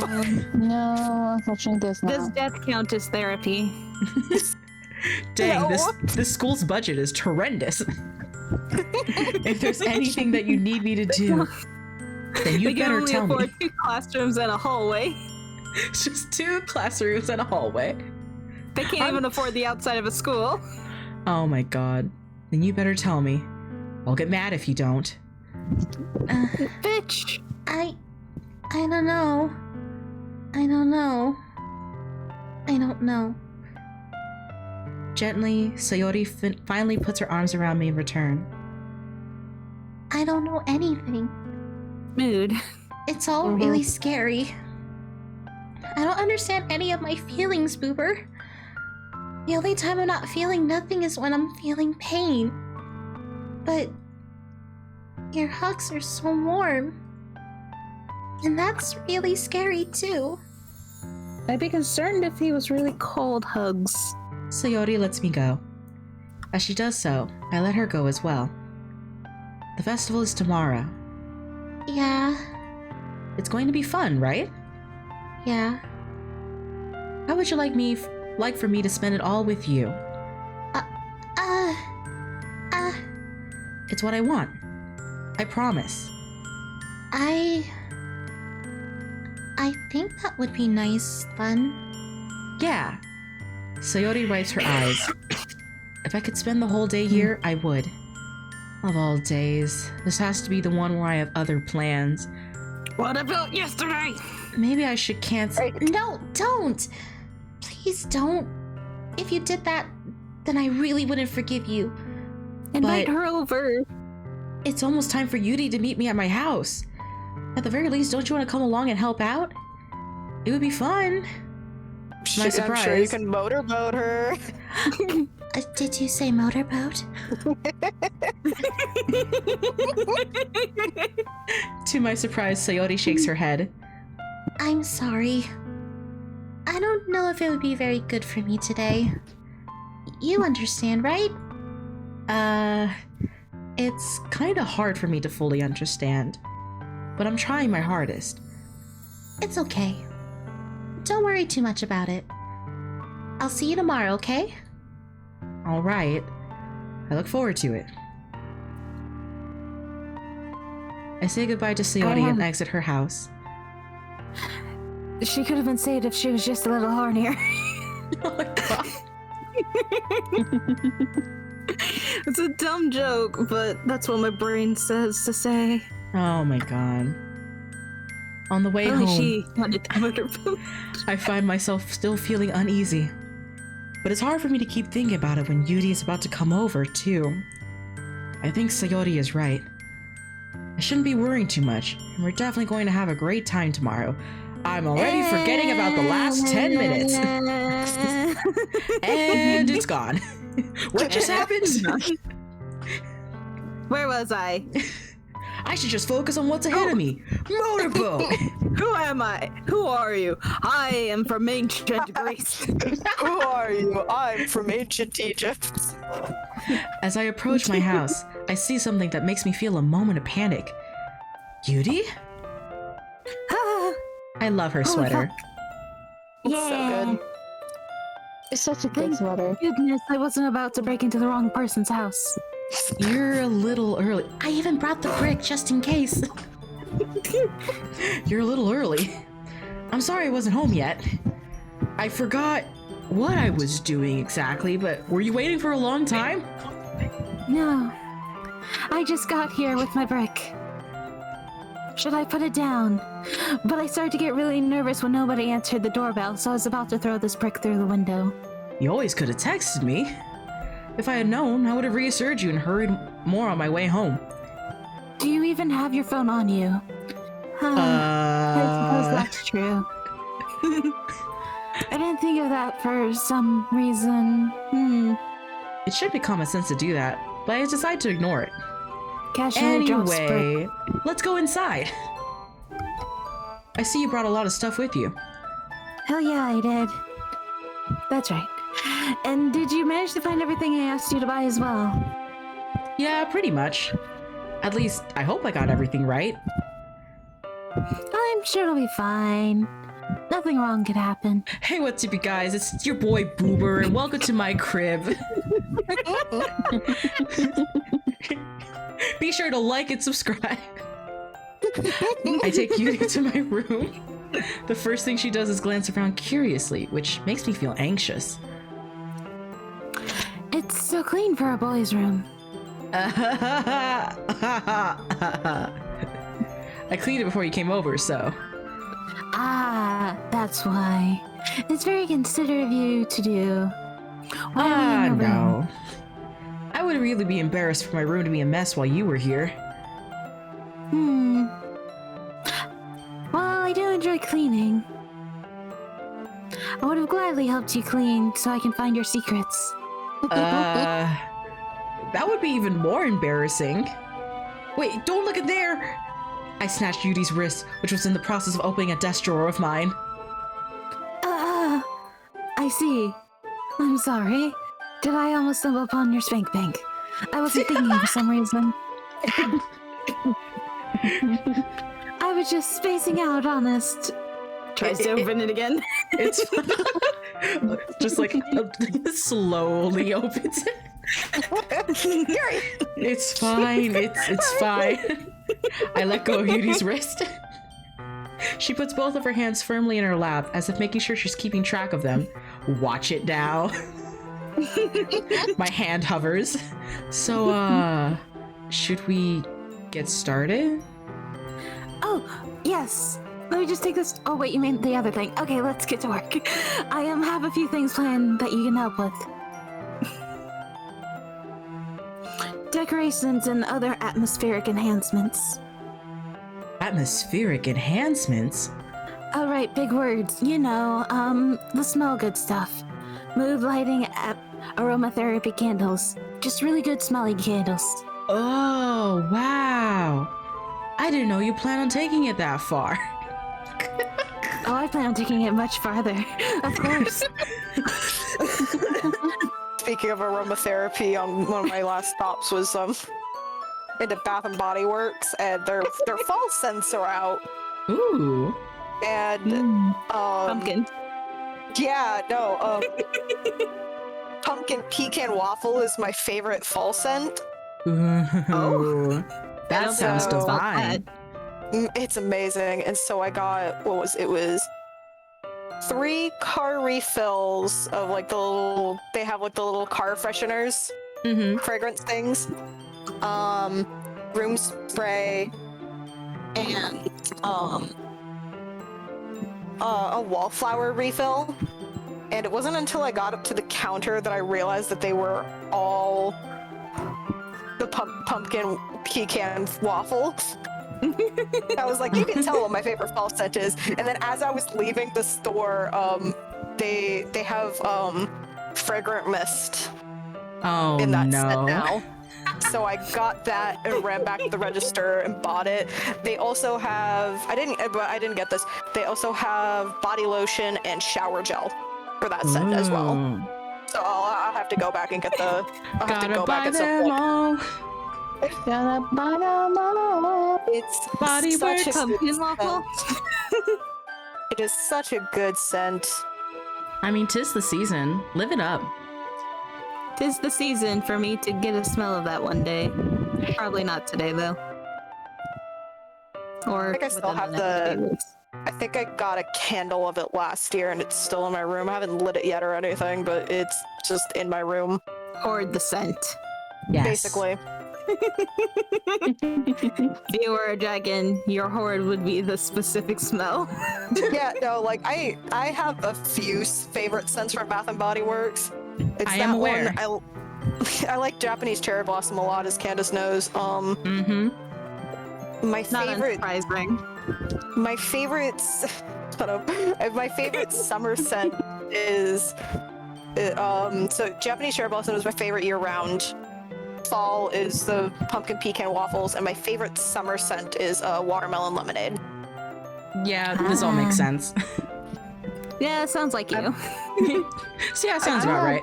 No, unfortunately, there's Does not. death count as therapy? Dang, No. this school's budget is horrendous. If there's anything that you need me to do, then you We can better only tell me. afford 2 classrooms and a hallway. It's just 2 classrooms and a hallway. They can't even afford the outside of a school. Oh my god. Then you better tell me. I'll get mad if you don't. Bitch. I don't know. I don't know. Gently, Sayori finally puts her arms around me in return. I don't know anything. Mood. It's all really scary. I don't understand any of my feelings, Boober. The only time I'm not feeling nothing is when I'm feeling pain. But your hugs are so warm. And that's really scary too. I'd be concerned if he was really cold hugs. Sayori lets me go. As she does so, I let her go as well. The festival is tomorrow. Yeah, It's going to be fun, right? yeah. How would you like for me to spend it all with you? It's what I want. I promise. I think that would be nice, Fun. Yeah. Sayori wipes her eyes. If I could spend the whole day here, I would. Of all days, this has to be the one where I have other plans. What about yesterday? Maybe I should cancel. No, don't! Please don't. If you did that, then I really wouldn't forgive you. Invite But- her over. It's almost time for Yuri to meet me at my house. At the very least, don't you want to come along and help out? It would be fun. I'm sure you surprise. can motorboat her. Did you say motorboat? To my surprise, Sayori shakes her head. I'm sorry. I don't know if it would be very good for me today. You understand, right? It's kinda hard for me to fully understand. But I'm trying my hardest. It's okay. Don't worry too much about it. I'll see you tomorrow, okay? Alright. I look forward to it. I say goodbye to Sayori and exit her house. She could have been saved if she was just a little hornier. Oh my god. It's a dumb joke, but that's what my brain says to say. Oh my god. On the way Only home, she wanted to motorboat. I find myself still feeling uneasy. But it's hard for me to keep thinking about it when Yuri is about to come over, too. I think Sayori is right. I shouldn't be worrying too much, and we're definitely going to have a great time tomorrow. I'm already forgetting about the last 10 minutes. And it's gone. What just happened? Where was I? I should just focus on what's ahead of me. Motorboat! Who am I? Who are you? I am from ancient Greece. Who are you? I'm from ancient Egypt. As I approach my house, I see something that makes me feel a moment of panic. Yuri? I love her sweater. It's so good. It's such a good sweater. Goodness, I wasn't about to break into the wrong person's house. You're a little early. I even brought the brick just in case. You're a little early. I'm sorry I wasn't home yet. I forgot what I was doing exactly, but were you waiting for a long time? No. I just got here with my brick. Should I put it down? But I started to get really nervous when nobody answered the doorbell, so I was about to throw this brick through the window. You always could have texted me. If I had known, I would have reassured you and hurried more on my way home. Do you even have your phone on you? I suppose that's true. I didn't think of that for some reason. It should be common sense to do that, but I decided to ignore it. Cashier drops brick. Anyway, let's go inside. I see you brought a lot of stuff with you. Hell yeah, I did. That's right. And did you manage to find everything I asked you to buy as well? Yeah, pretty much. At least, I hope I got everything right. I'm sure it'll be fine. Nothing wrong could happen. Hey, what's up, you guys? It's your boy Boober, and welcome to my crib. Be sure to like and subscribe. I take Yuri to my room. The first thing she does is glance around curiously, which makes me feel anxious. It's so clean for a boy's room. I cleaned it before you came over, so... Ah, that's why. It's very considerate of you to do. Why are we in your room? No. I would really be embarrassed for my room to be a mess while you were here. Well, I do enjoy cleaning. I would have gladly helped you clean so I can find your secrets. That would be even more embarrassing. Wait, don't look in there! I snatched Yuri's wrist, which was in the process of opening a desk drawer of mine. I see. I'm sorry. Did I almost stumble upon your spank bank? I wasn't thinking for some reason. I was just spacing out, honest. Tries to open it again. It's just like slowly opens it. Yuri! It's fine. It's fine. I let go of Yuri's wrist. She puts both of her hands firmly in her lap, as if making sure she's keeping track of them. Watch it now. My hand hovers. So, should we get started? Oh, yes. Let me just take this. Oh, wait, you mean the other thing. Okay, let's get to work. I have a few things planned that you can help with. Decorations and other atmospheric enhancements. Atmospheric enhancements? Oh, right, big words. You know, the smell good stuff. Mood lighting, aromatherapy candles. Just really good smelling candles. Oh, wow. I didn't know you plan on taking it that far. Oh, I plan on taking it much farther. Of course. Speaking of aromatherapy, on one of my last stops was into Bath and Body Works, and their fall scents are out. Ooh. And Pumpkin. Yeah, no. Pumpkin pecan waffle is my favorite fall scent. Oh, that sounds So- divine. It's amazing. And so I got it was 3 car refills of like they have like the little car fresheners, fragrance things, room spray, and a wallflower refill. And it wasn't until I got up to the counter that I realized that they were all the pumpkin pecan waffle. I was like, you can tell what my favorite fall scent is. And then as I was leaving the store, they have fragrant mist in that scent now. So I got that and ran back to the register and bought it. They also have I didn't get this. They also have body lotion and shower gel for that scent as well. So I'll have to go back and get the. I'll have to go back at some point. All. Gotta buy them all. It's Body such works. a good Pumpkin waffle. scent. It is such a good scent. I mean, 'tis the season. Live it up. Tis the season for me to get a smell of that one day. Probably not today, though. Or I think I still within have next the- few weeks. I think I got a candle of it last year and it's still in my room. I haven't lit it yet or anything, but it's just in my room, Hoard the scent. Yes. basically. If you were a dragon, your hoard would be the specific smell. Yeah, no, like I have a few favorite scents from Bath and Body Works. It's I that am aware. one. I like Japanese cherry blossom a lot, as Candace knows. Mm-hmm. My Not favorite, unsurprising. my favorite, shut up. My favorite summer scent is, so Japanese cherry blossom is my favorite year round. Fall is the pumpkin pecan waffles, and my favorite summer scent is watermelon lemonade. Yeah, this all makes sense. Yeah, sounds like you. So yeah, sounds about right.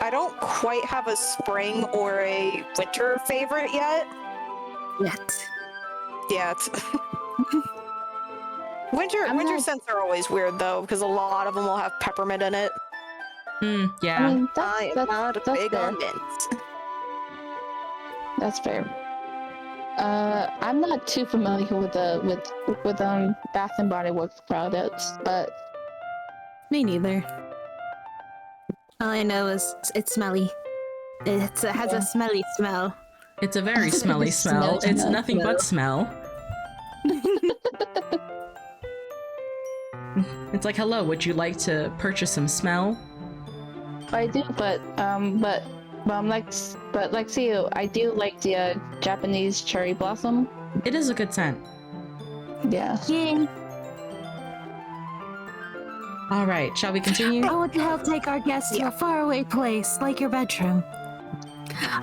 I don't quite have a spring or a winter favorite yet. Yeah, it's winter scents are always weird though, because a lot of them will have peppermint in it. Yeah. I mean, I am that's, not a that's big fair. on mint. That's fair. I'm not too familiar with Bath and Body Works products, but Me neither. All I know is it's smelly. It has a smelly smell. It's a very smelly smell. Smelly It's smell. nothing but smell. It's like, hello, would you like to purchase some smell? I do. But like you, I do like the Japanese cherry blossom. It is a good scent. Yeah. Yeah. All right, shall we continue? I want to help take our guests to a faraway place, like your bedroom.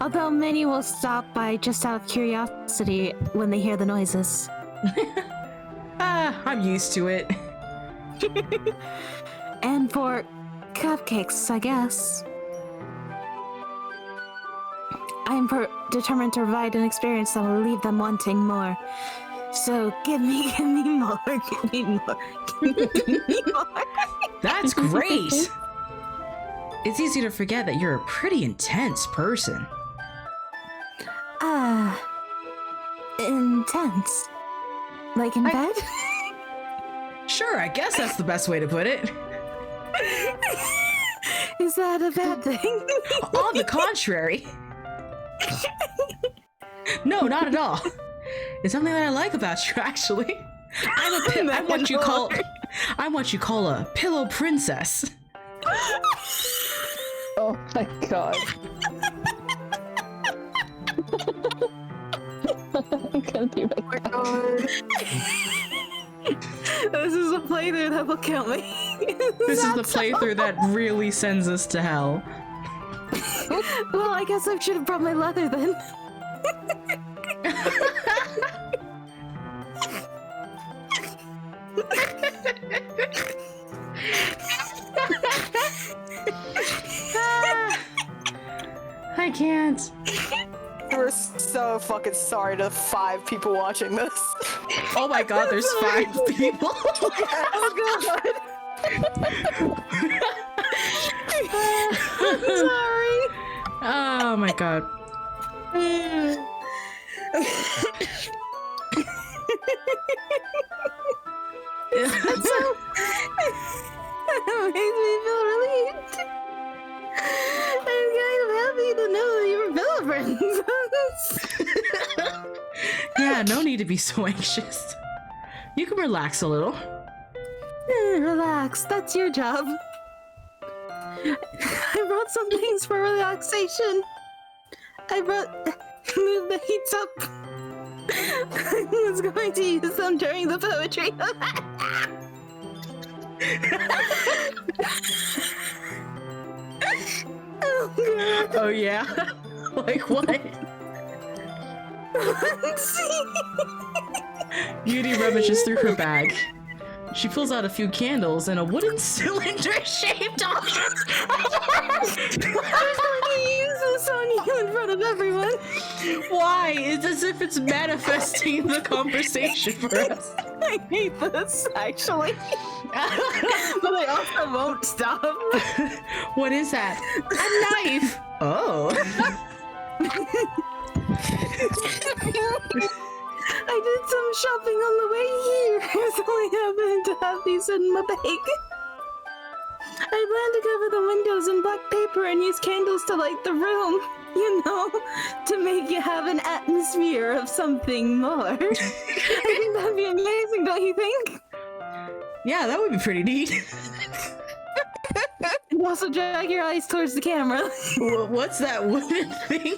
Although many will stop by just out of curiosity when they hear the noises. I'm used to it. And for cupcakes, I guess. I'm determined to provide an experience that will leave them wanting more. So give me more, give me more, give me more. That's great! It's easy to forget that you're a pretty intense person. Intense. Like in bed? Sure, I guess that's the best way to put it. Is that a bad thing? On the contrary. No, not at all. It's something that I like about you, actually. I'm what you call a pillow princess. Oh my god. I'm gonna be right back. This is a playthrough that will kill me. This is the playthrough that really sends us to hell. Well, I guess I should have brought my leather then. I can't. We're so fucking sorry to 5 people watching this. Oh my god, there's 5 people. Sorry. Oh my god. That makes me feel relieved. I'm kind of happy to know that you were Villa friends. Yeah, no need to be so anxious. You can relax a little. Relax, that's your job. I brought some things for relaxation. I brought... Move the heats up. I was going to use them during the poetry. Oh god. Oh yeah? Like what? Yuri rummages through her bag. She pulls out a few candles and a wooden cylinder shaped object. I was going to use this on you in front of everyone. Why? It's as if it's manifesting the conversation for us. I hate this, actually. But I also won't stop. What is that? A knife! Oh. I did some shopping on the way here, so I happened to have these in my bag. I plan to cover the windows in black paper and use candles to light the room, you know, to make you have an atmosphere of something more. I think that'd be amazing, don't you think? Yeah, that would be pretty neat. And also drag your eyes towards the camera. What's that wooden thing?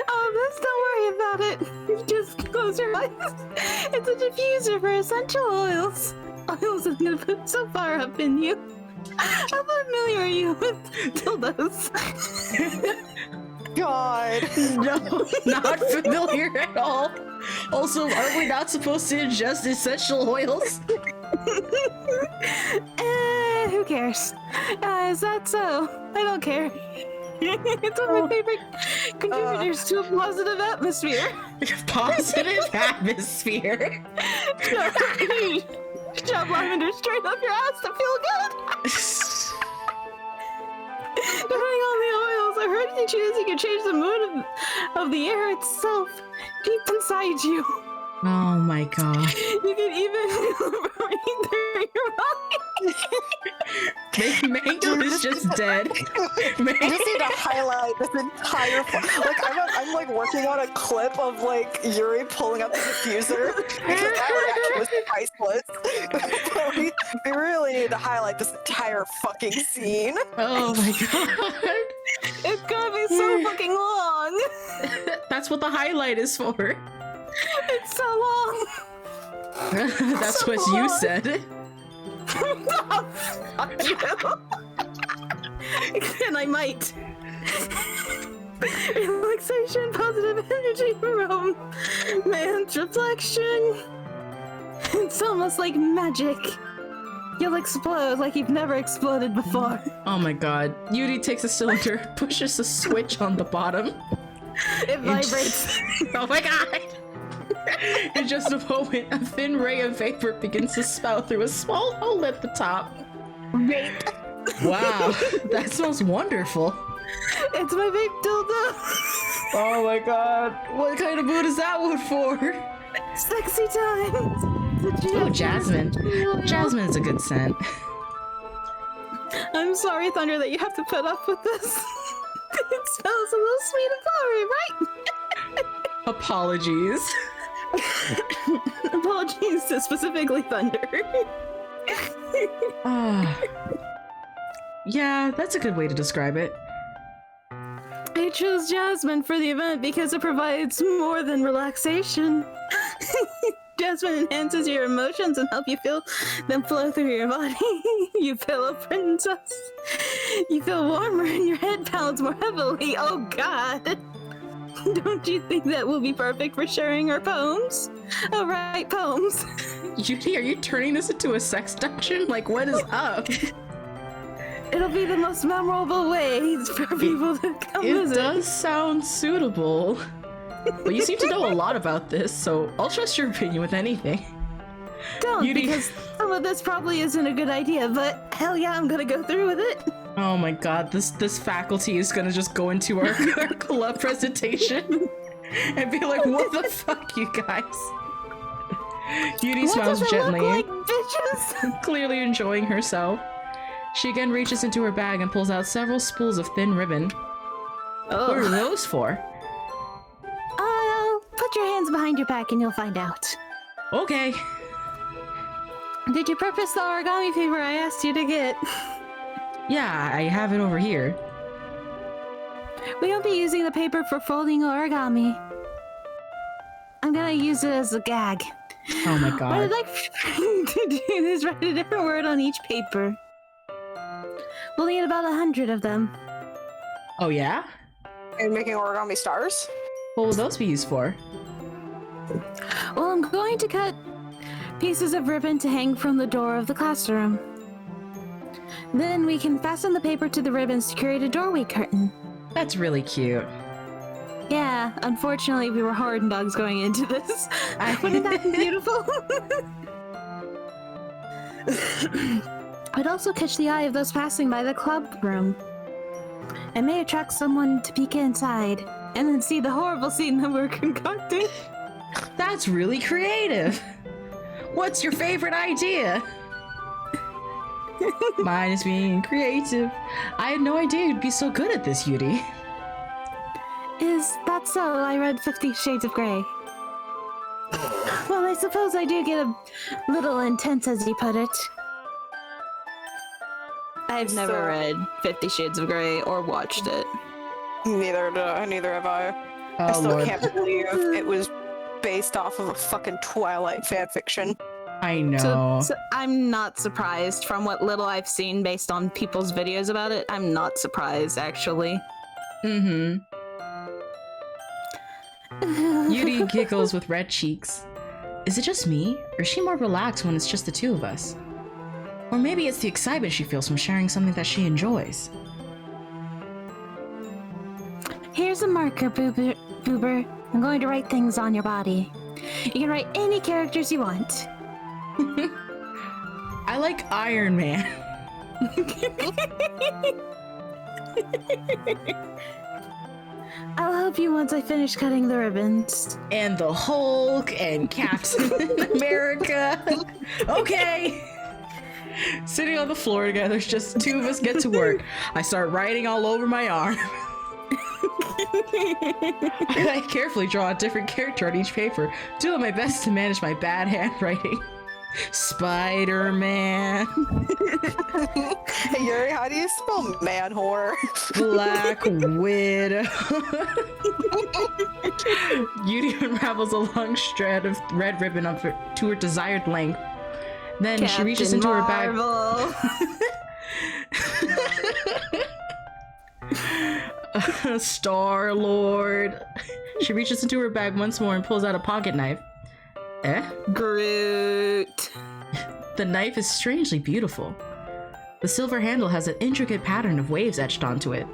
Oh, this, don't worry about it. Just close your eyes. It's a diffuser for essential oils. Oils I'm gonna put so far up in you. How familiar are you with dildos? God. No, not familiar at all. Also, are we not supposed to ingest essential oils? Who cares? Is that so? I don't care. It's one of my favorite contributors to a positive atmosphere. Positive atmosphere. Shove lavender straight up your ass to feel good. Depending on the oils, I heard if you choose, you can change the mood of the air itself, deep inside you. Oh my god. You can even breathe through your body. Mango is just dead. I just need to highlight this entire like I'm like working on a clip of like Yuri pulling up the diffuser because that reaction was priceless. But we really need to highlight this entire fucking scene. Oh my god. It's gonna be so fucking long. That's what the highlight is for. It's so long. That's So what you long. said. Fuck you. And I might. Relaxation, positive energy, romance, reflection. It's almost like magic. You'll explode like you've never exploded before. Oh my god. Yuri takes a cylinder, pushes a switch on the bottom. It vibrates. Oh my god! In just a moment, a thin ray of vapor begins to spout through a small hole at the top. Vape. Wow, that smells wonderful. It's my vape dildo. Oh my god. What kind of mood is that one for? Sexy times. Oh, jasmine. Jasmine's a good scent. I'm sorry, Thunder, that you have to put up with this. It smells a little sweet and flowery, right? Apologies. Apologies to specifically Thunder. Ah. Yeah, that's a good way to describe it. I chose Jasmine for the event because it provides more than relaxation. Jasmine enhances your emotions and help you feel them flow through your body. You feel a princess. You feel warmer and your head pounds more heavily. Oh god. Don't you think that will be perfect for sharing our poems? Oh right, poems. Yuri, are you turning this into a sex dungeon? Like, what is up? It'll be the most memorable way for people to come It visit. does sound suitable. But you seem to know a lot about this, so I'll trust your opinion with anything. Don't, Yuri- because some of this probably isn't a good idea, but hell yeah, I'm gonna go through with it. Oh my god, this faculty is gonna just go into our club presentation and be like, what the fuck, you guys? Yuri What smiles does it gently, look like, bitches? clearly enjoying herself. She again reaches into her bag and pulls out several spools of thin ribbon. What are Oh. those for? Put your hands behind your back and you'll find out. Okay. Did you purpose the origami paper I asked you to get? Yeah, I have it over here. We won't be using the paper for folding origami. I'm gonna use it as a gag. Oh my What god. I'd like to do is write a different word on each paper. We'll need about 100 of them. Oh yeah? And making origami stars? What will those be used for? Well, I'm going to cut pieces of ribbon to hang from the door of the classroom. Then we can fasten the paper to the ribbons to create a doorway curtain. That's really cute. Yeah, unfortunately, we were horn dogs going into this. Wouldn't that be beautiful? I'd also catch the eye of those passing by the club room. It may attract someone to peek inside and then see the horrible scene that we're concocting. That's really creative. What's your favorite idea? Mine is being creative. I had no idea you'd be so good at this, Yuri. Is that so? I read 50 Shades of Grey. Well, I suppose I do get a little intense, as you put it. I've never read 50 Shades of Grey or watched it. Neither have I. I Oh still lord. can't believe it was based off of a fucking Twilight fanfiction. I know. So I'm not surprised from what little I've seen based on people's videos about it. I'm not surprised, actually. Mm-hmm. Yuri giggles with red cheeks. Is it just me, or is she more relaxed when it's just the two of us? Or maybe it's the excitement she feels from sharing something that she enjoys. Here's a marker, Boober. I'm going to write things on your body. You can write any characters you want. I like Iron Man. I'll help you once I finish cutting the ribbons. And the Hulk and Captain America. Okay. Sitting on the floor together, just two of us get to work. I start writing all over my arm. I carefully draw a different character on each paper, doing my best to manage my bad handwriting. Spider-Man. Hey Yuri, how do you spell man whore? Black Widow. Yuri unravels a long strand of red ribbon up to her desired length. Then she reaches into her bag. Star-Lord. She reaches into her bag once more and pulls out a pocket knife. Groot. The knife is strangely beautiful. The silver handle has an intricate pattern of waves etched onto it.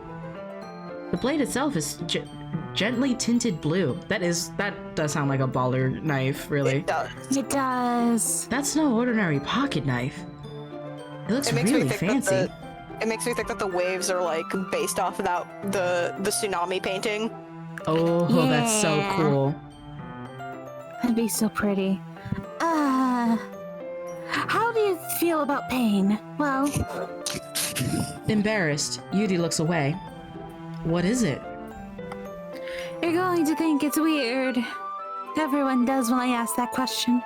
The blade itself is gently tinted blue. That does sound like a baller knife, really. It does. It does. That's no ordinary pocket knife. It looks really fancy. It makes me think that the waves are like based off of the tsunami painting. Oh, that's so Yeah. cool. That'd be so pretty. How do you feel about pain? Well, Embarrassed, Yuri looks away. What is it? you're going to think it's weird. Everyone does when I ask that question.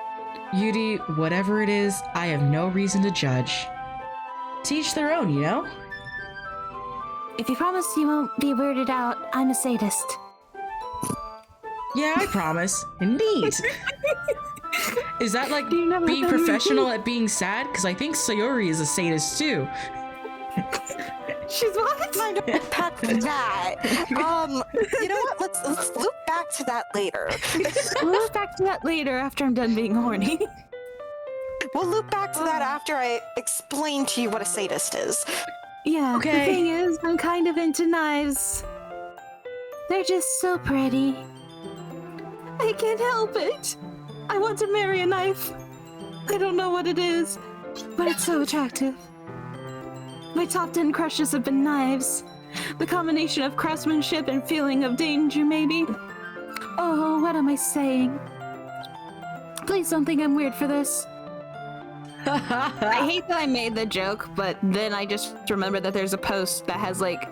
Yuri, whatever it is, I have no reason to judge. To each their own, you know? If you promise you won't be weirded out, I'm a sadist. Yeah, I promise. Neat. Is that like Do you know what being that professional at being sad? Because I think Sayori is a sadist too. She's what? Kind of unpack that. You know what? Let's loop back to that later. We'll look back to that later after I'm done being horny. We'll loop back to that after I explain to you what a sadist is. Yeah, Okay. the thing is, I'm kind of into knives. They're just so pretty. I can't help it. I want to marry a knife. I don't know what it is, but it's so attractive. My top 10 crushes have been knives. The combination of craftsmanship and feeling of danger, maybe. Oh, what am I saying? Please don't think I'm weird for this. I hate that I made the joke, but then I just remembered that there's a post that has like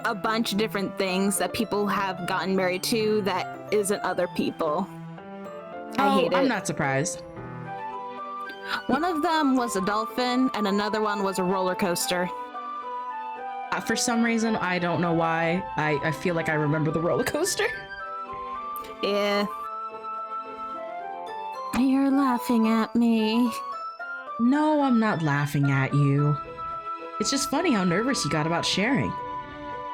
a bunch of different things that people have gotten married to that isn't other people. I hate it. I'm not surprised. One of them was a dolphin, and another one was a roller coaster. For some reason, I don't know why, I feel like I remember the roller coaster. Yeah. You're laughing at me. No, I'm not laughing at you. It's just funny how nervous you got about sharing.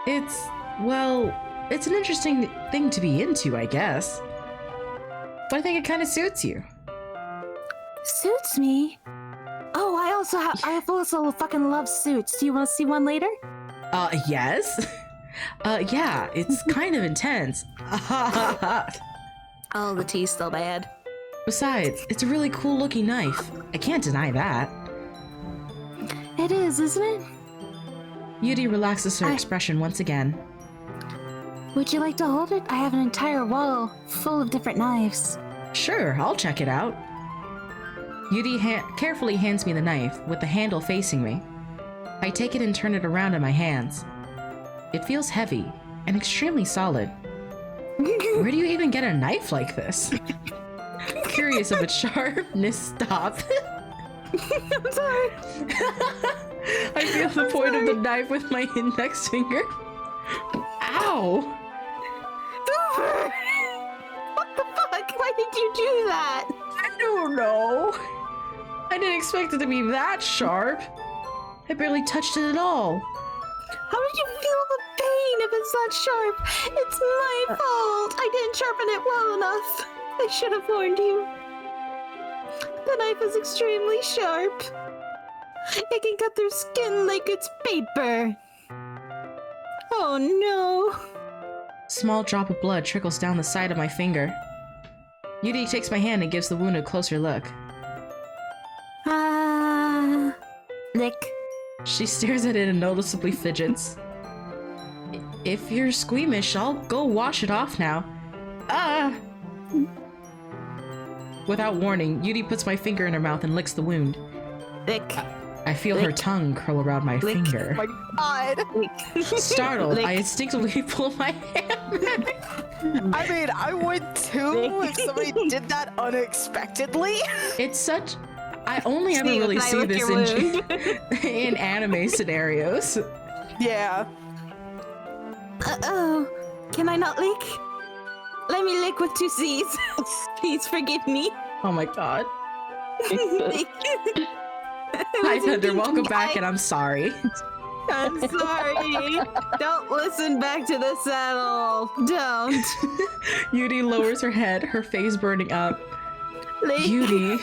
It's an interesting thing to be into, I guess. But I think it kind of suits you. Suits me? Oh, I also fucking love suits. Do you want to see one later? Yes. Yeah, it's kind of intense. Oh, the tea's still bad. Besides, it's a really cool looking knife. I can't deny that. It is, isn't it? Yuri relaxes her expression once again. Would you like to hold it? I have an entire wall full of different knives. Sure, I'll check it out. Yuri carefully hands me the knife, with the handle facing me. I take it and turn it around in my hands. It feels heavy and extremely solid. Where do you even get a knife like this? Curious of its sharpness, stop. I'm sorry. I feel the point of the knife with my index finger. Ow! Boober! What the fuck? Why did you do that? I don't know. I didn't expect it to be that sharp. I barely touched it at all. How did you feel the pain if it's that sharp? It's my fault. I didn't sharpen it well enough. I should have warned you. The knife is extremely sharp. It can cut through skin like it's paper. Oh no. Small drop of blood trickles down the side of my finger. Yuri takes my hand and gives the wound a closer look. Lick. She stares at it and noticeably fidgets. If you're squeamish, I'll go wash it off now. Without warning, Yuri puts my finger in her mouth and licks the wound. Lick. I feel her tongue curl around my finger. Oh my god. Startled, I instinctively pull my hand back. I mean, I would too if somebody did that unexpectedly. It's such... I only ever Steve, really can I see lick this your in anime scenarios. Yeah. Uh-oh. Can I not lick? Let me lick with 2 C's. Please forgive me. Oh my god. Lick. Hi Thunder, welcome back and I'm sorry. I'm sorry. Don't listen back to this at all. Don't. Yuri lowers her head, her face burning up. Lick. Yuri,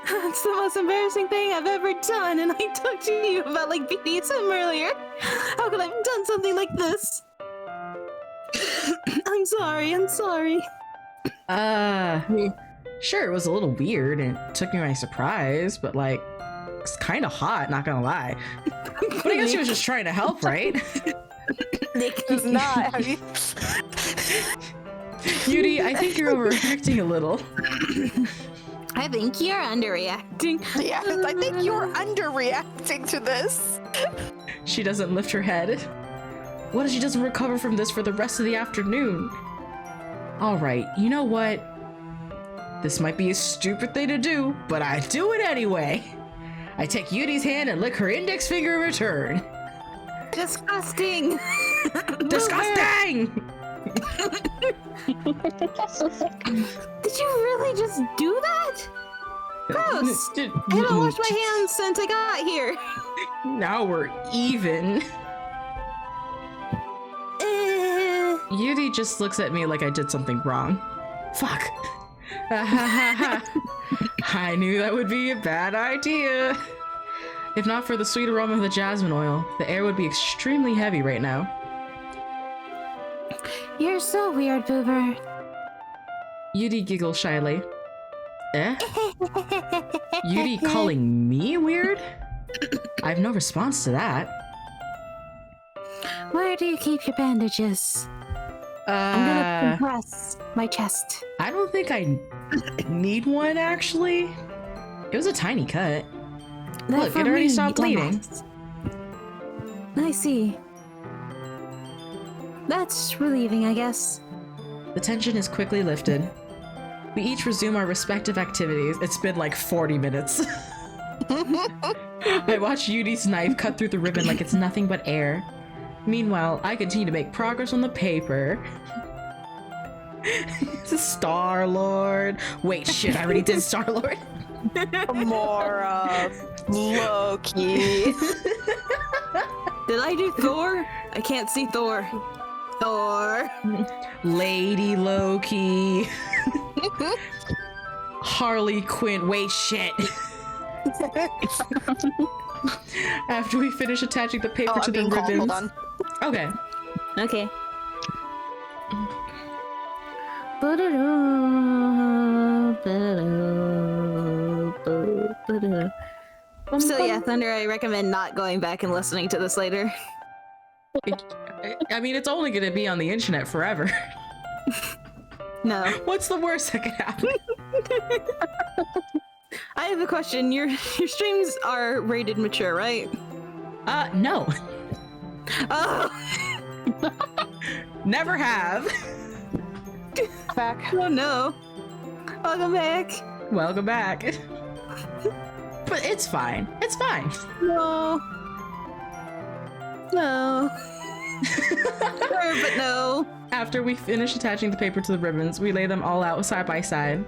That's the most embarrassing thing I've ever done, and I talked to you about like BDSM earlier. How could I have done something like this? I'm sorry. sure, it was a little weird and it took me by surprise, but like, it's kind of hot, not gonna lie. But I guess she was just trying to help, right? It's not. I mean, Yuri, I think you're overreacting a little. I think you're underreacting. yeah, I think you're underreacting to this. She doesn't lift her head. What if she doesn't recover from this for the rest of the afternoon? Alright, you know what? This might be a stupid thing to do, but I do it anyway. I take Yuri's hand and lick her index finger in return. Disgusting. Disgusting! Did you really just do that? Gross. I haven't washed my hands since I got here. Now we're even. Yuri just looks at me like I did something wrong. Fuck. I knew that would be a bad idea. If not for the sweet aroma of the jasmine oil, the air would be extremely heavy right now. You're so weird, Boober. Yuri giggles shyly. Eh? Yuri calling me weird? I have no response to that. Where do you keep your bandages? I'm gonna compress my chest. I don't think I need one, actually. It was a tiny cut. They're Look, for it already me, stopped you bleeding. dumbass. I see. That's relieving, I guess. The tension is quickly lifted. We each resume our respective activities. It's been like 40 minutes. I watch Yuri's knife cut through the ribbon like it's nothing but air. Meanwhile, I continue to make progress on the paper. Star-Lord. Wait, shit, I already did Star-Lord. More Loki. Did I do Thor? I can't see Thor. Thor. Lady Loki. Harley Quinn. Wait, shit. After we finish attaching the paper Oh, to I'm the being called. ribbons. Hold on. Okay. Okay. So yeah, Thunder, I recommend not going back and listening to this later. I mean, it's only gonna be on the internet forever. No. What's the worst that could happen? I have a question. Your streams are rated mature, right? No. Oh! Never have. Back. Oh no. Welcome back. Welcome back. But it's fine. It's fine. No. No. Sure, but no. After we finish attaching the paper to the ribbons, we lay them all out side by side.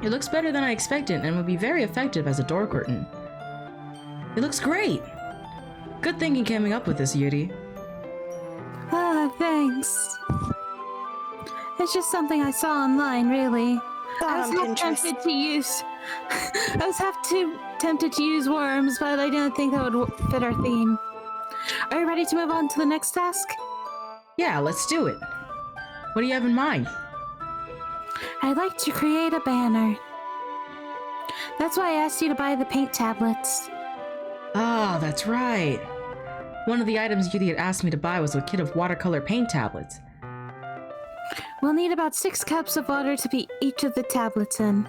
It looks better than I expected and will be very effective as a door curtain. It looks great. Good thinking coming up with this, Yuri. Ah, thanks. It's just something I saw online, really. I was half tempted to use. I was tempted to use worms, but I didn't think that would fit our theme. Are you ready to move on to the next task? Yeah, let's do it. What do you have in mind? I'd like to create a banner. That's why I asked you to buy the paint tablets. Ah, that's right. One of the items Yuri had asked me to buy was a kit of watercolor paint tablets. We'll need about 6 cups of water to beat each of the tablets in.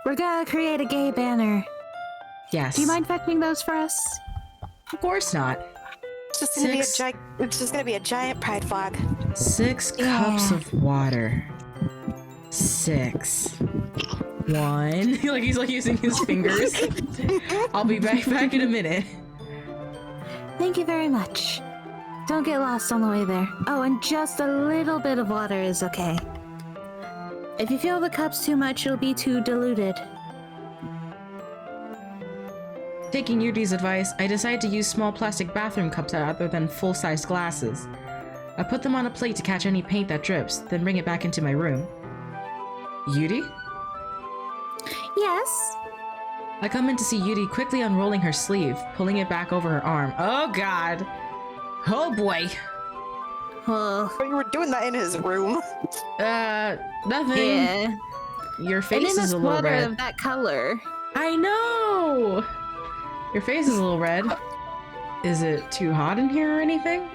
We're gonna create a gay banner. Yes. Do you mind fetching those for us? Of course not. It's just gonna be a giant pride flag. 6 cups of water. 6. 1. Like he's like using his fingers. I'll be back in a minute. Thank you very much. Don't get lost on the way there. Oh, and just a little bit of water is okay. If you fill the cups too much, it'll be too diluted. Taking Yuri's advice, I decided to use small plastic bathroom cups rather than full-sized glasses. I put them on a plate to catch any paint that drips, then bring it back into my room. Yuri? Yes? I come in to see Yuri quickly unrolling her sleeve, pulling it back over her arm. Oh god! Oh boy! Oh, But you were doing that in his room. Nothing. yeah. Your And face in is a a little sweater red. of that color. I know! Your face is a little red. Is it too hot in here or anything?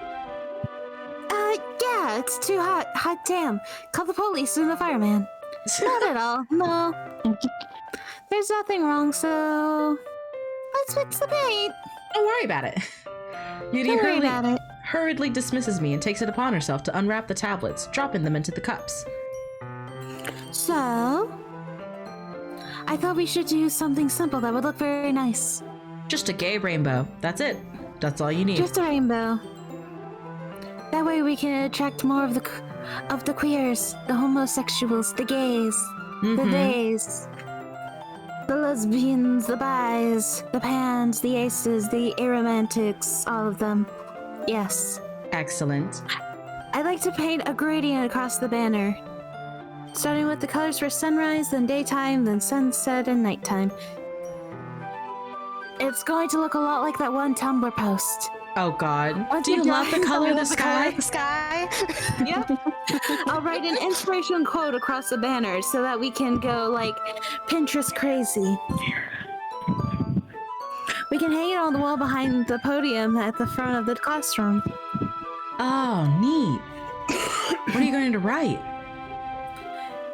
Yeah, it's too hot. Hot damn. Call the police and the fireman. Not at all, no. There's nothing wrong, so... Let's fix the paint. Don't worry about it. Yuri Don't worry about it. hurriedly dismisses me and takes it upon herself to unwrap the tablets, dropping them into the cups. So... I thought we should do something simple that would look very nice. Just a gay rainbow. That's it. That's all you need. Just a rainbow. That way we can attract more of the queers, the homosexuals, the gays, the theys, the lesbians, the bis, the pans, the aces, the aromantics, all of them. Yes. Excellent. I'd like to paint a gradient across the banner. Starting with the colors for sunrise, then daytime, then sunset, and nighttime. It's going to look a lot like that one Tumblr post. Oh god. Once Do you you're love the done, color of the sky? The sky. Yep. I'll write an inspiration quote across the banner so that we can go like Pinterest crazy. we can hang it on the wall behind the podium at the front of the classroom. Oh, neat. What are you going to write?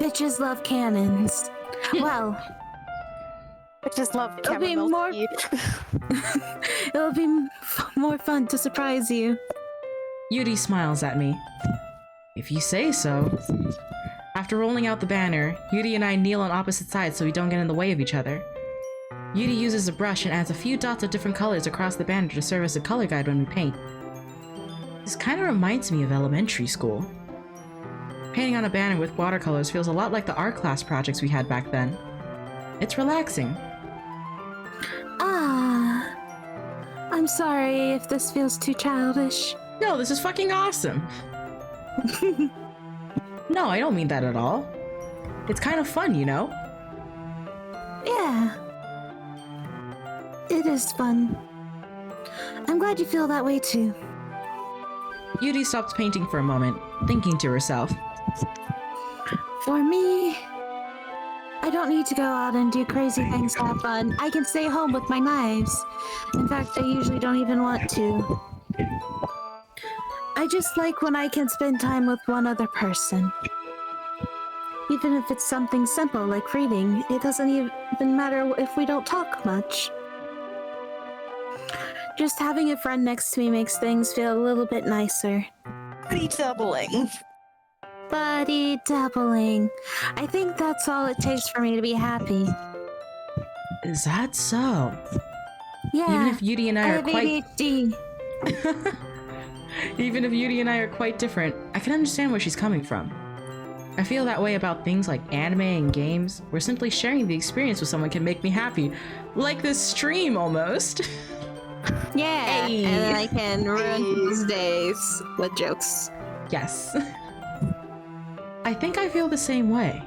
Bitches love cannons. Well, I just love It'll be chamomile more- tea. It'll be more fun to surprise you. Yuri smiles at me. If you say so. After rolling out the banner, Yuri and I kneel on opposite sides so we don't get in the way of each other. Yuri uses a brush and adds a few dots of different colors across the banner to serve as a color guide when we paint. This kind of reminds me of elementary school. Painting on a banner with watercolors feels a lot like the art class projects we had back then. It's relaxing. I'm sorry if this feels too childish. No, this is fucking awesome. No, I don't mean that at all. It's kind of fun, you know? Yeah. It is fun. I'm glad you feel that way too. Yuri stopped painting for a moment, thinking to herself. For me, I don't need to go out and do crazy things to have fun. I can stay home with my knives. In fact, I usually don't even want to. I just like when I can spend time with one other person. Even if it's something simple like reading, it doesn't even matter if we don't talk much. Just having a friend next to me makes things feel a little bit nicer. Buddy doubling. Buddy doubling. I think that's all it takes for me to be happy. Is that so? Yeah. Even if Yuri and I are have quite ADHD. Even if Yuri and I are quite different, I can understand where she's coming from. I feel that way about things like anime and games, where simply sharing the experience with someone can make me happy. Like this stream, almost. Yeah, Hey. and then I can ruin people's days with jokes. Yes. I think I feel the same way.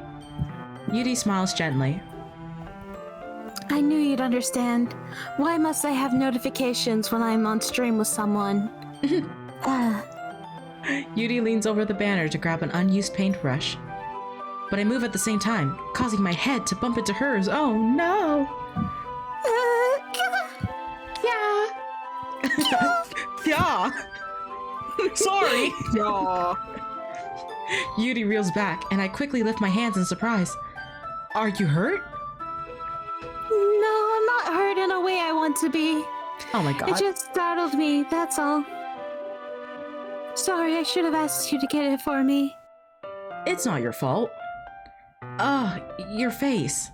Yuri smiles gently. I knew you'd understand. Why must I have notifications when I'm on stream with someone? Yuri leans over the banner to grab an unused paintbrush. But I move at the same time, causing my head to bump into hers. Oh no! Yeah. Sorry. Aw. Yuri reels back, and I quickly lift my hands in surprise. Are you hurt? No, I'm not hurt in a way I want to be. Oh my god. It just startled me, that's all. Sorry, I should have asked you to get it for me. It's not your fault. Your face.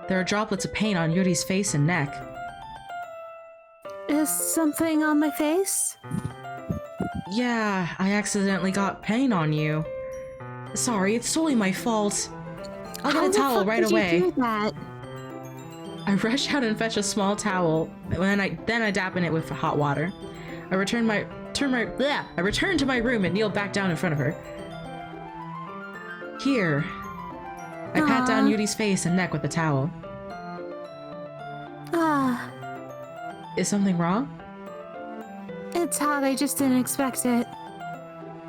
There are droplets of paint on Yuri's face and neck. Is something on my face? Yeah, I accidentally got paint on you. Sorry, it's totally my fault. I'll get a towel right away. You do that? I rush out and fetch a small towel, and then I dab in it with hot water. I return to my room and kneel back down in front of her. Here. I pat down Yuri's face and neck with the towel. Ah, Is something wrong? it's hot, I just didn't expect it.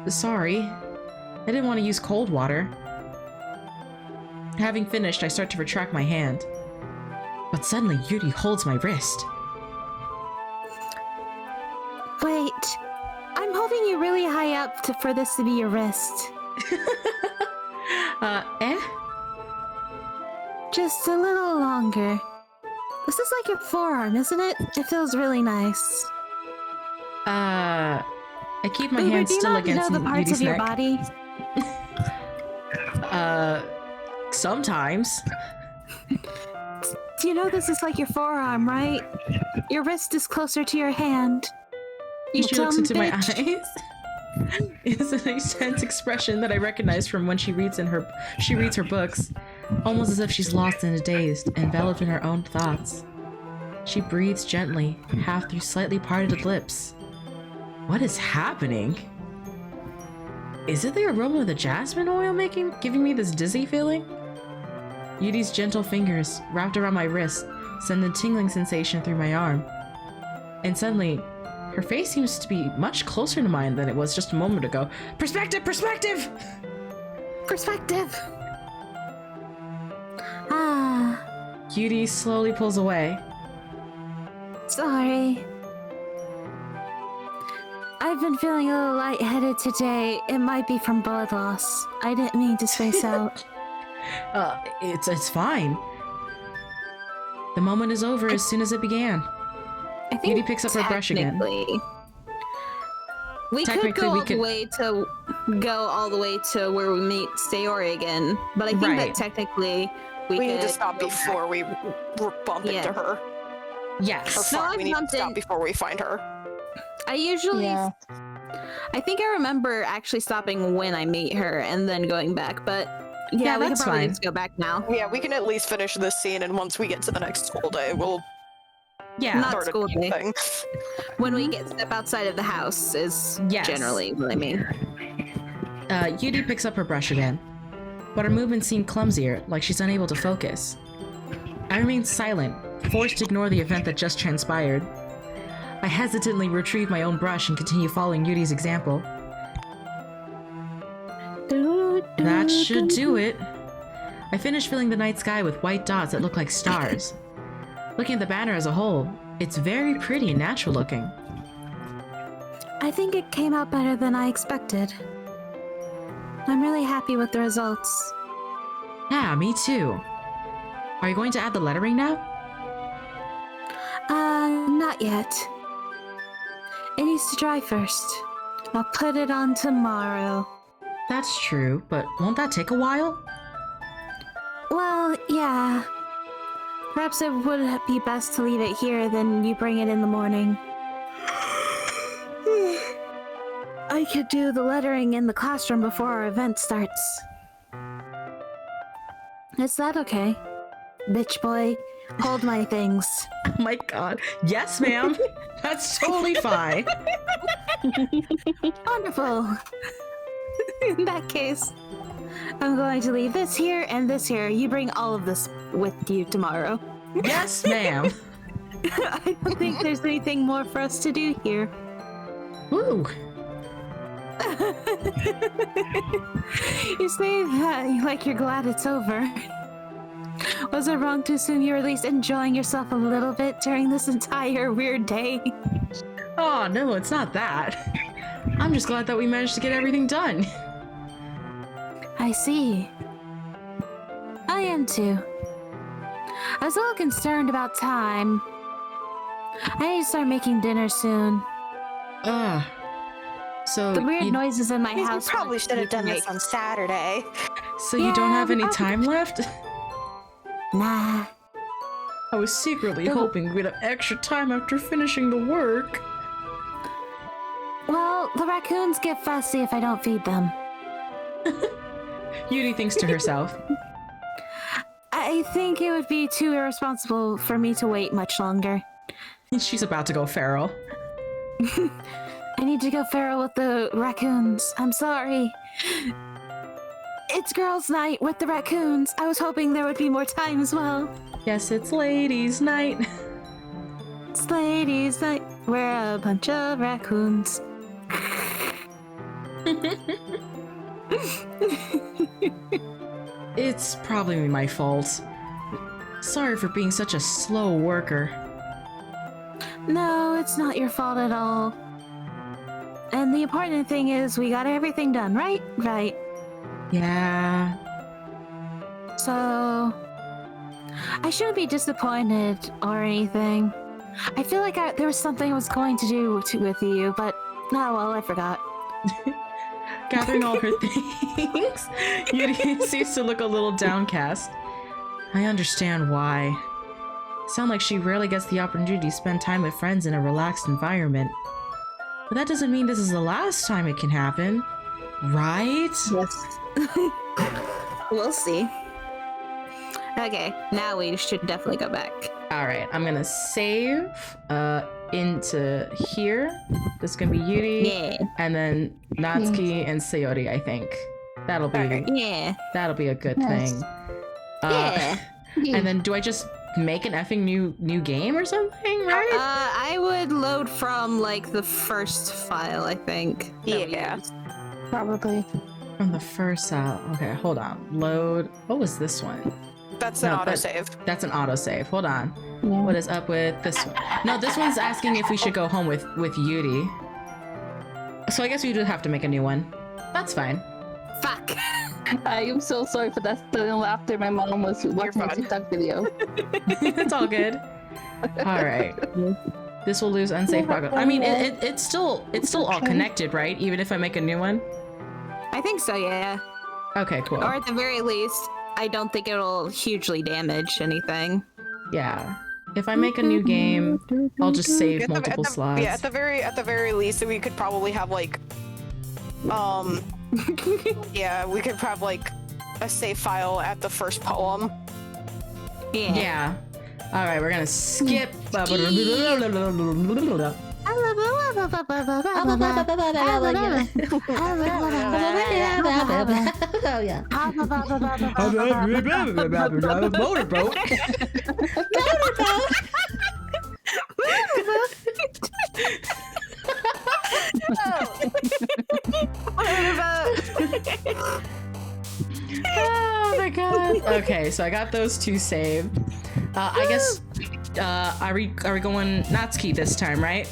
Sorry. I didn't want to use cold water. Having finished, I start to retract my hand. But suddenly, Yuri holds my wrist. Wait, I'm holding you really high up for this to be your wrist. Eh? Just a little longer. This is like your forearm, isn't it? It feels really nice. I keep my Uber, hand do you still not against know the parts Yuri's of your neck. body? Sometimes. Do you know this is like your forearm, right? Your wrist is closer to your hand. You She looks dumb into my bitch. eyes. It's an intense expression that I recognize from when she reads her books, almost as if she's lost in a daze, enveloped in her own thoughts. She breathes gently, half through slightly parted lips. What is happening? Is it the aroma of the jasmine oil giving me this dizzy feeling? Yuri's gentle fingers, wrapped around my wrist, send a tingling sensation through my arm. And suddenly, her face seems to be much closer to mine than it was just a moment ago. Perspective! Perspective! Perspective! Ah, Yuri slowly pulls away. sorry. I've been feeling a little lightheaded today. It might be from blood loss. I didn't mean to space out. It's fine. The moment is over as soon as it began. I think Yuri picks up her brush again. technically, we could Technically, go we all could- the way to where we meet Sayori again, but I think Right. that technically we We need to could stop go before we bump Yeah. into her. Or Yes. No, fuck, I've we need to bumped stop in- before we find her. I usually, Yeah. I think I remember actually stopping when I meet her and then going back, but yeah, we could that's probably fine. just go back now. Yeah, we can at least finish this scene, and once we get to the next school day, we'll Yeah. Not start a school new day. thing. When we step outside of the house is Yes. generally what I mean. Yuri picks up her brush again, but her movements seem clumsier, like she's unable to focus. I remain silent, forced to ignore the event that just transpired. I hesitantly retrieve my own brush and continue following Yuri's example. That should do it. I finish filling the night sky with white dots that look like stars. Looking at the banner as a whole, it's very pretty and natural looking. I think it came out better than I expected. I'm really happy with the results. Yeah, me too. Are you going to add the lettering now? Not yet. It needs to dry first. I'll put it on tomorrow. That's true, but won't that take a while? Well, yeah. Perhaps it would be best to leave it here, then you bring it in the morning. I could do the lettering in the classroom before our event starts. Is that okay? Bitch boy, hold my things. Oh my god. Yes, ma'am. That's totally fine. Wonderful. In that case, I'm going to leave this here and this here. You bring all of this with you tomorrow. Yes, ma'am. I don't think there's anything more for us to do here. Woo. You say that like you're glad it's over. Was it wrong to assume you were at least enjoying yourself a little bit during this entire weird day? Oh, no, it's not that. I'm just glad that we managed to get everything done. I see. I am too. I was a little concerned about time. I need to start making dinner soon. So The weird noises in my You house. probably should have done make- this on Saturday. So you don't Yeah, have any we time left? Nah. I was secretly hoping we'd have extra time after finishing the work. Well, the raccoons get fussy if I don't feed them. Yuri thinks to herself. I think it would be too irresponsible for me to wait much longer. She's about to go feral. I need to go feral with the raccoons. I'm sorry. It's girls' night with the raccoons. I was hoping there would be more time as well. Yes, it's ladies' night. It's ladies' night. We're a bunch of raccoons. It's probably my fault. Sorry for being such a slow worker. No, it's not your fault at all. And the important thing is we got everything done, right? Right. Yeah. So, I shouldn't be disappointed or anything. I feel like there was something I was going to do with you, but oh well, I forgot. Gathering all her things, Yuri seems to look a little downcast. I understand why. Sound like she rarely gets the opportunity to spend time with friends in a relaxed environment. But that doesn't mean this is the last time it can happen, right? Yes. We'll see. Okay, now we should definitely go back. Alright, I'm gonna save into here. This is gonna be Yuri, Yeah. and then Natsuki and Sayori, I think. That'll be Yeah. that'll be a good Yes. thing. Yeah. And then do I just make an effing new game or something, right? I would load from like the first file, I think. that we Yeah. used. Probably. From the first okay, hold on. Load. What was this one? That's an No, autosave. That's an autosave. Hold on. Yeah. What is up with this one? No, this one's asking if we should go home with Yuri. So I guess we do have to make a new one. That's fine. Fuck. I am so sorry for that sudden laughter. My mom was watching a fine. TikTok video. It's all good. All right. This will lose unsafe progress. I mean, it's still all connected, right? Even if I make a new one. I think so, yeah. Okay, cool. Or at the very least, I don't think it'll hugely damage anything. Yeah. If I make a new game, I'll just save multiple slots. Yeah, at the very least, we could probably have like, yeah, we could have like a save file at the first poem. Yeah. Yeah. All right, we're gonna skip. I Motorboat. Oh my god. Okay, so I got those two saved. I guess are we going Natsuki this time, right?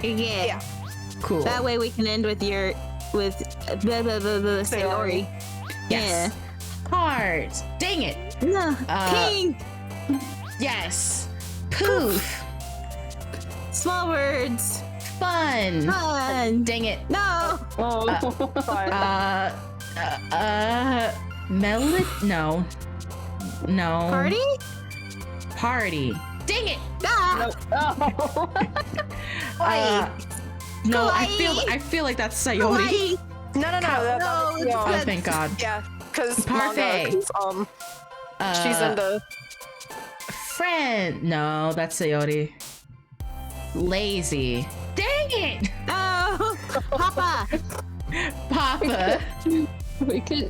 Yeah. Cool. That way we can end with your Sayori. Yes. Heart. Dang it. No. King. Yes. Poof. Small words. Fun. Fun. Dang it. No. Melody? No. No. Party. Dang it. Ah. No, I feel like that's Sayori. No. Oh, thank God. Yeah, because Parfait. She's into Friend. No, that's Sayori. Lazy. Dang it. Oh. Papa. Papa. We can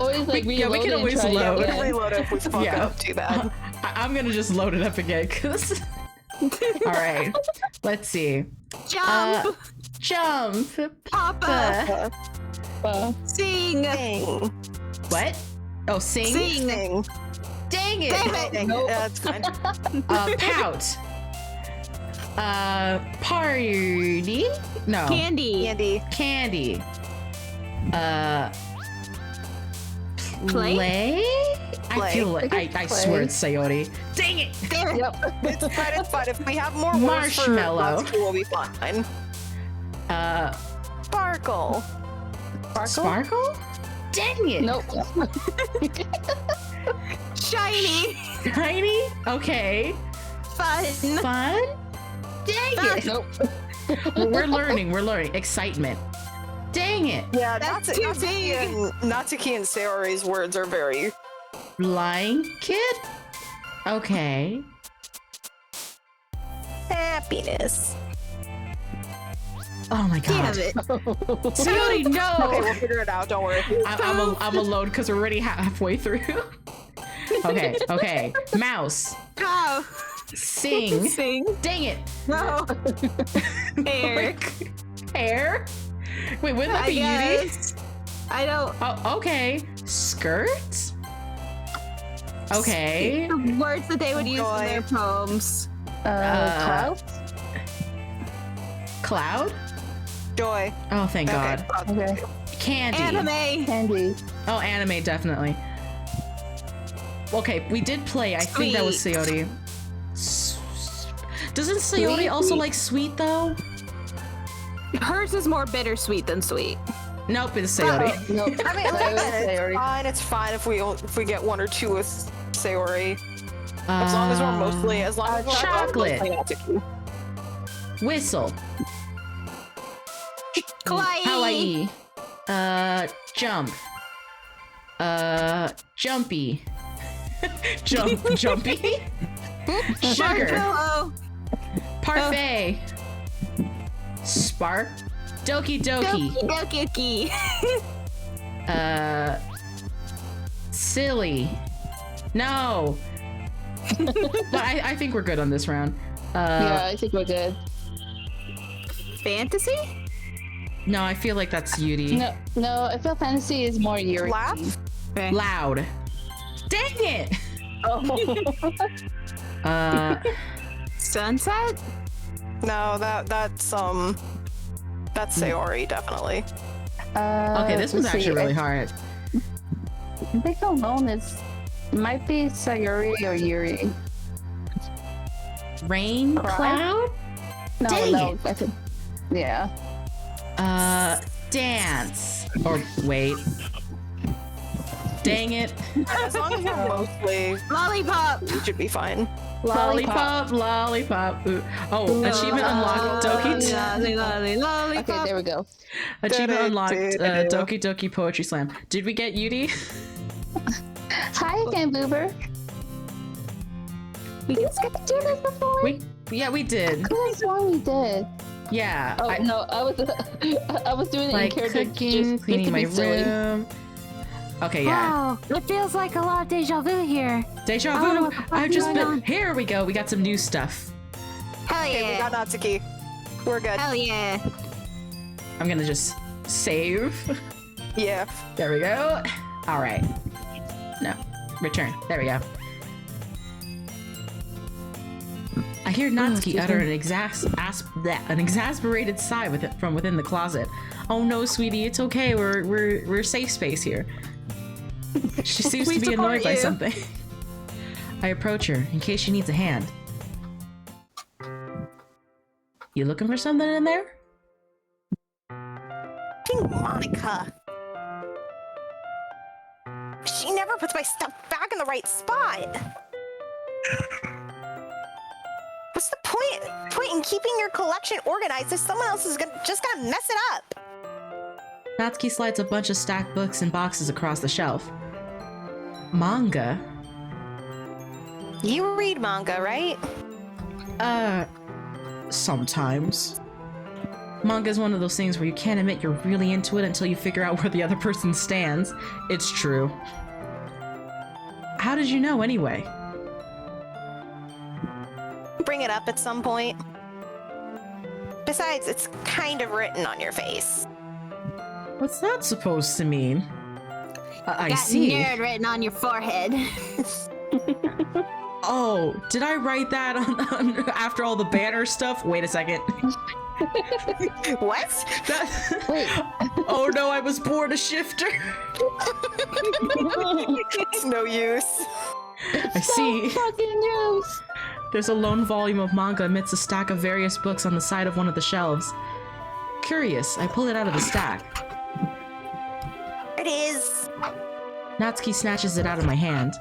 always like reload. Yeah, we can always and try load. we again. can reload if we fuck Yeah. up too bad. I'm gonna just load it up again, cause. All right. Let's see. Jump. Jump. Papa. Sing. What? Oh, sing. Sing. Dang it. Dang it. That's fine. Pout. Party. No. Candy. Candy. Play? I feel like I swear it's Sayori. Dang it. Damn it. It's fine. If we have more words for Marshmallow. Natsuki, we'll be fine. Sparkle. Sparkle? Dang it. Nope. Shiny. Tiny? Okay. Fun. Fun? Dang it. Nope. We're learning. Excitement. Dang it. Yeah, That's too big. Natsuki and Sayori's words are very. Blanket? Okay. Happiness. Oh my god. Damn it. Sayori, no! Okay, we'll figure it out. Don't worry. I'm alone because we're already halfway through. Okay. Mouse. Oh. Sing. Sing. Dang it. No. Hair. Hair? Wait, wouldn't that I be Yuri? guess. I don't. Oh, okay. Skirt? Okay. The words that they would use in their poems. Cloud? Cloud? Joy. Oh, thank God. Okay. Candy. Anime. Candy. Oh, anime, definitely. Okay, we did play. I think that was Sayori. Doesn't Sayori also like sweet, though? Hers is more bittersweet than sweet. Nope, it's Sayori. Nope. I mean, Sayori. it's fine if we get one or two with Sayori. As long as we're mostly chocolate. Natsuki. Whistle. Kawaii. Hawaii. Jump. Jumpy. Jumpy. Sugar. Marshmallow. Parfait. Spark. Doki Doki. Doki. Silly. No. But I think we're good on this round. Yeah, I think we're good. Fantasy? No, I feel like that's Yuri. No, I feel fantasy is more Yuri. Laugh? Loud. Dang it! Sunset? No, that's Sayori, definitely. Okay, this was let's see. actually really hard. I think alone might be Sayori or Yuri. Rain cloud? Dang it. I think, yeah. Dance. Or wait. Dang it. As long as we're mostly, Lollipop. we should be fine. Lollipop. Ooh. Oh, achievement unlocked. Doki. Lollipop. Okay, there we go. Achievement unlocked. Doki Doki Poetry Slam. Did we get Yuri? Hi again, Boober. We can skip Do this before? Yeah, we did. I could have sworn we did. Yeah. Oh no, I was doing it like in character cooking, cleaning my room. Okay, yeah. Wow, it feels like a lot of deja vu here. Deja I don't know vu. what the fuck I've is just going been. on. Here we go. We got some new stuff. Hell Okay, we got Natsuki. We're good. Hell yeah. I'm gonna just save. Yeah. There we go. All right. No, return. There we go. I hear Natsuki utter an exasperated sigh from within the closet. Oh no, sweetie, it's okay. We're safe space here. She seems to be annoyed by something. I approach her in case she needs a hand. You looking for something in there? Monica. She never puts my stuff back in the right spot. What's the point in keeping your collection organized if someone else is just gonna mess it up? Natsuki slides a bunch of stacked books and boxes across the shelf. Manga? You read manga, right? Sometimes. Manga is one of those things where you can't admit you're really into it until you figure out where the other person stands. It's true. How did you know anyway? Bring it up at some point. Besides, it's kind of written on your face. What's that supposed to mean? I Got see. nerd written on your forehead. Oh, did I write that on after all the banner stuff? Wait a second. What? Wait. Oh no, I was born a shifter. It's no use. I see. Fucking news. There's a lone volume of manga amidst a stack of various books on the side of one of the shelves. Curious, I pull it out of the stack. It is. Natsuki snatches it out of my hand.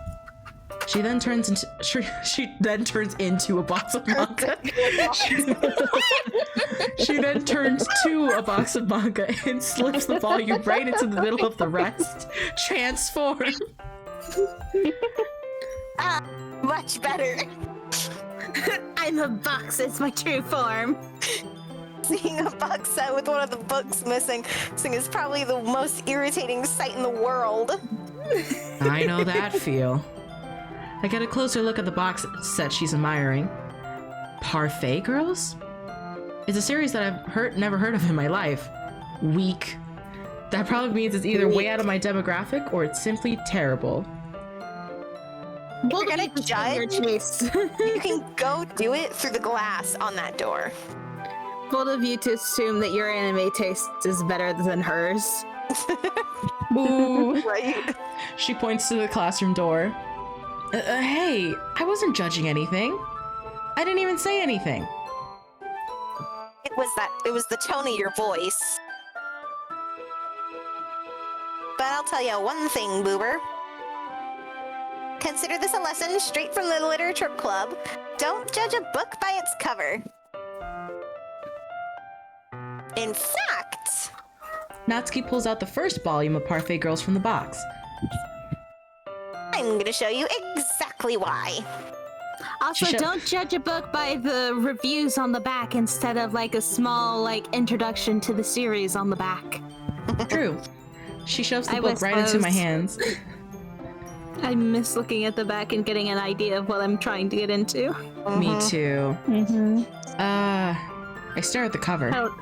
She then turns into a box of manga. She then turns to a box of manga and slips the volume right into the middle of the rest. Transform. Much better. I'm a box, it's my true form. Seeing a box set with one of the books missing is probably the most irritating sight in the world. I know that feel. I get a closer look at the box set she's admiring. Parfait Girls? It's a series that I've never heard of in my life. Weak. That probably means it's either way out of my demographic or it's simply terrible. If you're gonna judge, you can go do it through the glass on that door. Bold of you to assume that your anime taste is better than hers. Ooh. Right? She points to the classroom door. Hey, I wasn't judging anything. I didn't even say anything. It was the tone of your voice. But I'll tell you one thing, Boober. Consider this a lesson straight from the literature club. Don't judge a book by its cover. In fact... Natsuki pulls out the first volume of Parfait Girls from the box. I'm gonna show you exactly why. Also, don't judge a book by the reviews on the back instead of like a small like introduction to the series on the back. True. She shoves the I book right into my suppose. hands. I miss looking at the back and getting an idea of what I'm trying to get into. Me too. Mm-hmm. I stare at the cover. How-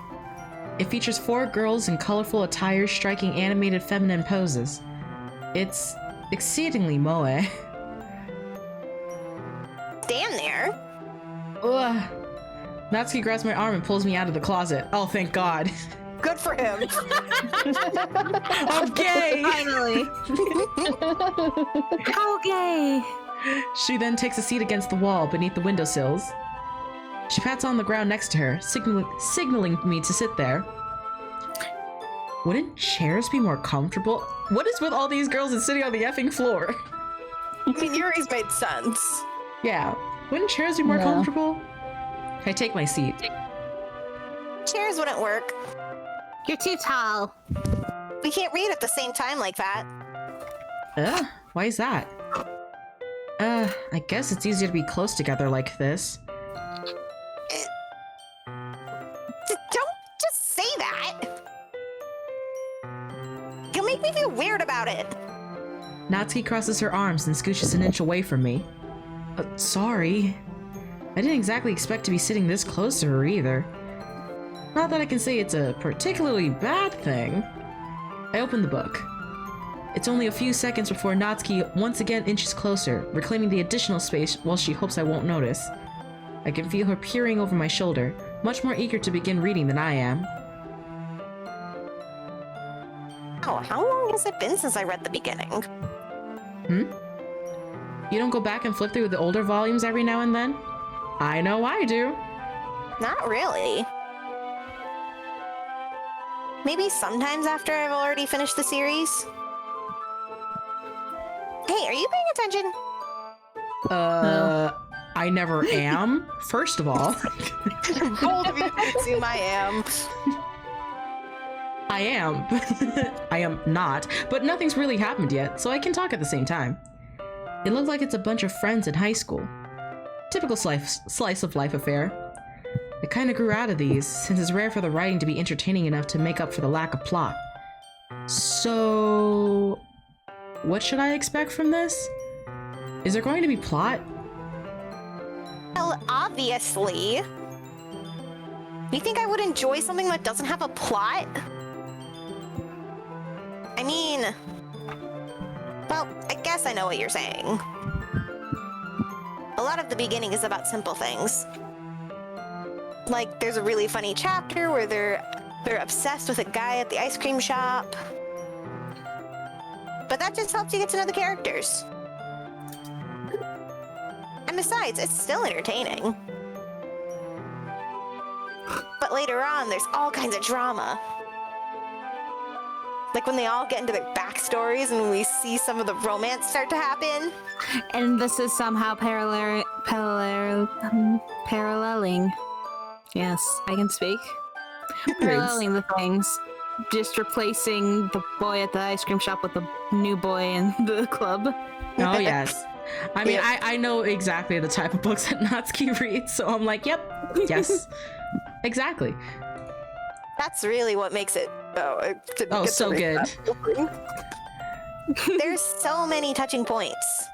It features 4 girls in colorful attires striking animated feminine poses. It's exceedingly moe. Stand there. Ugh. Natsuki grabs my arm and pulls me out of the closet. Oh, thank God. Good for him. I'm gay! Finally. Okay. She then takes a seat against the wall beneath the windowsills. She pats on the ground next to her, signaling me to sit there. Wouldn't chairs be more comfortable? What is with all these girls and sitting on the effing floor? I mean, Yuri's made sense. Yeah, wouldn't chairs be more Yeah. comfortable? I take my seat. Chairs wouldn't work. You're too tall. We can't read at the same time like that. Why is that? I guess it's easier to be close together like this. make me feel weird about it. Natsuki crosses her arms and scooches an inch away from me. Sorry. I didn't exactly expect to be sitting this close to her either. Not that I can say it's a particularly bad thing. I open the book. It's only a few seconds before Natsuki once again inches closer, reclaiming the additional space while she hopes I won't notice. I can feel her peering over my shoulder, much more eager to begin reading than I am. Oh, how long has it been since I read the beginning? You don't go back and flip through the older volumes every now and then? I know I do. Not really. Maybe sometimes after I've already finished the series. Hey, are you paying attention? I never am, first of all. Bold of you to assume I am. I am. I am not, but nothing's really happened yet, so I can talk at the same time. It looked like it's a bunch of friends in high school. Typical slice of life affair. I kinda grew out of these, since it's rare for the writing to be entertaining enough to make up for the lack of plot. So... what should I expect from this? Is there going to be plot? Well, obviously. You think I would enjoy something that doesn't have a plot? I mean... well, I guess I know what you're saying. A lot of the beginning is about simple things. Like, there's a really funny chapter where they're obsessed with a guy at the ice cream shop. But that just helps you get to know the characters. And besides, it's still entertaining. But later on, there's all kinds of drama. Like when they all get into their backstories and we see some of the romance start to happen. And this is somehow paralleling. Yes, I can speak. Paralleling the things. Just replacing the boy at the ice cream shop with the new boy in the club. Oh, yes. I mean, I know exactly the type of books that Natsuki reads, so I'm like, yep, yes. Exactly. That's really what makes it So good. There's so many touching parts.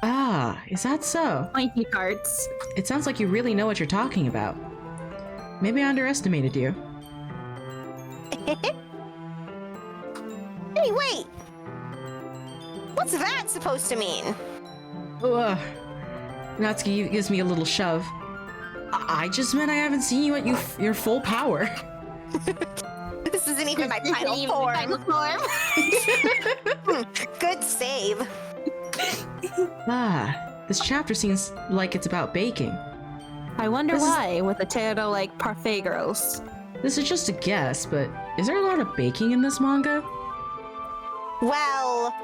Ah, is that so? Pointy parts. It sounds like you really know what you're talking about. Maybe I underestimated you. Hey, wait! What's that supposed to mean? Ugh. Natsuki gives me a little shove. I just meant I haven't seen you at your full power. This isn't even my final form. Good save. This chapter seems like it's about baking. I wonder why, with a title like Parfait Girls. This is just a guess, but is there a lot of baking in this manga? Well...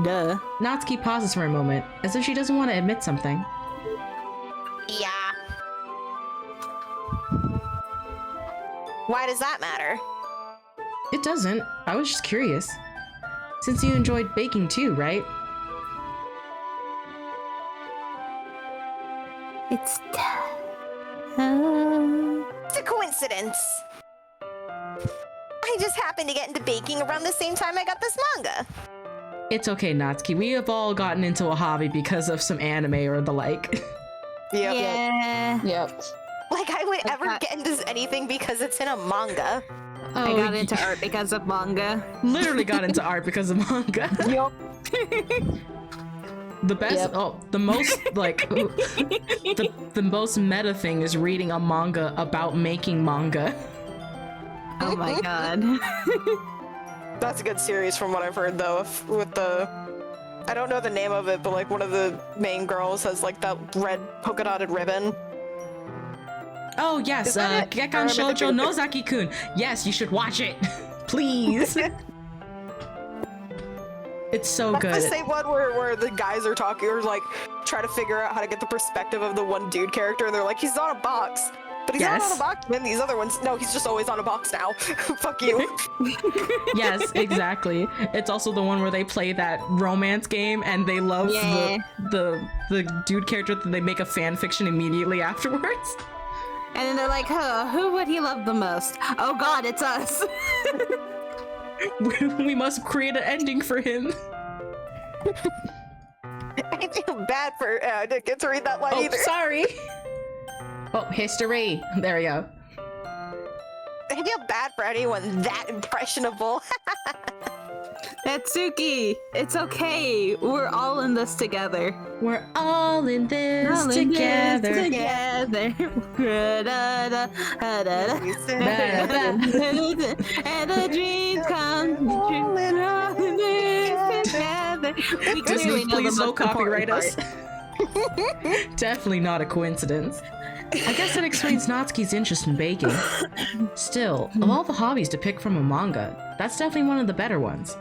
duh. Natsuki pauses for a moment, as if she doesn't want to admit something. yeah. Why does that matter? It doesn't. I was just curious. Since you enjoyed baking too, right? It's... It's a coincidence. I just happened to get into baking around the same time I got this manga. It's okay, Natsuki. We have all gotten into a hobby because of some anime or the like. Yep. Yeah. Yep. Like I would ever get into anything because it's in a manga. I got into art because of manga. Literally got into art because of manga. Yup. The best, Yep. the most, like, the most meta thing is reading a manga about making manga. Oh my god. That's a good series from what I've heard though, with the... I don't know the name of it, but like one of the main girls has like that red polka dotted ribbon. Oh yes, Is that it? Gekkan Shoujo Nozaki-kun. Yes, you should watch it. Please. It's so That's good. the same one where the guys are talking or like try to figure out how to get the perspective of the one dude character and they're like, he's on a box. But he's not on a box. And then these other ones, no, he's just always on a box now. Fuck you. Yes, exactly. It's also the one where they play that romance game and they love the dude character that they make a fan fiction immediately afterwards. And then they're like, huh, who would he love the most? Oh god, it's us. We must create an ending for him. I feel bad for I didn't get to read that line Oh, either. sorry. Oh, history. There we go. I feel bad for anyone that impressionable. Natsuki, it's okay. We're all in this together. We're all in this All in together. this together. And the dreams come true. We're all in this together. We Disney, clearly know the please don't most copyright important us. Definitely not a coincidence. I guess that explains Natsuki's interest in baking. Still, of all the hobbies to pick from a manga, that's definitely one of the better ones.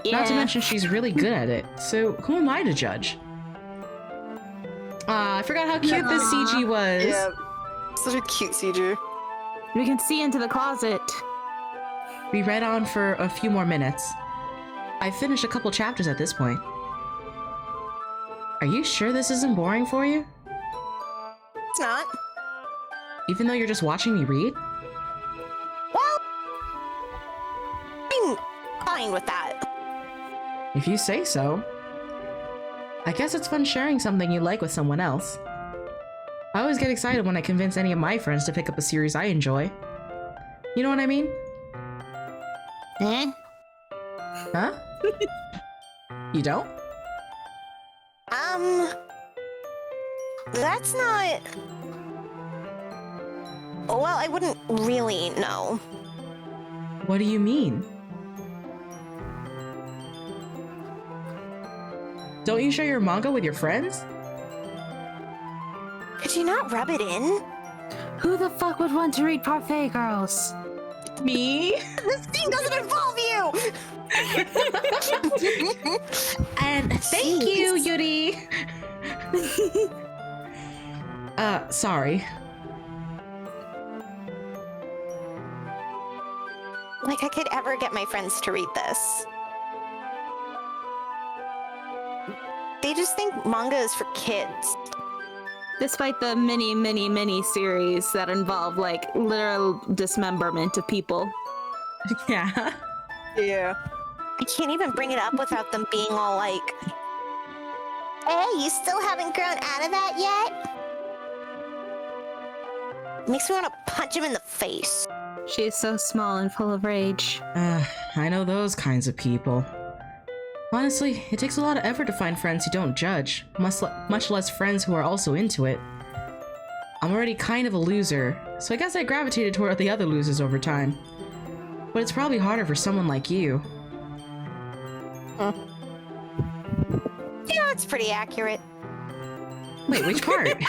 Not to mention she's really good at it, so who am I to judge? I forgot how cute this CG was. Yeah, such a cute CG. We can see into the closet. We read on for a few more minutes. I finished a couple chapters at this point. Are you sure this isn't boring for you? It's not. Even though you're just watching me read? Well, I'm fine with that. If you say so. I guess it's fun sharing something you like with someone else. I always get excited when I convince any of my friends to pick up a series I enjoy. You know what I mean? Eh? Huh? You don't? That's not... Well, I wouldn't really know. What do you mean? Don't you share your manga with your friends? Could you not rub it in? Who the fuck would want to read Parfait Girls? Me? This scene doesn't involve you! And thank you, Yuri! Sorry. Like I could ever get my friends to read this. They just think manga is for kids. Despite the many series that involve like literal dismemberment of people. Yeah. Yeah. I can't even bring it up without them being all like, hey, you still haven't grown out of that yet? Makes me want to punch him in the face. She is so small and full of rage. I know those kinds of people. Honestly, it takes a lot of effort to find friends who don't judge, much less friends who are also into it. I'm already kind of a loser, so I guess I gravitated toward the other losers over time. But it's probably harder for someone like you. Yeah, that's pretty accurate. Wait, which part?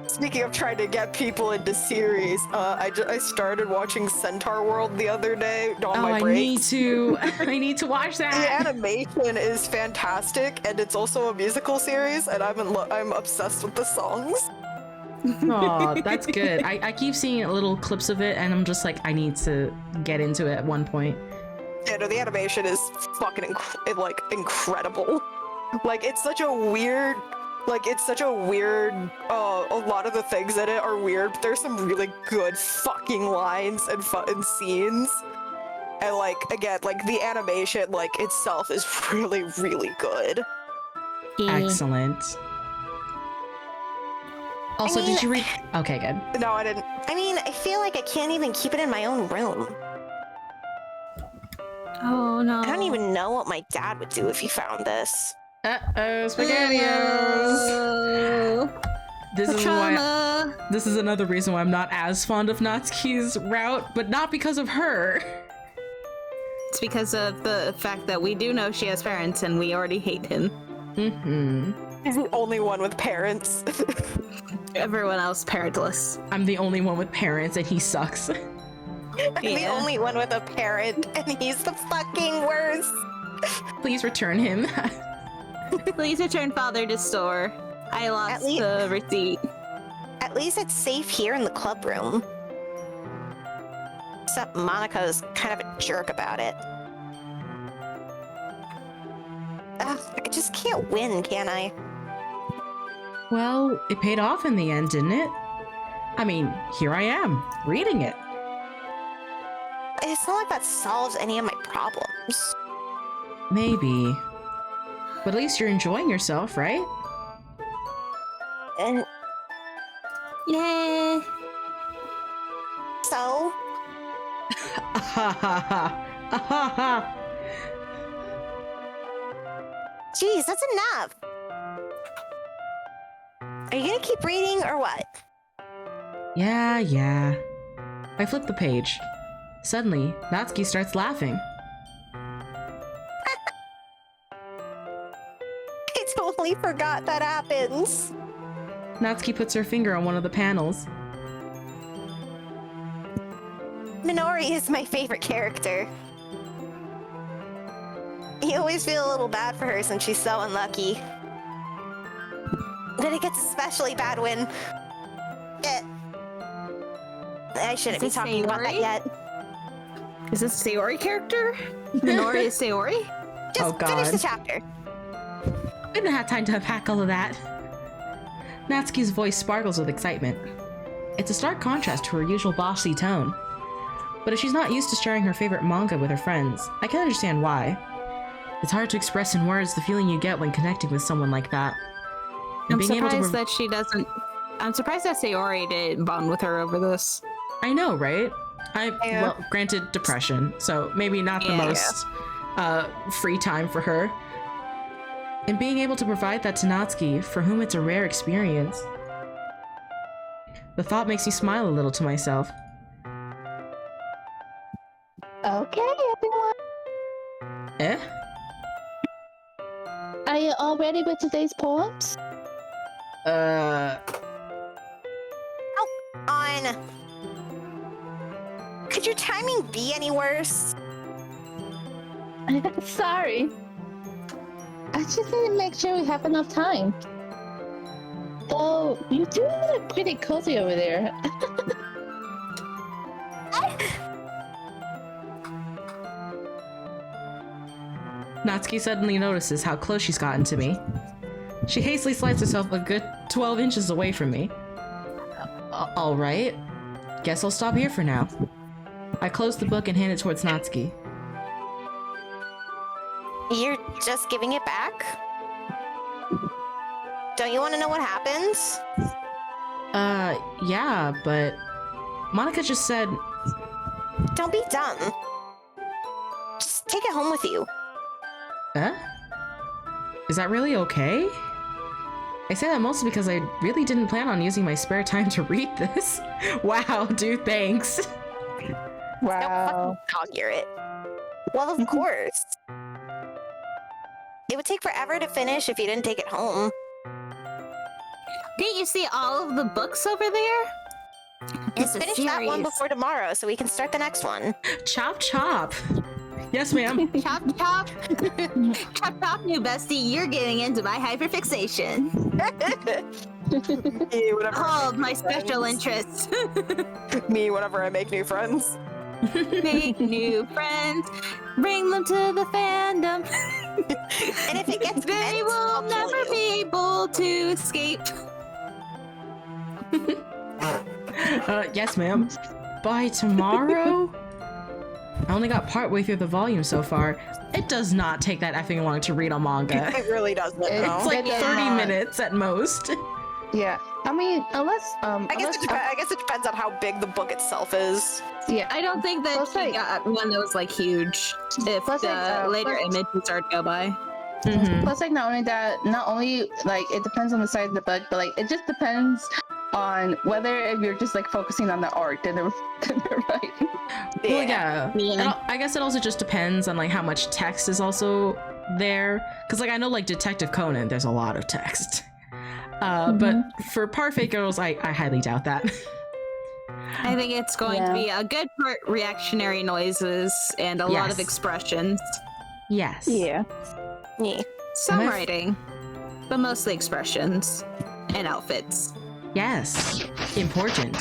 Speaking of trying to get people into series, I started watching Centaur World the other day on my break. I need to watch The that. animation is fantastic, and it's also a musical series, and I'm obsessed with the songs. Oh, that's good. I keep seeing little clips of it, and I'm just like, I need to get into it at one point. Yeah, no, the animation is fucking incredible. Like, it's such a weird. A lot of the things in it are weird, but there's some really good fucking lines and scenes. And like, again, like the animation, like itself is really, really good. Excellent. Also, did you read? Okay, good. No, I didn't. I mean, I feel like I can't even keep it in my own room. Oh no. I don't even know what my dad would do if he found this. Uh-oh, SpaghettiOs! This is another reason why I'm not as fond of Natsuki's route, but not because of her. It's because of the fact that we do know she has parents and we already hate him. Mm-hmm. He's the only one with parents. Everyone else parentless. I'm the only one with parents and he sucks. I'm the only one with a parent, and he's the fucking worst. Please return him. Please return father to store. I lost the receipt. At least it's safe here in the club room. Except Monica's kind of a jerk about it. Ugh, I just can't win, can I? Well, it paid off in the end, didn't it? I mean, here I am, reading it. it's not like that solves any of my problems. Maybe. But at least you're enjoying yourself, right? And Yeah. so, geez, that's enough. Are you gonna keep reading or what? Yeah. I flip the page. Suddenly, Natsuki starts laughing. I totally forgot that happens. Natsuki puts her finger on one of the panels. Minori is my favorite character. You always feel a little bad for her since she's so unlucky. Then it gets especially bad when... I shouldn't be this talking about that Sayori? yet. Is this a Sayori character? Minori is Sayori? Just finish the chapter. I didn't have time to unpack all of that. Natsuki's voice sparkles with excitement. It's a stark contrast to her usual bossy tone. But if she's not used to sharing her favorite manga with her friends, I can understand why. It's hard to express in words the feeling you get when connecting with someone like that. And I'm being able to surprised that she doesn't... I'm surprised that Sayori didn't bond with her over this. I know, right? Well, granted, depression, so maybe not the most free time for her. And being able to provide that to Natsuki, for whom it's a rare experience. The thought makes me smile a little to myself. Okay, everyone. Eh? Are you all ready with today's poems? On... Could your timing be any worse? Sorry. I just need to make sure we have enough time. Though, you do look pretty cozy over there. Natsuki suddenly notices how close she's gotten to me. She hastily slides herself a good 12 inches away from me. Alright. Guess I'll stop here for now. I close the book and hand it towards Natsuki. You're just giving it back? Don't you want to know what happens? Yeah, but... Monica just said... Don't be dumb. Just take it home with you. Is that really okay? I say that mostly because I really didn't plan on using my spare time to read this. Wow, dude, thanks. Wow. I'll hear it. Well, of course. It would take forever to finish if you didn't take it home. Didn't you see all of the books over there? Just finish that one before tomorrow so we can start the next one. Chop chop. Yes, ma'am. Chop chop. Chop chop, new bestie. You're getting into my hyperfixation. Me, whenever Hold my special interests. me, whenever I make new friends. Make new friends. Bring them to the fandom. And if it gets They tense, will I'll kill never you. be able to escape. Yes, ma'am. By tomorrow? I only got partway through the volume so far. It does not take that effing long to read a manga. It really doesn't. No. It's like It does 30 not. minutes at most. Yeah. I mean, unless I guess it depends on how big the book itself is. yeah. I don't think that Plus, she like- got one that was like huge. If Plus, like, the later plus- images are to go by. Mhm. Plus, like, not only like it depends on the size of the book, but like it just depends on whether if you're just like focusing on the art and the writing. Well, yeah. Yeah. And I guess it also just depends on like how much text is also there. Because like I know like Detective Conan, there's a lot of text. But for Parfait Girls, I highly doubt that. I think it's going to be a good part reactionary noises and a lot Yes. of expressions. Yes. Yeah. Yeah. Some Am I- writing, but mostly expressions and outfits. Yes. Important.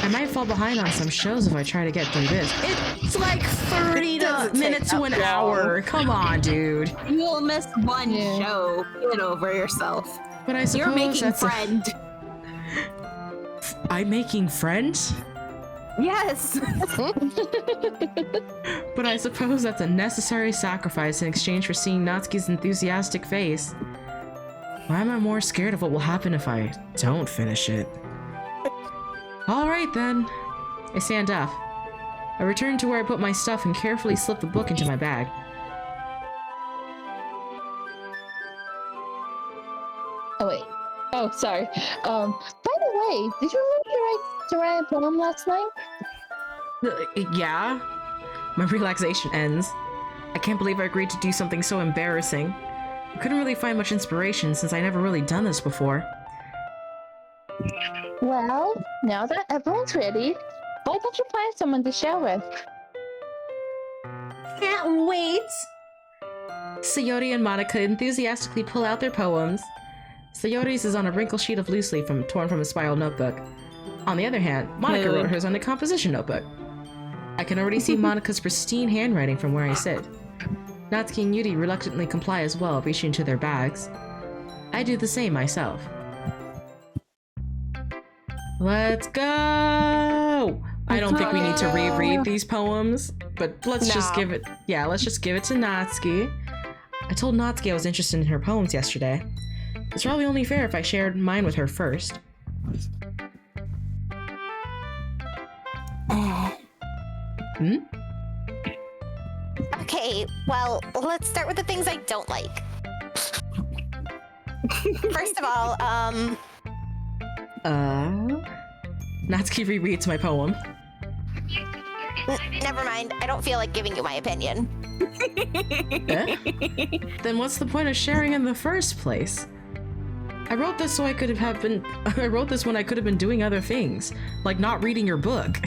I might fall behind on some shows if I try to get through this. It's like 30 doesn't minutes take to an that long. hour. Come on, dude. You'll miss one Yeah. show. Get over yourself. But I suppose You're making that's friend. I'm making friends? Yes! But I suppose that's a necessary sacrifice in exchange for seeing Natsuki's enthusiastic face. Why am I more scared of what will happen if I don't finish it? Alright then. I stand up. I return to where I put my stuff and carefully slip the book into my bag. Oh wait. Oh, sorry. By the way, did you really write a poem last night? Yeah? My relaxation ends. I can't believe I agreed to do something so embarrassing. I couldn't really find much inspiration since I never really done this before. Well, now that everyone's ready, why don't you find someone to share with? Can't wait! Sayori and Monica enthusiastically pull out their poems. Sayori's is on a wrinkled sheet of loose leaf torn from a spiral notebook. On the other hand, Monica wrote hers on a composition notebook. I can already see Monica's pristine handwriting from where I sit. Natsuki and Yuri reluctantly comply as well, reaching into their bags. I do the same myself. Let's go! I don't think we need to reread these poems, but let's just give it... Yeah, let's just give it to Natsuki. I told Natsuki I was interested in her poems yesterday. It's probably only fair if I shared mine with her first. Hmm? Okay, well, let's start with the things I don't like. First of all, Natsuki rereads my poem. Never mind. I don't feel like giving you my opinion. Eh? Then what's the point of sharing in the first place? I wrote this so I could have been. I wrote this when I could have been doing other things, like not reading your book.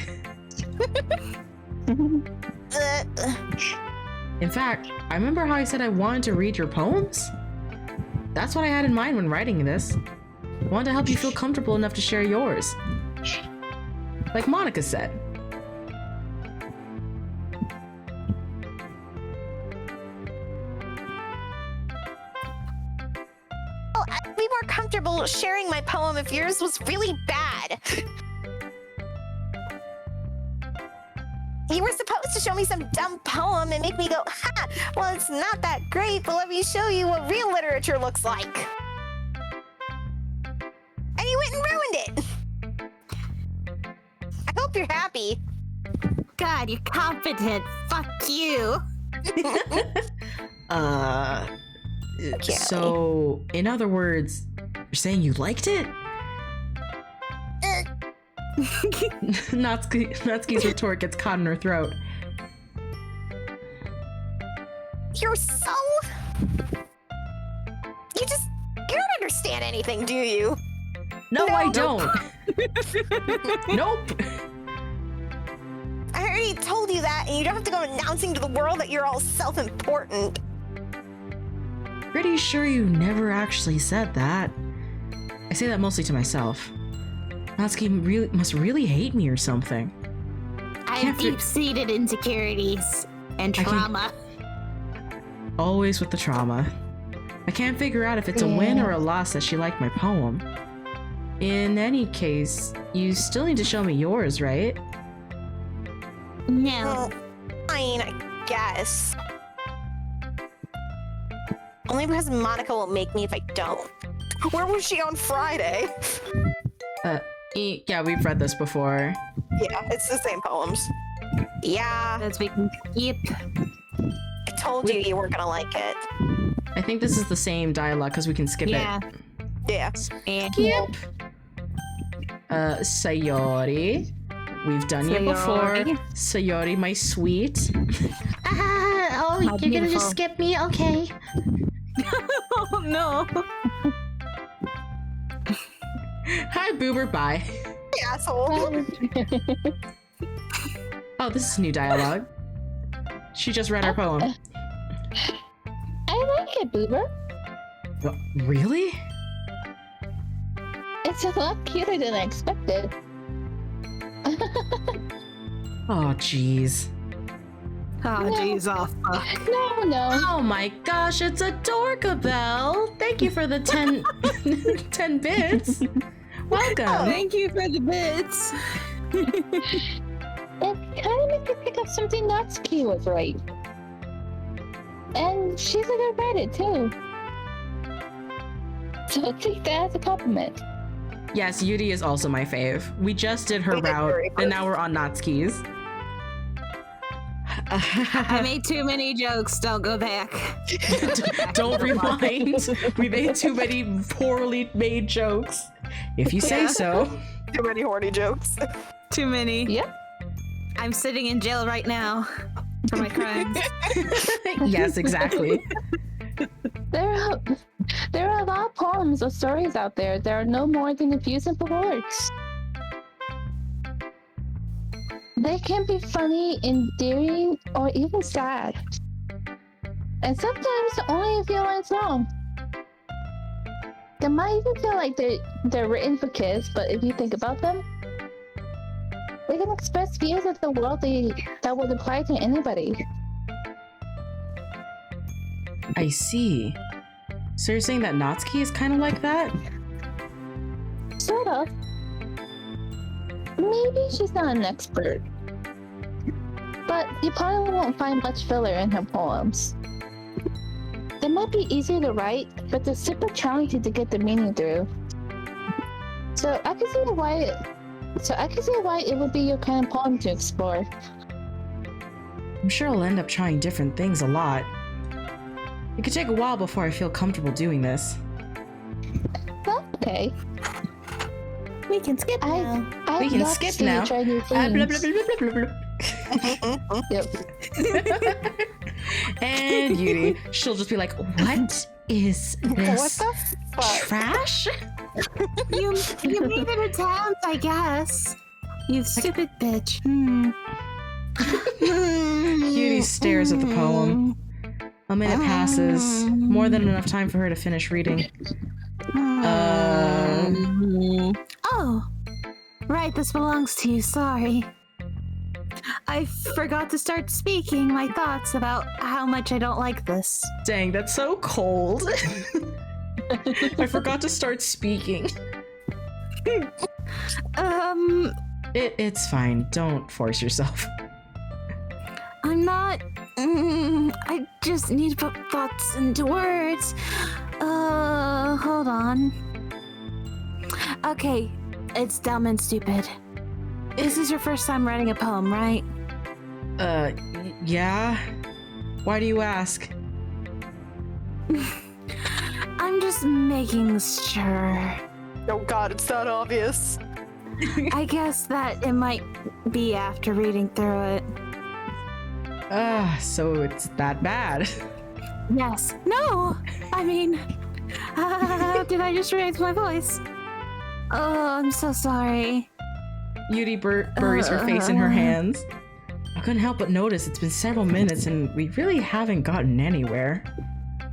In fact, I remember how I said I wanted to read your poems? That's what I had in mind when writing this. I wanted to help you feel comfortable enough to share yours. Like Monica said. Well, I'd be more comfortable sharing my poem if yours was really bad. You were supposed to show me some dumb poem and make me go, ha! Well, it's not that great, but let me show you what real literature looks like. And you went and ruined it. I hope you're happy. God, you're competent. Fuck you. So, in other words, you're saying you liked it? Natsuki's retort gets caught in her throat. You're so... You don't understand anything, do you? No, I don't. Nope. I already told you that, and you don't have to go announcing to the world that you're all self-important. Pretty sure you never actually said that. I say that mostly to myself. Natsuki must really hate me or something. I have deep-seated insecurities and trauma. Always with the trauma. I can't figure out if it's a win or a loss that she liked my poem. In any case, you still need to show me yours, right? No. Well, I mean, I guess. Only because Monica will make me if I don't. Where was she on Friday? Yeah, we've read this before. Yeah, it's the same poems. Yeah. As we can skip. I told you weren't gonna like it. I think this is the same dialogue because we can skip it. Yeah. Skip. Sayori. We've done you before. Sayori, my sweet. You're gonna just skip me? Okay. Oh no. Hi, Boober, bye. Asshole. Oh, this is new dialogue. She just read our poem. I like it, Boober. Really? It's a lot cuter than I expected. Oh, jeez. Oh, jeez, oh, fuck. No. Oh my gosh, it's a Dorkabelle! Thank you for the 10 bits. Welcome. Thank you for the bits. it kind of makes me pick up something Natsuki was right. And she's a good writer too. So take that as a compliment. Yes, Yuri is also my fave. We just did her We did route, Yuri and now we're on Natsuki's. I made too many jokes. Don't go back. Don't rewind. We made too many poorly made jokes. If you say Yeah. so. Too many horny jokes. Too many. Yep. I'm sitting in jail right now for my crimes. Yes, exactly. There are a lot of poems or stories out there that are no more than abusive words. They can be funny, endearing, or even sad. And sometimes only if you lines long. They might even feel like they're written for kids, but if you think about them, they can express views of the world that would apply to anybody. I see. So you're saying that Natsuki is kind of like that? Sort of. Maybe she's not an expert. But you probably won't find much filler in her poems. They might be easy to write, but they're super challenging to get the meaning through. So I can see why it would be your kind of poem to explore. I'm sure I'll end up trying different things a lot. It could take a while before I feel comfortable doing this. Well, okay. We can skip now. I'd We can love skip to see you now. try new Blah, blah, things. blah, blah, blah, blah. Yep. And Yuri, she'll just be like, what is What this? the fuck? Trash? You made an attempt, I guess. You stupid bitch. Yuri stares at the poem. A minute passes. More than enough time for her to finish reading. Oh, right, this belongs to you, sorry. I forgot to start speaking my thoughts about how much I don't like this. Dang, that's so cold. I forgot to start speaking. It's fine. Don't force yourself. I'm not. I just need to put thoughts into words. Hold on. Okay, it's dumb and stupid. This is your first time writing a poem, right? Yeah? Why do you ask? I'm just making sure. Oh god, it's that obvious. I guess that it might be after reading through it. So it's that bad. Yes. No! I mean, did I just raise my voice? Oh, I'm so sorry. Yuri buries her face in her hands. I couldn't help but notice it's been several minutes and we really haven't gotten anywhere.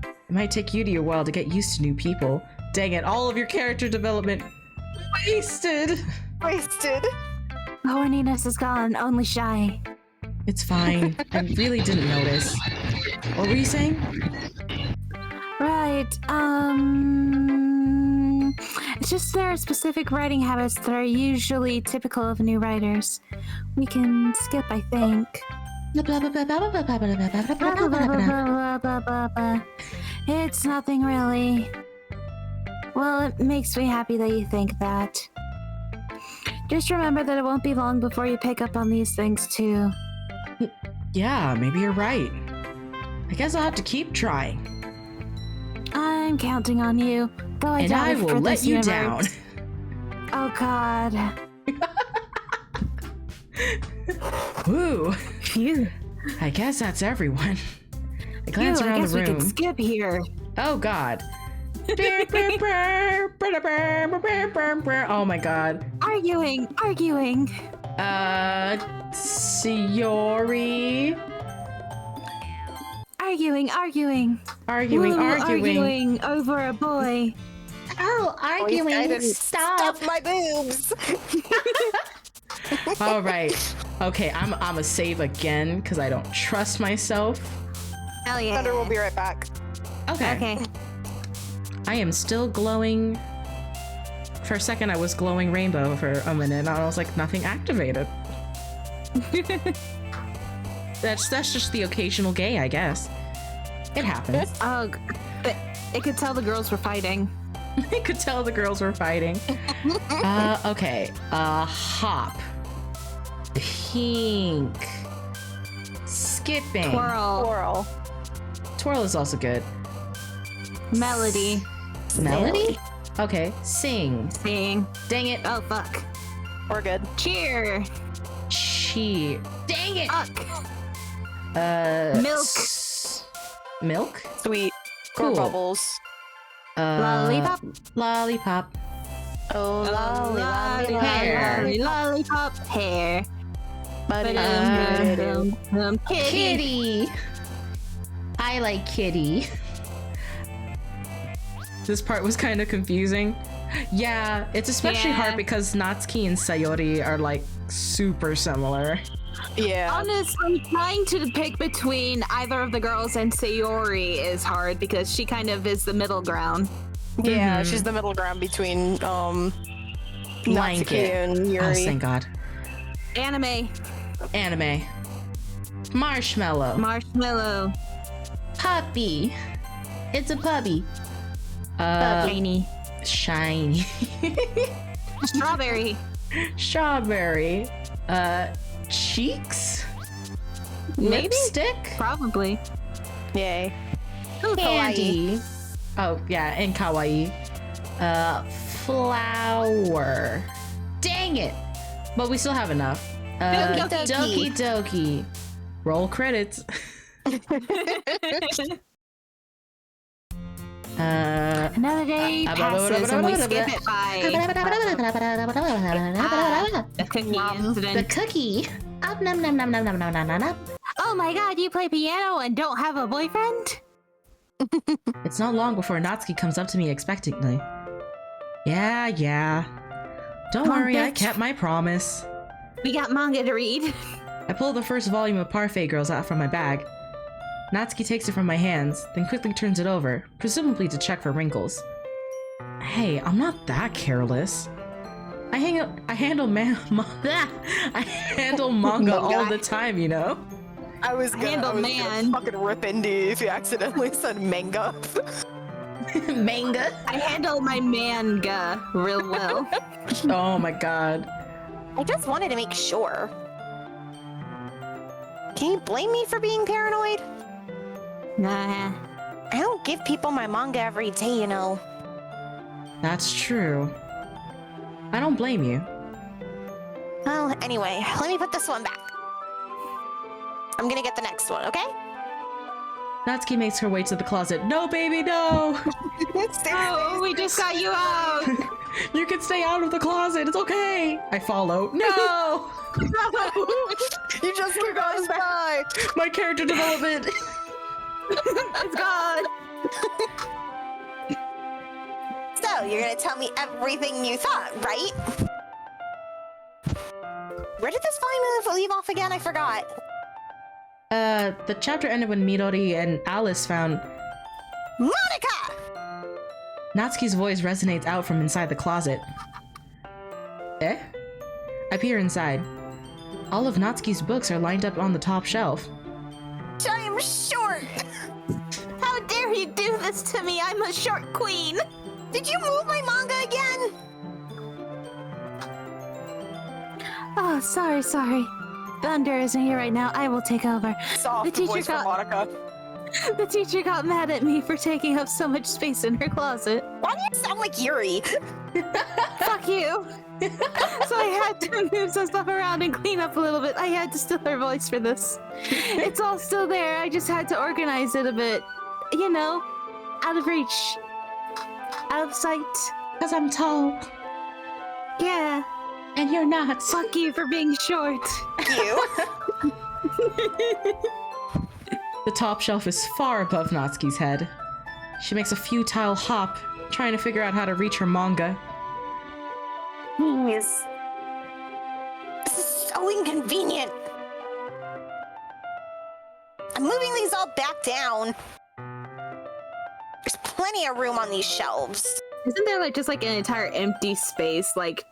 It might take Yuri a while to get used to new people. Dang it, all of your character development wasted! Wasted. Horniness is gone, only shy. It's fine. I really didn't notice. What were you saying? Right, it's just there are specific writing habits that are usually typical of new writers. We can skip, I think. It's nothing really. Well, it makes me happy that you think that. Just remember that it won't be long before you pick up on these things too. Yeah, maybe you're right. I guess I'll have to keep trying. I'm counting on you, though I And doubt I it will for let this you universe. down. Oh God. Woo. Phew. I guess that's everyone. I glance Phew, I around guess the we room. could skip here. Oh god. Oh my god. Arguing. Sayori. Arguing over a boy. Oh, arguing. Stop. Stuff my boobs. All right. Okay, I'm a save again because I don't trust myself. Hell yeah. Thunder will be right back. Okay. I am still glowing. For a second, I was glowing rainbow for a minute, and I was like, nothing activated. That's just the occasional gay, I guess. It happens. Oh, but it could tell the girls were fighting. I could tell the girls were fighting. Okay. Hop. Pink. Skipping. Twirl. Twirl is also good. Melody. Melody? Okay. Sing. Sing. Dang it. Oh, fuck. We're good. Cheer. Cheer. Dang it. Fuck. Milk. Milk? Sweet. Cool. Bubbles. Lollipop. Lollipop. Oh, lolly. Hair. Lollipop. Hair. Kitty. Kitty. I like kitty. This part was kind of confusing. Yeah, it's especially hard because Natsuki and Sayori are like super similar. Yeah. Honestly, trying to pick between either of the girls and Sayori is hard because she kind of is the middle ground. Yeah, she's the middle ground between Natsuki Blanket. and Yuri. Oh, thank God. Anime. Marshmallow. Puppy. It's a puppy. Shiny. Strawberry. Cheeks? Maybe? Lipstick? Probably. Yay. Candy. Oh, yeah, and kawaii. Flower. Dang it! But we still have enough. Doki Doki. Roll credits. Another day passes and we skip it by the cookie incident. The cookie. Nom nom nom nom nom nom nom nom. Oh my god, you play piano and don't have a boyfriend? It's not long before Natsuki comes up to me expectantly. Yeah. Don't worry, I kept my promise. We got manga to read. I pull the first volume of Parfait Girls out from my bag. Natsuki takes it from my hands, then quickly turns it over, presumably to check for wrinkles. Hey, I'm not that careless. I handle manga all the time, you know? I was gonna fucking rip Indy if you accidentally said manga. Manga? I handle my manga real well. Oh my god. I just wanted to make sure. Can you blame me for being paranoid? Nah. I don't give people my manga every day, you know. That's true. I don't blame you. Well, anyway, let me put this one back. I'm gonna get the next one, okay? Natsuki makes her way to the closet. No, baby, no! Oh, we just got you out! You can stay out of the closet, it's okay! I follow. No! You just keep going by! My character development! It's gone! So, you're gonna tell me everything you thought, right? Where did this volume leave off again? I forgot. The chapter ended when Midori and Alice found... Monica! Natsuki's voice resonates out from inside the closet. Eh? I peer inside. All of Natsuki's books are lined up on the top shelf. I am short! How dare you do this to me? I'm a short queen! Did you move my manga again? Oh, sorry. Thunder isn't here right now. I will take over. Soft voice for Monica. The teacher got mad at me for taking up so much space in her closet. Why do you sound like Yuri? Fuck you! So I had to move some stuff around and clean up a little bit. I had to steal her voice for this. It's all still there. I just had to organize it a bit. You know, out of reach. Out of sight. Because I'm tall. Yeah. And you're not. Fuck you for being short. You? The top shelf is far above Natsuki's head. She makes a futile hop, trying to figure out how to reach her manga. This is so inconvenient. I'm moving these all back down. There's plenty of room on these shelves. Isn't there like just like an entire empty space like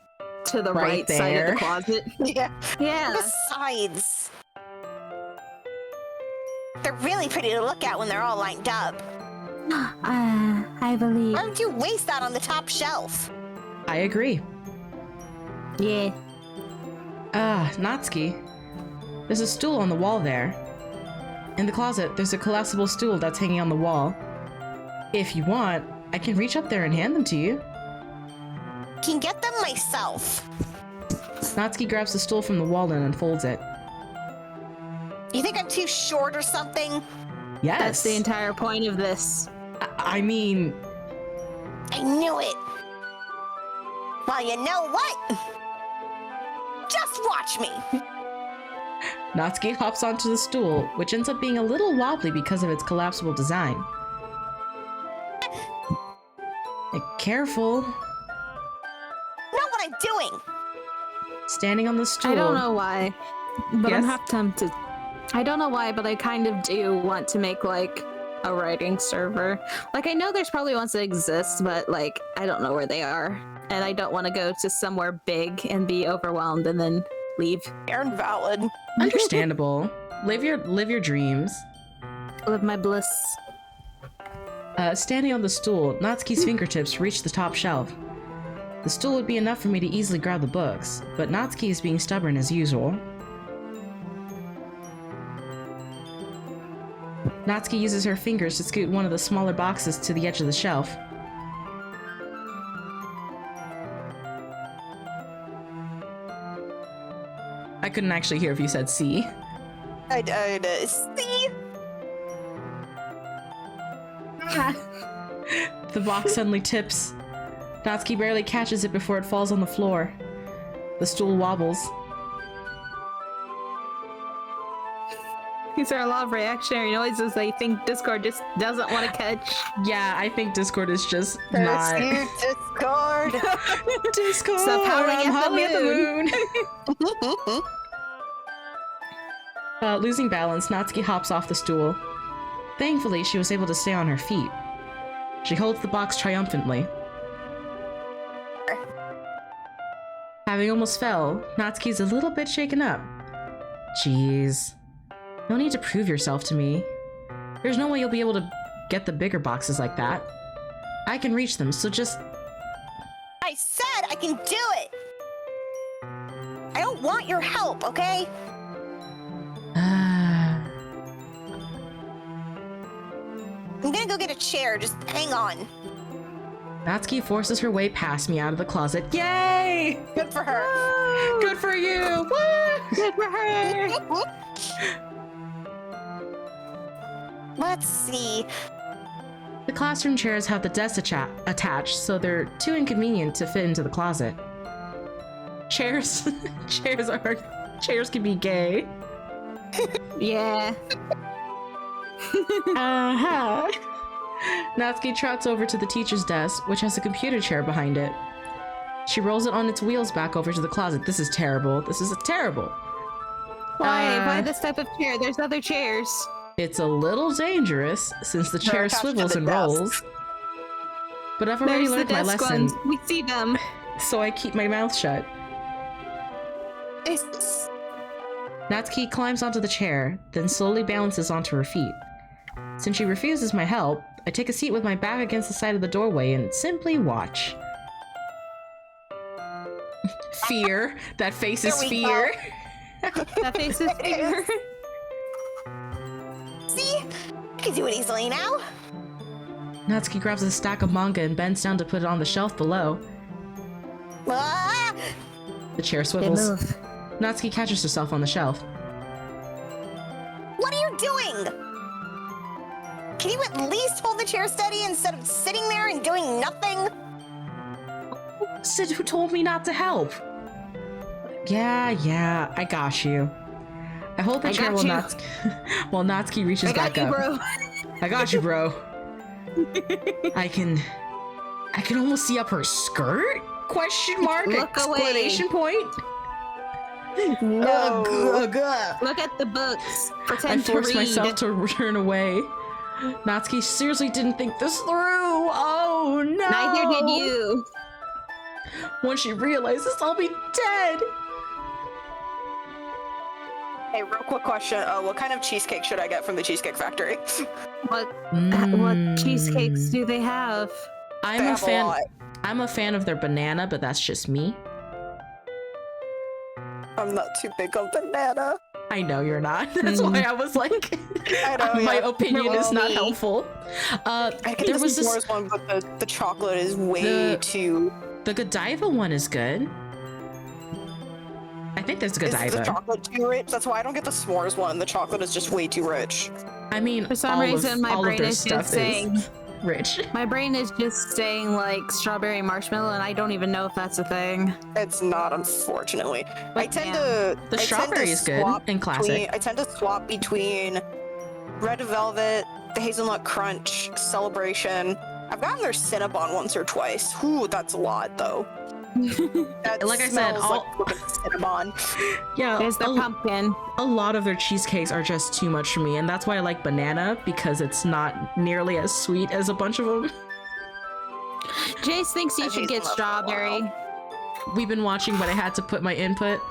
to the Right right side of there. the closet. Yeah. Yeah. Besides, they're really pretty to look at when they're all lined up. I believe. Why don't you waste that on the top shelf? I agree. Yeah. Natsuki. There's a stool on the wall there. In the closet, there's a collapsible stool that's hanging on the wall. If you want, I can reach up there and hand them to you. Can get them myself. Natsuki grabs the stool from the wall and unfolds it. You think I'm too short or something? Yes. That's the entire point of this. I mean, I knew it. Well, you know what? Just watch me. Natsuki hops onto the stool, which ends up being a little wobbly because of its collapsible design. Careful. Know what I'm doing. Standing on the stool. I don't know why, but I'm Yes? half tempted. I don't know why, but I kind of do want to make like a writing server. Like I know there's probably ones that exist, but like I don't know where they are, and I don't want to go to somewhere big and be overwhelmed and then leave. Fair and valid. Understandable. Live your dreams. Live my bliss. Standing on the stool, Natsuki's fingertips reach the top shelf. The stool would be enough for me to easily grab the books, but Natsuki is being stubborn as usual. Natsuki uses her fingers to scoot one of the smaller boxes to the edge of the shelf. I couldn't actually hear if you said C. See? The box suddenly tips. Natsuki barely catches it before it falls on the floor. The stool wobbles. These are a lot of reactionary noises I think Discord just doesn't want to catch. Yeah, I think Discord is just Curse not. you, Discord. Discord! Stop howling I'm at the howling at the moon! Losing balance, Natsuki hops off the stool. Thankfully, she was able to stay on her feet. She holds the box triumphantly. Having almost fell, Natsuki's a little bit shaken up. Jeez. No need to prove yourself to me. There's no way you'll be able to get the bigger boxes like that. I can reach them, so just... I said I can do it. I don't want your help, okay? I'm gonna go get a chair. Just hang on. Natsuki forces her way past me out of the closet. Yay! Good for her. Good for you! Woo! Good for her! Let's see. The classroom chairs have the desks attached, so they're too inconvenient to fit into the closet. Chairs can be gay. Yeah. Uh-huh. Natsuki trots over to the teacher's desk, which has a computer chair behind it. She rolls it on its wheels back over to the closet. This is terrible. This is terrible. Why? Why this type of chair? There's other chairs. It's a little dangerous since the chair attached to swivels the and desk. rolls. But I've already There's the learned my desk lesson, ones. We see them. so I keep my mouth shut. It's... Natsuki climbs onto the chair, then slowly balances onto her feet. Since she refuses my help, I take a seat with my back against the side of the doorway and simply watch. Fear. That face is There we fear. That face is fear. See? I can do it easily now. Natsuki grabs a stack of manga and bends down to put it on the shelf below. Ah! The chair swivels. Natsuki catches herself on the shelf. What are you doing? Can you at least hold the chair steady instead of sitting there and doing nothing? Sid, who told me not to help? Yeah, I got you. I hold the I chair got while you. while Natsuki reaches I got back you, up. bro. I got you, bro. I can almost see up her skirt? Question mark? Look away. Exclamation point? No. Look at the books. I Pretend to forced read. myself to turn away. Natsuki seriously didn't think this through. Oh no! Neither did you. Once she realizes I'll be dead. Hey, real quick question. What kind of cheesecake should I get from the Cheesecake Factory? What cheesecakes do they have? I'm They a have a fan. lot. I'm a fan of their banana, but that's just me. I'm not too big on banana. I know you're not. That's why I was like, I know, my yeah. opinion is not Me. helpful. I get There the was this. s'mores one, but the chocolate is way too. The Godiva one is good. I think there's Is the Godiva. chocolate too rich? That's why I don't get the s'mores one. The chocolate is just way too rich. I mean, For some all reason, of, my all of brain their is stuff just saying. is rich. My brain is just saying like strawberry marshmallow, and I don't even know if that's a thing. It's not, unfortunately. I But tend yeah. to. The I tend strawberry to is good swap and classic. I tend to swap between Red Velvet, the Hazelnut Crunch, Celebration. I've gotten their Cinnabon once or twice. Ooh, that's a lot though. That Like I said, smells like fucking Cinnabon. Yeah, There's the pumpkin. a lot of their cheesecakes are just too much for me, and that's why I like banana, because it's not nearly as sweet as a bunch of them. Jace thinks you I've should used get them up for a strawberry. We've been watching, but I had to put my input.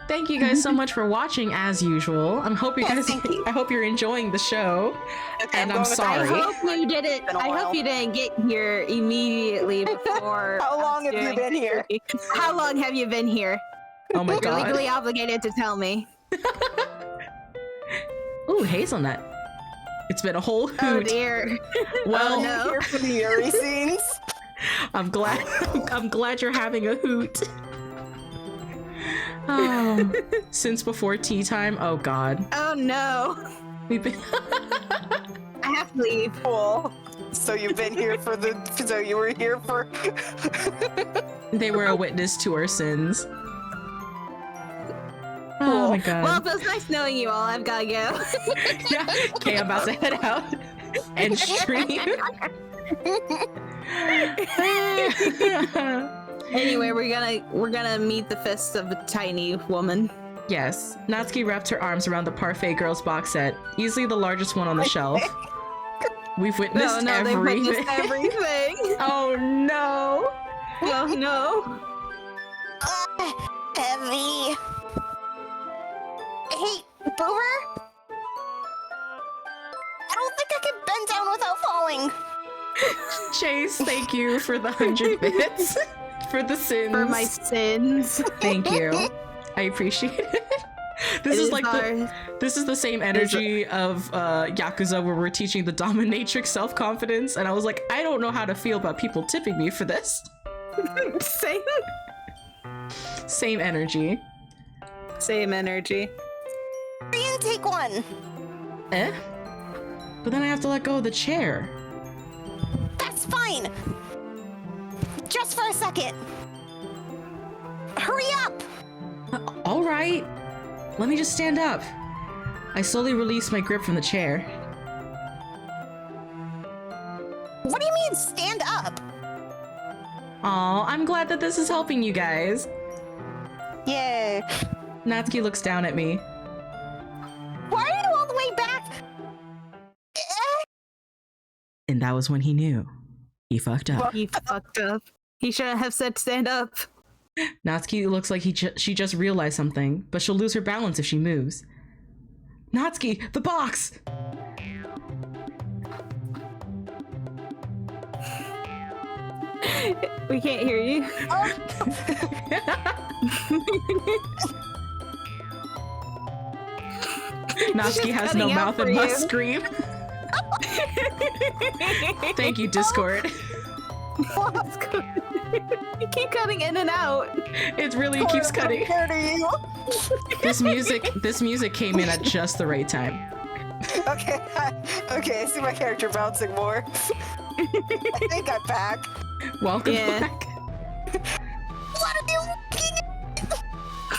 Thank you guys so much for watching, as usual. I hope you guys. thank you. I hope you're enjoying the show. Okay, And I'm going with that. I sorry. hope you didn't. Been a I while. hope you didn't get here immediately before. How long us have you doing been here? How long have you been here? Oh my You're god. legally obligated to tell me. Ooh, hazelnut. It's been a whole Oh hoot. dear. Well, Oh, no. Here for the Yuri scenes. I'm glad. I'm glad you're having a hoot. Oh, since before tea time. Oh god, Oh no. we've been. I have to leave. Cool. So you've been here for the. So you were here for. They were a witness to our sins. Oh my god. Well, it was nice knowing you all. I've gotta go. Yeah. Okay, I'm about to head out and stream. Anyway, we're gonna meet the fists of a tiny woman. Yes, Natsuki wrapped her arms around the Parfait Girls box set, easily the largest one on the shelf. We've witnessed No, they everything. witnessed everything. Oh no! Oh no. Heavy. Hey, Boomer? I don't think I can bend down without falling. Chase, thank you for the 100 bits. For the sins. For my sins. Thank you. I appreciate it. This is like this is the same energy of Yakuza, where we're teaching the dominatrix self-confidence, and I was like, I don't know how to feel about people tipping me for this. Same. Same energy. Same energy. Hurry and take one. Eh? But then I have to let go of the chair. That's fine. Just for a second. Hurry up. All right. Let me just stand up. I slowly release my grip from the chair. What do you mean stand up? Aw, I'm glad that this is helping you guys. Yay. Natsuki looks down at me. Why are you all the way back? And that was when he knew. He fucked up. He fucked up. He shouldn't have said stand up. Natsuki looks like she just realized something, but she'll lose her balance if she moves. Natsuki, the box! We can't hear you. Natsuki has no cutting out mouth and for must you. scream. Thank you, Discord. You keep cutting in and out. It really keeps cutting. Where are you? This music came in at just the right time. Okay, okay, I see my character bouncing more. I think I'm back. Welcome Yeah. back. What are you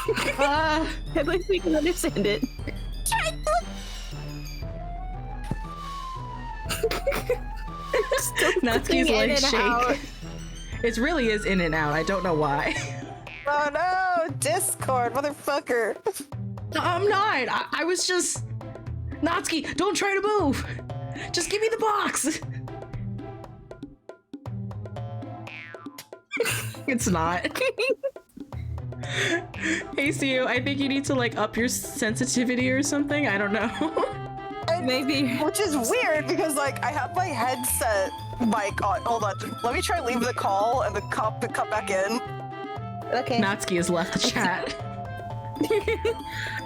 looking at? At least we can understand it. Try to look. Natsuki's in legs and out. shake. It really is in and out. I don't know why. Oh no, Discord, motherfucker. I'm not. I was just... Natsuki, don't try to move. Just give me the box. It's not. Hey, Sue, I think you need to like up your sensitivity or something. I don't know. Maybe. Which is weird because like I have my headset mic on. Hold on, let me try leave the call and then come back in. Okay. Natsuki has left the chat.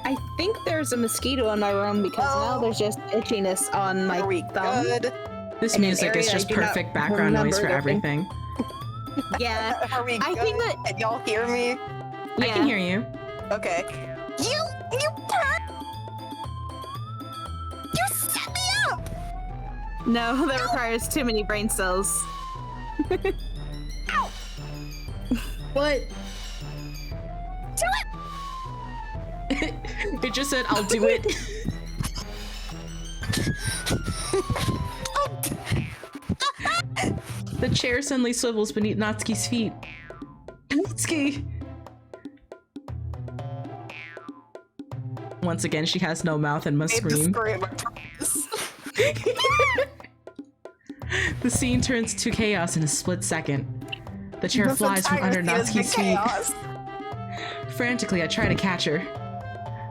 I think there's a mosquito in my room because now there's just itchiness on my Are we thumb. good? This In an music is area I just do not perfect background noise for remember everything. Yeah. Are we good? I think that- Can y'all hear me? I can hear you. Okay. You set me up! No, that requires too many brain cells. What? Do it! It just said, I'll do it. The chair suddenly swivels beneath Natsuki's feet. Natsuki! Once again, she has no mouth and must scream. The scene turns to chaos in a split second. The chair flies from under Natsuki's feet. Frantically, I try to catch her.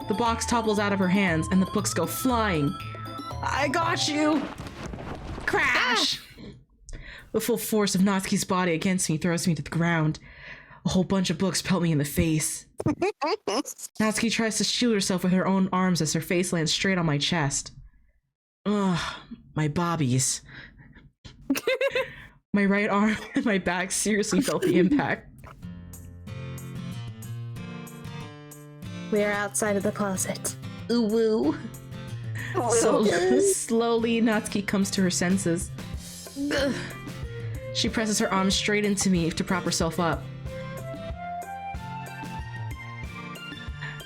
The box topples out of her hands and the books go flying. I got you! Crash! The full force of Natsuki's body against me throws me to the ground. A whole bunch of books pelt me in the face. Natsuki tries to shield herself with her own arms as her face lands straight on my chest. Ugh, my bobbies. My right arm and my back seriously felt the impact. We're outside of the closet. Ooh woo. So slowly, Natsuki comes to her senses. Ugh. She presses her arms straight into me to prop herself up.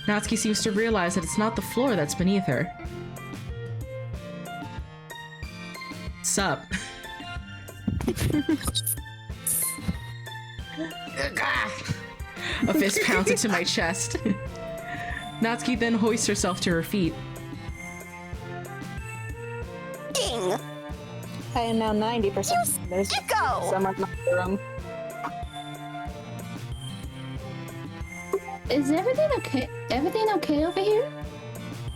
Natsuki seems to realize that it's not the floor that's beneath her. Sup? A fist pounds into my chest. Natsuki then hoists herself to her feet. Ding! I am now 90%. There's Go! someone in my room. Is everything okay? Everything okay over here?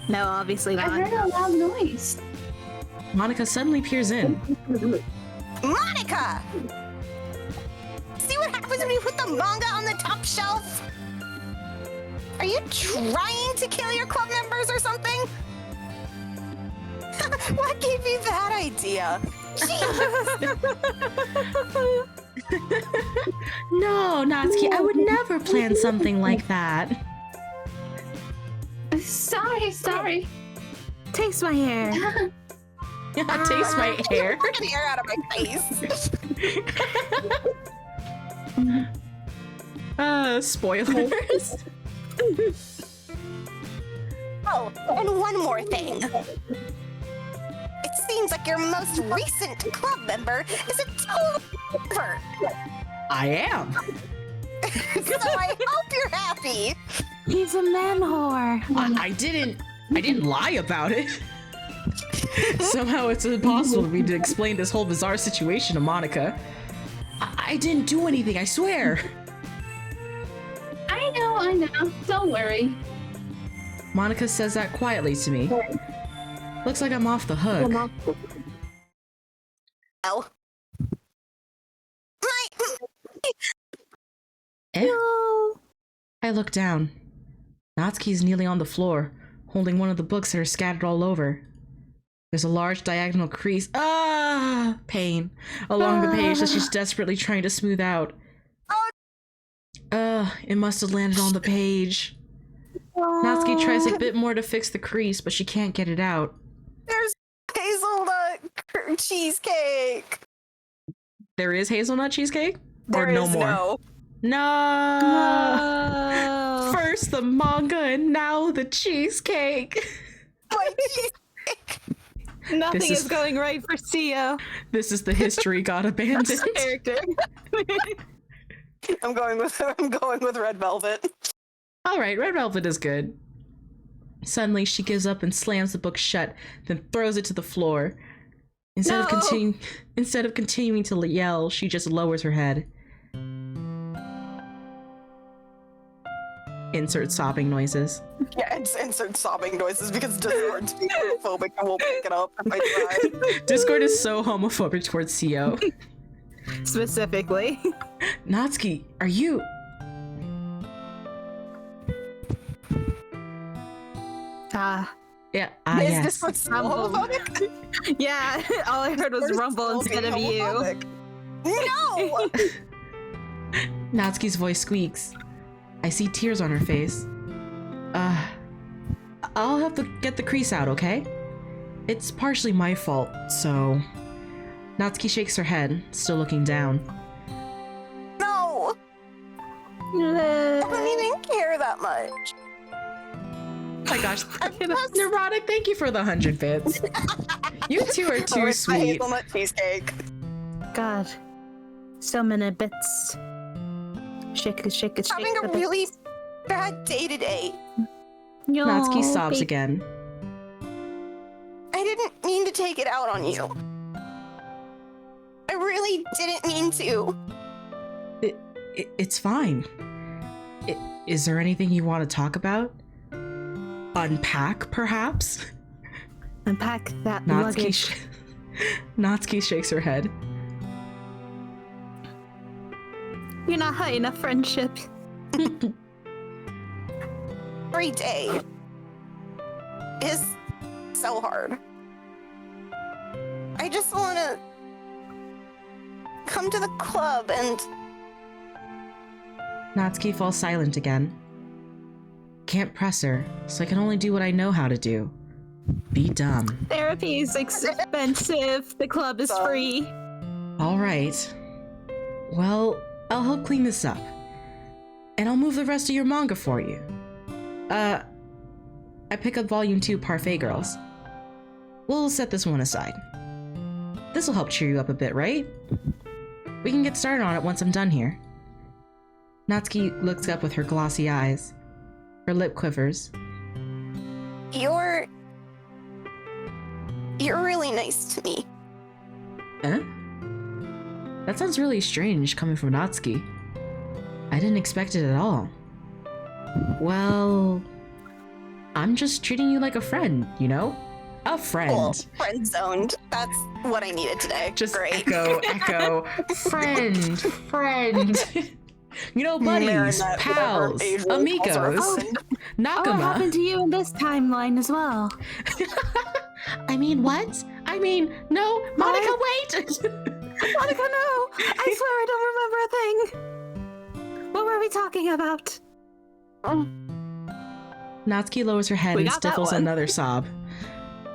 No, obviously I not. heard a loud noise. Monica suddenly peers in. Monica! See what happens when you put the manga on the top shelf? Are you trying to kill your club members or something? What gave you that idea? No, Natsuki, I would never plan something like that. Sorry. Taste my hair. Taste my hair. Fucking hair out of my face. Spoilers. Oh, and one more thing. It seems like your most recent club member is a total pervert. I am. So I hope you're happy. He's a man whore. I didn't lie about it. Somehow it's impossible for me to explain this whole bizarre situation to Monica. I didn't do anything, I swear. I know. Don't worry. Monica says that quietly to me. Looks like I'm off the hook. Oh. I look down. Natsuki is kneeling on the floor, holding one of the books that are scattered all over. There's a large diagonal crease, pain, along the page that she's desperately trying to smooth out. It must have landed on the page. Natsuki tries a bit more to fix the crease, but she can't get it out. There's hazelnut cheesecake. There is hazelnut cheesecake? There or no is more? No! First the manga and now the cheesecake. My cheesecake. Nothing This is is- going right for Sia. This is the history got abandoned. Character. I'm going with Red Velvet. Alright, Red Velvet is good. Suddenly she gives up and slams the book shut, then throws it to the floor. Instead of continuing to yell, she just lowers her head. Insert sobbing noises. Yeah, insert sobbing noises because Discord's being homophobic and we'll pick it up if I try. Discord is so homophobic towards CO. Specifically. Natsuki, are you... Yeah, Is yes. Discord still Rumble. homophobic? Yeah, all I heard was Discord's rumble still instead of being you. homophobic. No! Natsuki's voice squeaks. I see tears on her face. I'll have to get the crease out, okay? It's partially my fault, so... Natsuki shakes her head, still looking down. No! I don't even care that much. Oh my gosh, Neurotic, thank you for the 100 bits. You two are too it's my sweet. hazelnut cheesecake. God. So many bits. Shake it, shake it, shake Having the a really bits. bad day today. Natsuki sobs baby. again. I didn't mean to take it out on you. I really didn't mean to. It's fine. Is there anything you want to talk about? Unpack, perhaps? Unpack that Natsuki, luggage. Natsuki shakes her head. You're not high enough friendship. Every day is so hard. I just want to come to the club and... Natsuki falls silent again. Can't press her, so I can only do what I know how to do. Be dumb. Therapy is expensive. The club is free. All right. Well, I'll help clean this up. And I'll move the rest of your manga for you. I pick up Volume 2 Parfait Girls. We'll set this one aside. This'll help cheer you up a bit, right? We can get started on it once I'm done here. Natsuki looks up with her glossy eyes. Her lip quivers. You're really nice to me. Huh? That sounds really strange coming from Natsuki. I didn't expect it at all. Well, I'm just treating you like a friend, you know? A friend. Cool. Friend zoned. That's what I needed today. Just great. echo. Friend. You know, buddies, Marinette, pals, whatever Asian amigos, calls her. Oh, what Nakama. happened to you in this timeline as well? I mean, what? I mean, no, Monica, wait! Monica, no! I swear I don't remember a thing. What were we talking about? Natsuki lowers her head We and got that stifles one. another sob.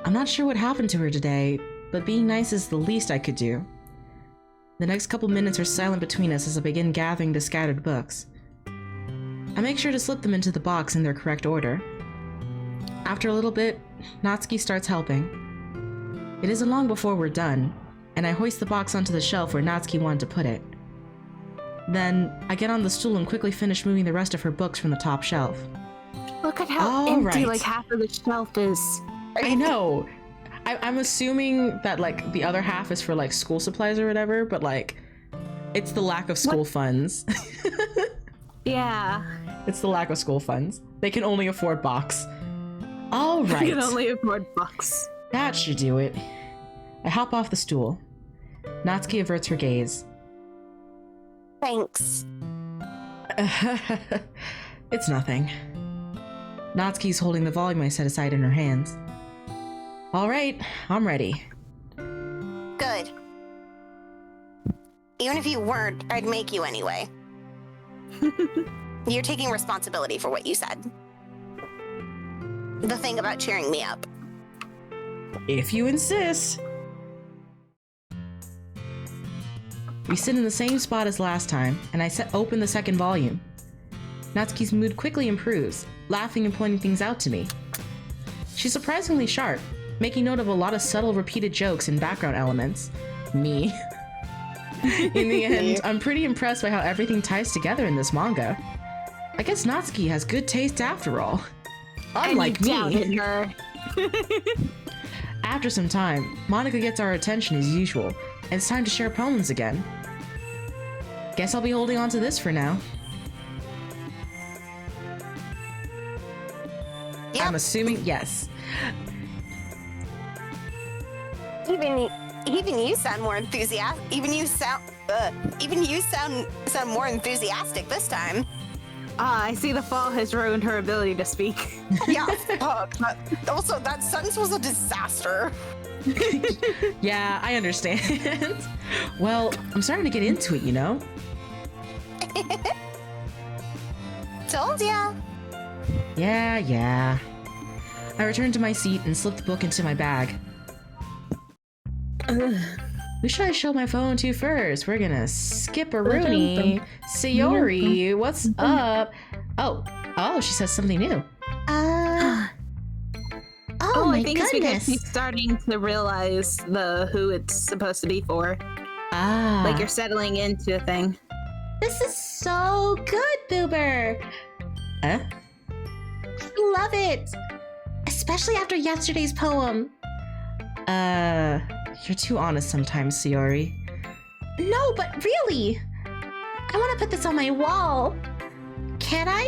I'm not sure what happened to her today, but being nice is the least I could do. The next couple minutes are silent between us as I begin gathering the scattered books. I make sure to slip them into the box in their correct order. After a little bit, Natsuki starts helping. It isn't long before we're done, and I hoist the box onto the shelf where Natsuki wanted to put it. Then, I get on the stool and quickly finish moving the rest of her books from the top shelf. Look at how All empty right. like half of the shelf is. I know. I'm assuming that like the other half is for like school supplies or whatever, but like it's the lack of school funds. Yeah. It's the lack of school funds. They can only afford box. All I right. can only afford bucks. That should do it. I hop off the stool. Natsuki averts her gaze. Thanks. It's nothing. Natsuki's holding the volume I set aside in her hands. All right, I'm ready. Good. Even if you weren't, I'd make you anyway. You're taking responsibility for what you said. The thing about cheering me up. If you insist. We sit in the same spot as last time, and I open the second volume. Natsuki's mood quickly improves, laughing and pointing things out to me. She's surprisingly sharp, making note of a lot of subtle repeated jokes and background elements. Me. In the end, I'm pretty impressed by how everything ties together in this manga. I guess Natsuki has good taste after all. Unlike and you me. doubted her. After some time, Monica gets our attention as usual, and it's time to share poems again. Guess I'll be holding on to this for now. I'm assuming yes. Even you sound more enthusiastic. Even you sound more enthusiastic this time. Ah, I see the fall has ruined her ability to speak. Yeah. Also, that sentence was a disaster. Yeah, I understand. Well, I'm starting to get into it, you know? Told ya. Yeah. I returned to my seat and slipped the book into my bag. Who should I show my phone to first? We're gonna skip a Rooney. Sayori, what's up? Oh, she says something new. Oh my I think it's because goodness. she's starting to realize who it's supposed to be for. Ah. Like you're settling into a thing. This is so good, Boober. Huh? I love it. Especially after yesterday's poem. You're too honest sometimes, Sayori. No, but really. I want to put this on my wall. Can I?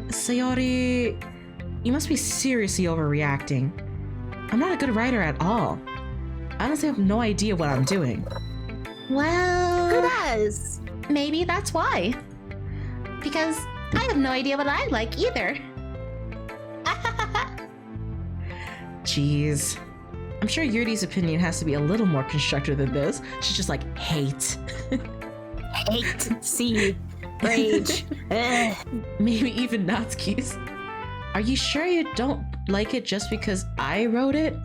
Sayori, you must be seriously overreacting. I'm not a good writer at all. I honestly have no idea what I'm doing. Well, Who does? maybe that's why. Because I have no idea what I like either. Jeez. I'm sure Yuri's opinion has to be a little more constructive than this. She's just like, hate. Hate, see, rage. Ugh. Maybe even Natsuki's. Are you sure you don't like it just because I wrote it?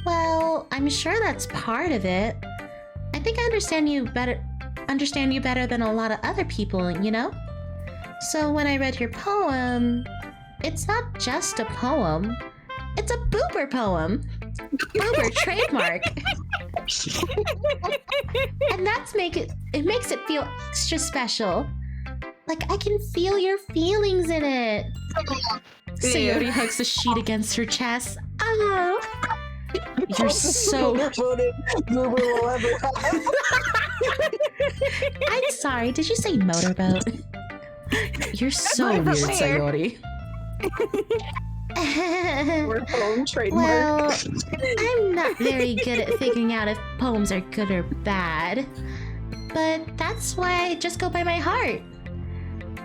Well, I'm sure that's part of it. I think I understand you better than a lot of other people, you know? So when I read your poem, it's not just a poem. It's a Boober poem. Boober trademark. And it makes it feel extra special. Like I can feel your feelings in it. Sayori hugs the sheet against her chest. Oh. You're so... I'm sorry, did you say motorboat? You're so weird, Sayori. Well, I'm not very good at figuring out if poems are good or bad. But that's why I just go by my heart.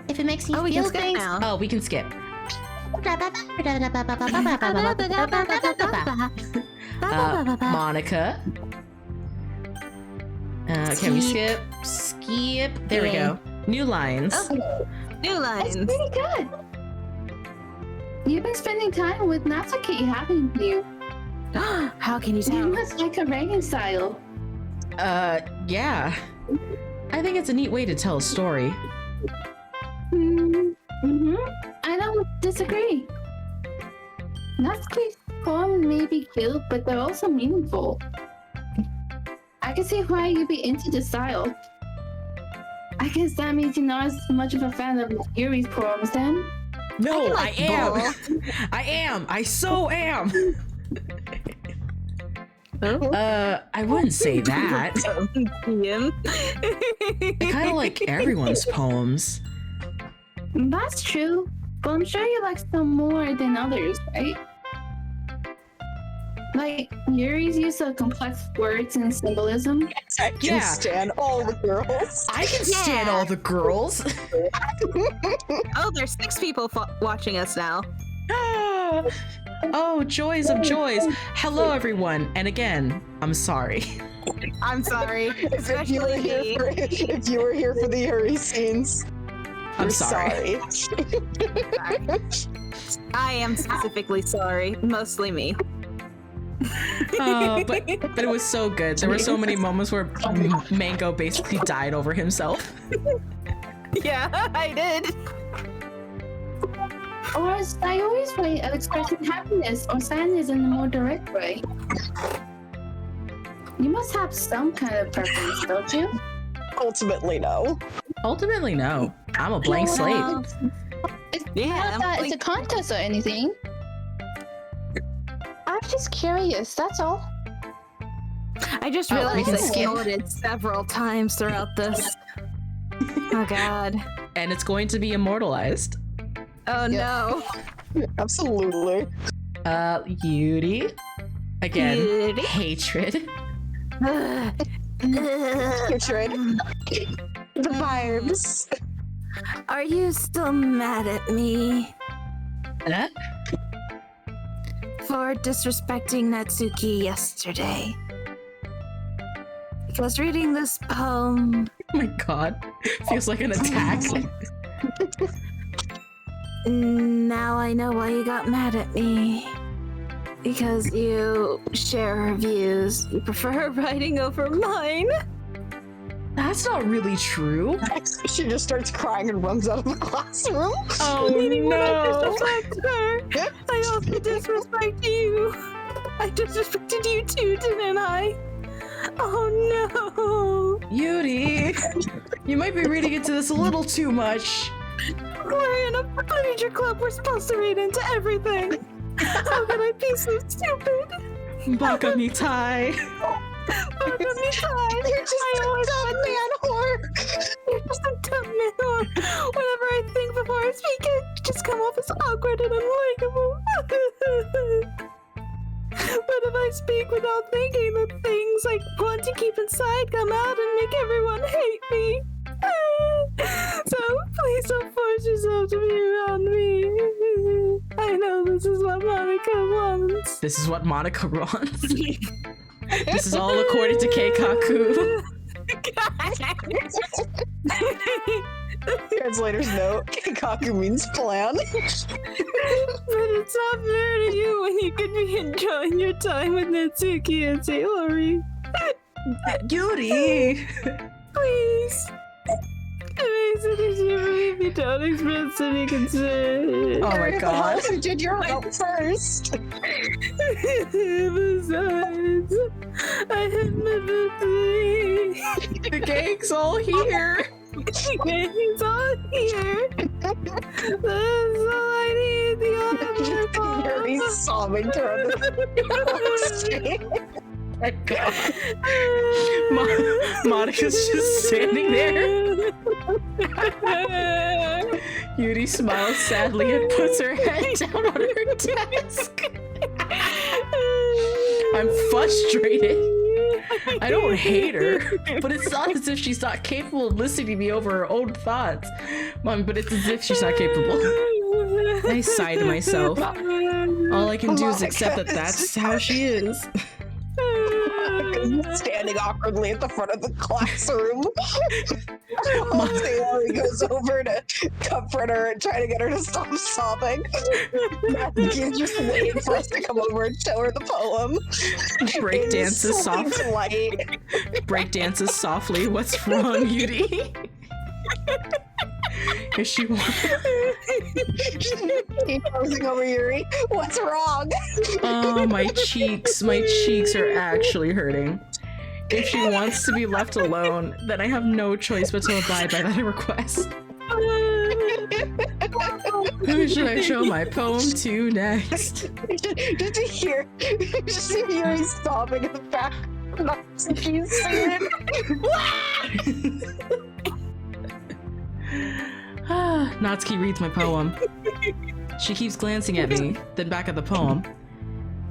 If it makes me Oh, we can feel skip things. now. Oh, we can skip. Monica. Can we skip? Skip. There we go. New lines. New It's lines. pretty good. You've been spending time with Natsuki, haven't you? How can you You tell? must like her writing style. Yeah. I think it's a neat way to tell a story. I don't disagree. Natsuki's poems may be cute, but they're also meaningful. I can see why you'd be into this style. I guess that means you're not as much of a fan of Yuri's poems then? No, I like am. ball. I am. I so am. I wouldn't say that. Ian. I kind of like everyone's poems. That's true, but I'm sure you like some more than others, right? Like Yuri's use of complex words and symbolism. I can Yeah. stand all the girls. I can stand all the girls. Oh, there's 6 people watching us now. Ah. Oh, joys of joys. Hello, everyone. And again, I'm sorry. I'm sorry. If you were Especially here me. if you were here for the Yuri scenes, I'm we're sorry. I am specifically sorry. Mostly me. But it was so good. There were so many moments where Mango basically died over himself. Yeah, I did. Or is Sayori's way of expressing happiness or sadness in a more direct way? You must have some kind of preference, don't you? Ultimately, no. Ultimately, no. I'm a blank slate. Well, it's Yeah, not that it's a contest or anything. I'm just curious, that's all. I just Oh, we realized can I skip. snorted several times throughout this. Oh god. And it's going to be immortalized. Oh no. Absolutely. Yuri. Again, Yuri. hatred. Hatred. The vibes. Are you still mad at me Huh? for disrespecting Natsuki yesterday? Because reading this poem, Oh my god. Feels like an attack. now I know why you got mad at me. Because you share her views. You prefer her writing over mine. That's not really true. She just starts crying and runs out of the classroom. Oh Meaning when I no. disrespect her, I also disrespect you. I disrespected you too, didn't I? Oh no. Yuri, you might be reading into this a little too much. We're in a literature club. We're supposed to read into everything. How could I be so stupid? Baka mitai. You're just You're just a dumb man whore. You're just a dumb man whore. Whenever I think before I speak, it just come off as awkward and unlikable. But if I speak without thinking, the things I want to keep inside come out and make everyone hate me. So please don't force yourself to be around me. I know this is what Monica wants. This is what Monica wants. This is all according to Keikaku. Translator's note. Kaku means plan. But it's not fair to you when you could be enjoying your time with Natsuki and Sayori. Yuri! Please. It makes it easier for me if you don't express any concern. Oh my god. You did your note first. Besides, I have never three. The gang's all here. He's all here. That's all I need. The other Yuri's sobbing through the street. My god. Monica's just standing there. Yuri smiles sadly and puts her head down on her desk. I'm frustrated. I don't hate her, but it's not as if she's not capable of listening to me over her own thoughts. Mom, but it's as if she's not capable. I sigh to myself. All I can do is accept that that's how she is. Standing awkwardly at the front of the classroom. While Sayori goes over to comfort her and try to get her to stop sobbing. Matthew's just waiting for us to come over and show her the poem. Break dances soft. softly. Light. Break dances softly. What's wrong, Yuri? Is she Keep posing over Yuri. What's wrong? Oh, my cheeks are actually hurting. If she wants to be left alone, then I have no choice but to abide by that request. Who should I show my poem to next? Just to hear Yuri sobbing in the back. She's singing. Natsuki reads my poem. She keeps glancing at me, then back at the poem.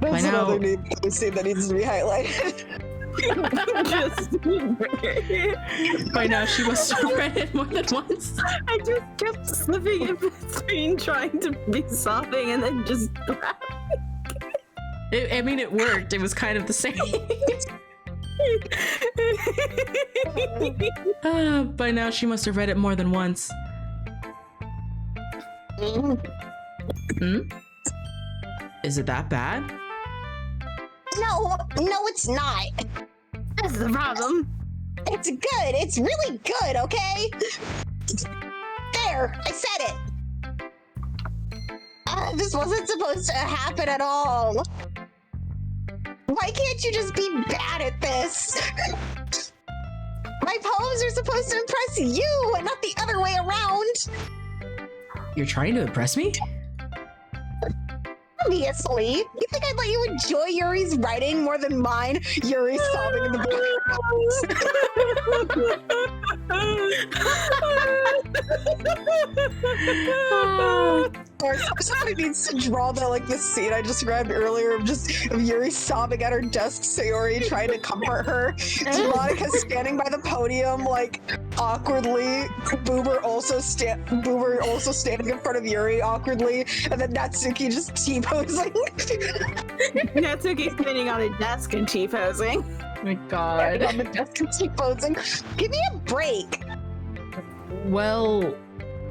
That's now- another scene that needs to be highlighted. By now, she must have read it more than once. I just kept slipping in between trying to be sobbing and then just I mean, it worked. It was kind of the same. By now, she must have read it more than once. Hmm? Is it that bad? No, it's not. That's the problem. It's good. It's really good, okay? There, I said it. This wasn't supposed to happen at all. Why can't you just be bad at this? My poems are supposed to impress you and not the other way around. You're trying to impress me? Obviously. You think I'd let you enjoy Yuri's writing more than mine? Yuri's sobbing in the Or somebody needs to draw that, like the scene I described earlier of Yuri sobbing at her desk, Sayori trying to comfort her, Monica standing by the podium, like awkwardly, Boober also standing in front of Yuri awkwardly, and then Natsuki just T-posing. Natsuki standing on a desk and T-posing. Oh my god. On the desk and T-posing. Give me a break. Well,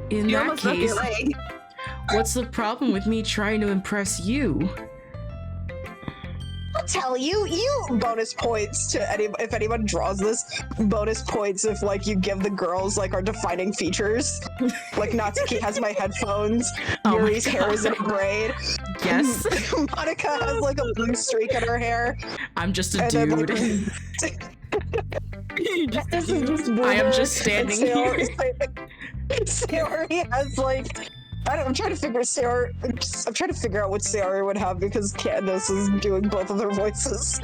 in You that almost broke case, your leg. what's the problem with me trying to impress you? I'll tell you, bonus points to if anyone draws this, bonus points if like you give the girls like our defining features. Like Natsuki has my headphones, Oh my Yuri's hair is in a God. braid. Yes, Monica has like a blue streak in her hair. I'm just a And then, dude. This is just I am Boomer, just standing and here. Sayori has like I'm trying to figure out what Sayori would have because Candace is doing both of their voices.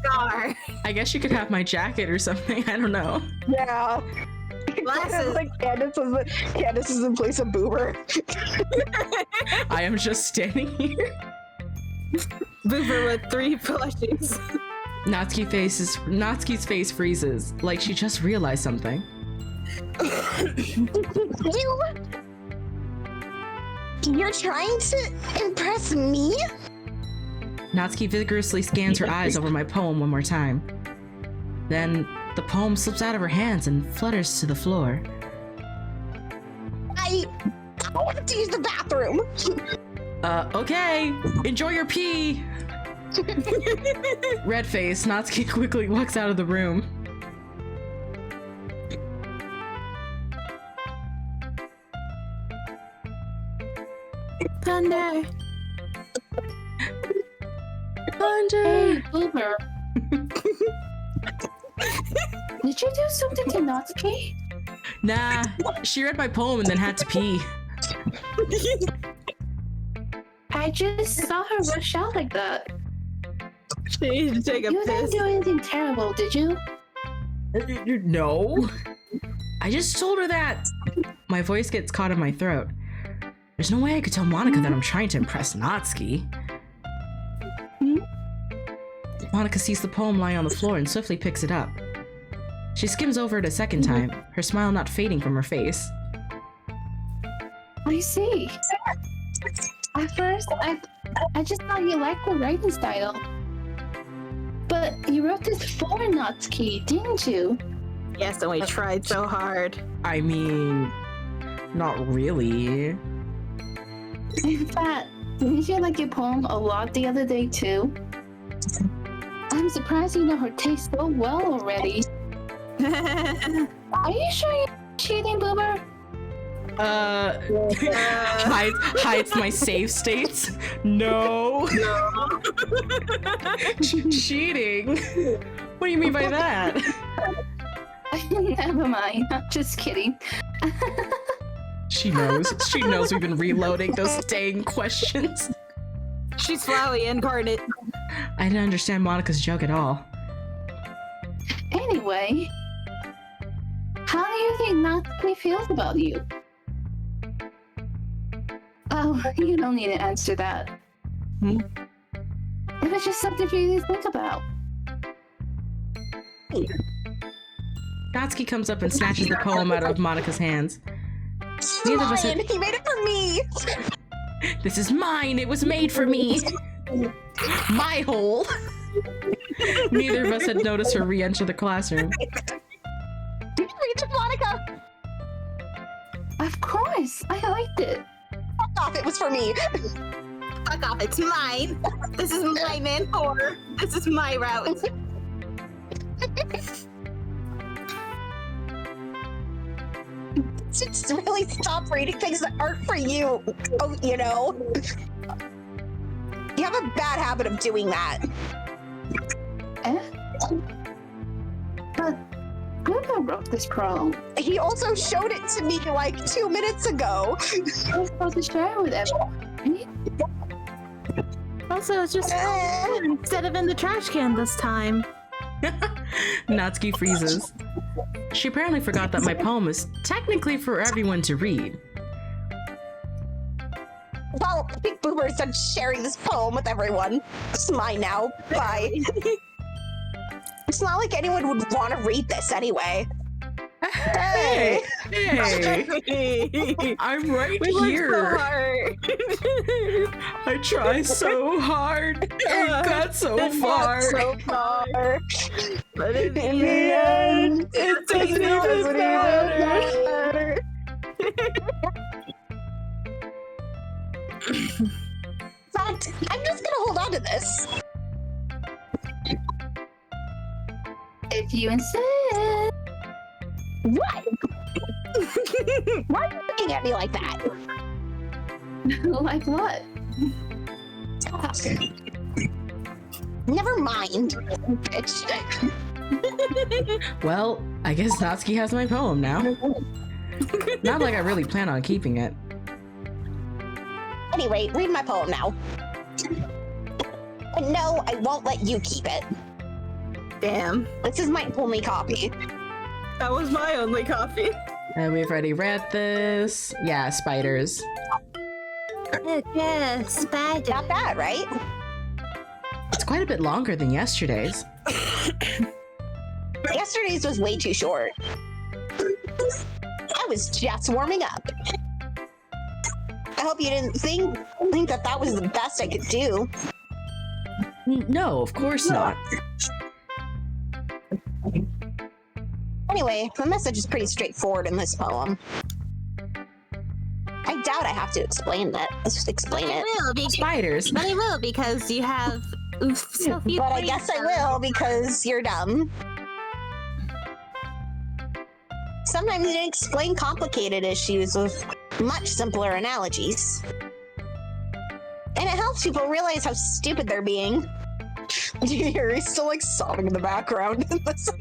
Scar. I guess you could have my jacket or something. I don't know. Yeah. Glasses. Like Candace is in place of Boomer. I am just standing here. Boober with 3 plushies. Natsuki's face freezes, like she just realized something. You're trying to impress me? Natsuki vigorously scans her eyes over my poem one more time. Then the poem slips out of her hands and flutters to the floor. I have to use the bathroom. Okay. Enjoy your pee. Red face, Natsuki quickly walks out of the room. Thunder. Thunder. Boober. Did you do something to Natsuki? Nah, she read my poem and then had to pee. I just saw her rush out like that. She needs to take a You didn't piss. do anything terrible, did you? No. I just told her that. My voice gets caught in my throat. There's no way I could tell Monica that I'm trying to impress Natsuki. Monica sees the poem lying on the floor and swiftly picks it up. She skims over it a second time, her smile not fading from her face. I see. At first, I just thought you liked the writing style. But you wrote this for Natsuki, didn't you? Yes, and we tried so hard. I mean, not really. In fact, didn't you like your poem a lot the other day too? I'm surprised you know her taste so well already. Are you sure you're cheating, Boober? Hides my save states. No. Cheating. What do you mean by that? Never mind. I'm just kidding. She knows. She knows we've been reloading those dang questions. She's Flowey incarnate. I didn't understand Monica's joke at all. Anyway, how do you think Natsuki feels about you? Oh, you don't need to answer that. It was just something for you to think about. Natsuki comes up and snatches the poem out of Monica's hands. Neither of us had- He made it for me. This is mine. It was made for me. My hole. Neither of us had noticed her re-enter the classroom. Did you read to Monica? Of course, I liked it. Fuck off, it was for me. Fuck off, it's mine. This is my mentor. This is my route. Just really stop reading things that aren't for you. Oh, you know. You have a bad habit of doing that. Eh? But Boober wrote this poem. He also showed it to me like 2 minutes ago. I was supposed to share it with everyone. Also, it's just instead of in the trash can this time. Natsuki freezes. She apparently forgot that my poem is technically for everyone to read. Well, Big Boomer's done sharing this poem with everyone. It's mine now. Bye. It's not like anyone would want to read this anyway. Hey! I'm right here. I tried so hard and got so far. So far. But in the end, It doesn't even matter. But I'm just gonna hold on to this. If you insist. What? Why are you looking at me like that? Like what? Never mind, bitch. Well, I guess Natsuki has my poem now. Not like I really plan on keeping it. Anyway, read my poem now. And no, I won't let you keep it. damn. This is my only copy. That was my only copy. And we've already read this. Yeah, spiders. Yeah, spider. Not bad, right? It's quite a bit longer than yesterday's. Yesterday's was way too short. I was just warming up. I hope you didn't think that was the best I could do. No, of course not. Anyway, the message is pretty straightforward in this poem. I doubt I have to explain it. Let's just explain it. Spiders. But I will because you have so few But I points guess I on- will because you're dumb. Sometimes you can explain complicated issues with much simpler analogies. And it helps people realize how stupid they're being. Yuri's still like sobbing in the background in this I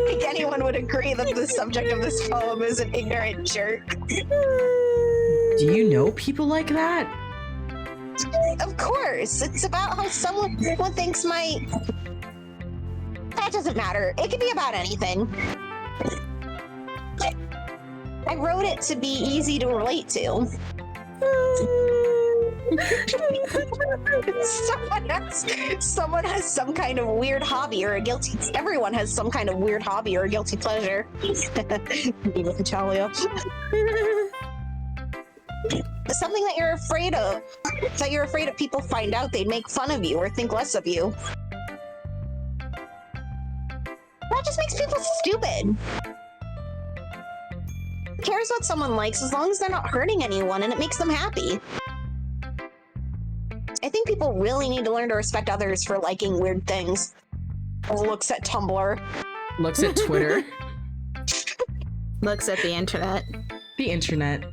think anyone would agree that the subject of this poem is an ignorant jerk. Do you know people like that? Of course, it's about how someone thinks my... That doesn't matter. It could be about anything. I wrote it to be easy to relate to. Someone has some kind of weird hobby or a guilty... Everyone has some kind of weird hobby or a guilty pleasure. Me with Natalia. Something that you're afraid of. That you're afraid if people find out they'd make fun of you or think less of you. That just makes people stupid. Who cares what someone likes as long as they're not hurting anyone and it makes them happy? I think people really need to learn to respect others for liking weird things. Looks at Tumblr. Looks at Twitter. Looks at the internet. The internet.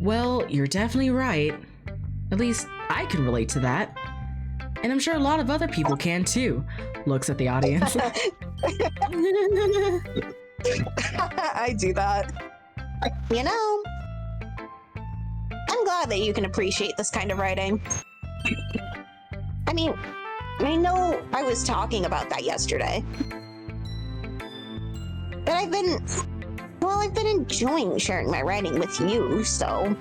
Well, you're definitely right. At least I can relate to that. And I'm sure a lot of other people can too. Looks at the audience. I do that. You know, I'm glad that you can appreciate this kind of writing. I mean, I know I was talking about that yesterday. But I've been enjoying sharing my writing with you, so...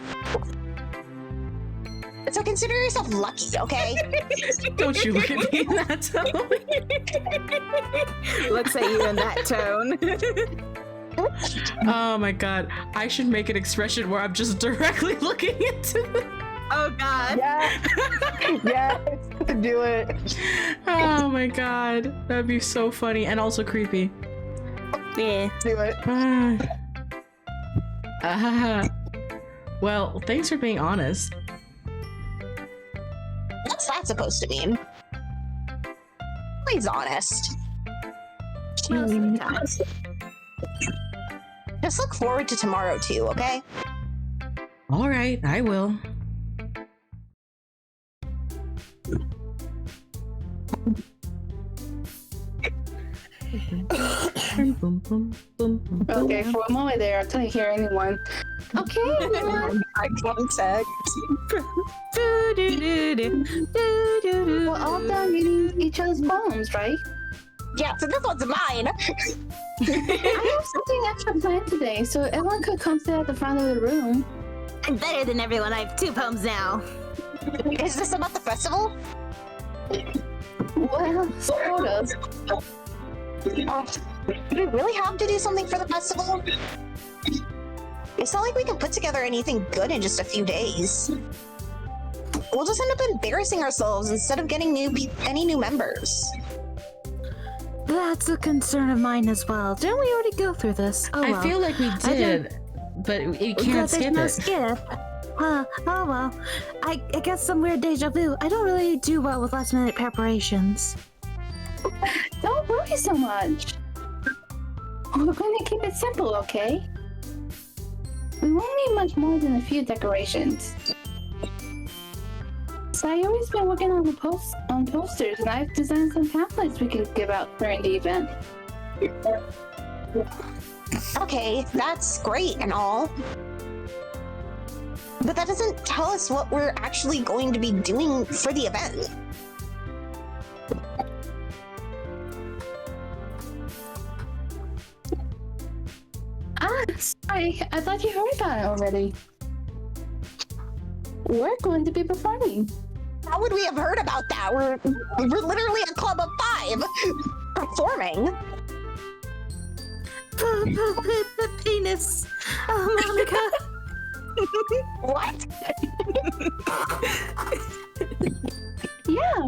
So consider yourself lucky, okay? Don't you look at me in that tone. Looks at you in that tone. Oh my god. I should make an expression where I'm just directly looking into the... Oh god. Yeah. Yes, do it. Oh my god. That'd be so funny and also creepy. Yeah. Do it. Well, thanks for being honest. What's that supposed to mean? Please honest. Just look forward to tomorrow too, okay? All right, I will. Okay, for a moment there, I couldn't hear anyone. Okay, everyone. Eye contact. We're all done reading each other's poems, right? Yeah, so this one's mine. I have something extra planned today, so everyone could come sit at the front of the room. I'm better than everyone. I have 2 poems now. Is this about the festival? Well, sort of. Do we really have to do something for the festival? It's not like we can put together anything good in just a few days. We'll just end up embarrassing ourselves instead of getting any new members. That's a concern of mine as well. Didn't we already go through this? Oh, well. I feel like we did, but you can't skip no it. skip. Oh well. I guess some weird deja vu. I don't really do well with last minute preparations. Don't worry so much. We're going to keep it simple, okay? We won't need much more than a few decorations. Sayori's been working on posters, and I've designed some pamphlets we can give out during the event. Okay, that's great and all. But that doesn't tell us what we're actually going to be doing for the event. Sorry, I thought you heard about it already. We're going to be performing. How would we have heard about that? We're literally a club of 5 performing. The penis. Oh, Monica. What? Yeah,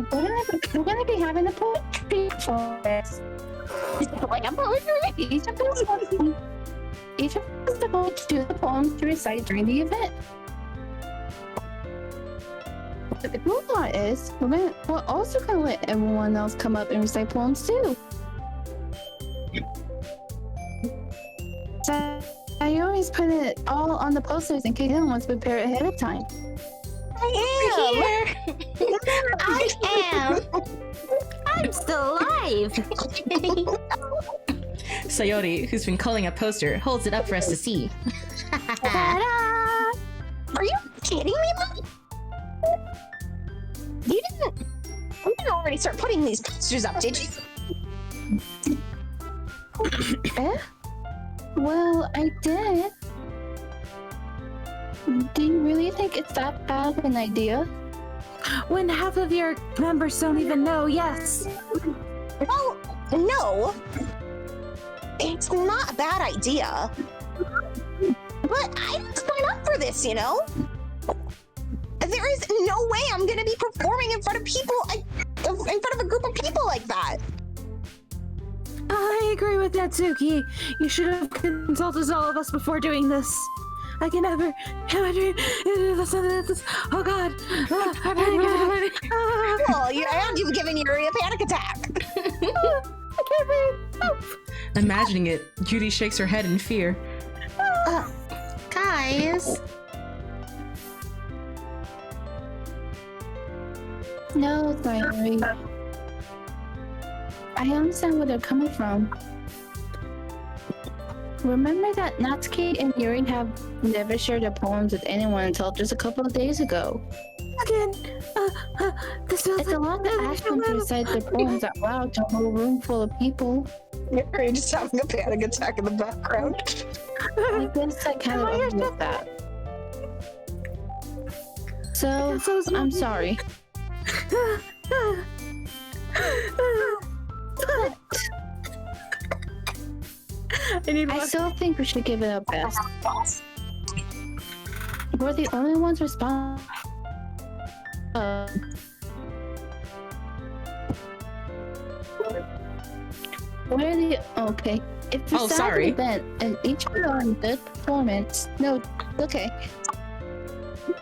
we're gonna be having a poetry performance. Like a poetry? Each of us is going to do the poems to recite during the event. But the cool part is, we're also gonna let everyone else come up and recite poems too. So I always put it all on the posters in case anyone wants to prepare ahead of time. I am. I'm still alive. Sayori, who's been culling a poster, holds it up for us to see. Ta-da! Are you kidding me, Mom? You didn't already start putting these posters up, did you? Well, I did. Do you really think it's that bad of an idea? When half of your members don't even know, yes. Well, no. It's not a bad idea. But I didn't sign up for this, you know? There is no way I'm gonna be performing in front of people, in front of a group of people like that. I agree with Natsuki. You should have consulted all of us before doing this. I can never imagine this. Oh God! Well, you've given Yuri a panic attack. Imagining it, Yuri shakes her head in fear. Guys, No, Sayori. I understand where they're coming from. Remember that Natsuki and Yuri have never shared their poems with anyone until just a couple of days ago. Again, this feels It's a lot to ask them to recite their poems out loud to a whole room full of people. You're just having a panic attack in the background. I guess I kind of overlooked that. So, I'm sorry. I still think we should give it our best. We're the only ones responsible. We're the okay. If we Oh, start sorry. an event and each put on good performance, no, okay,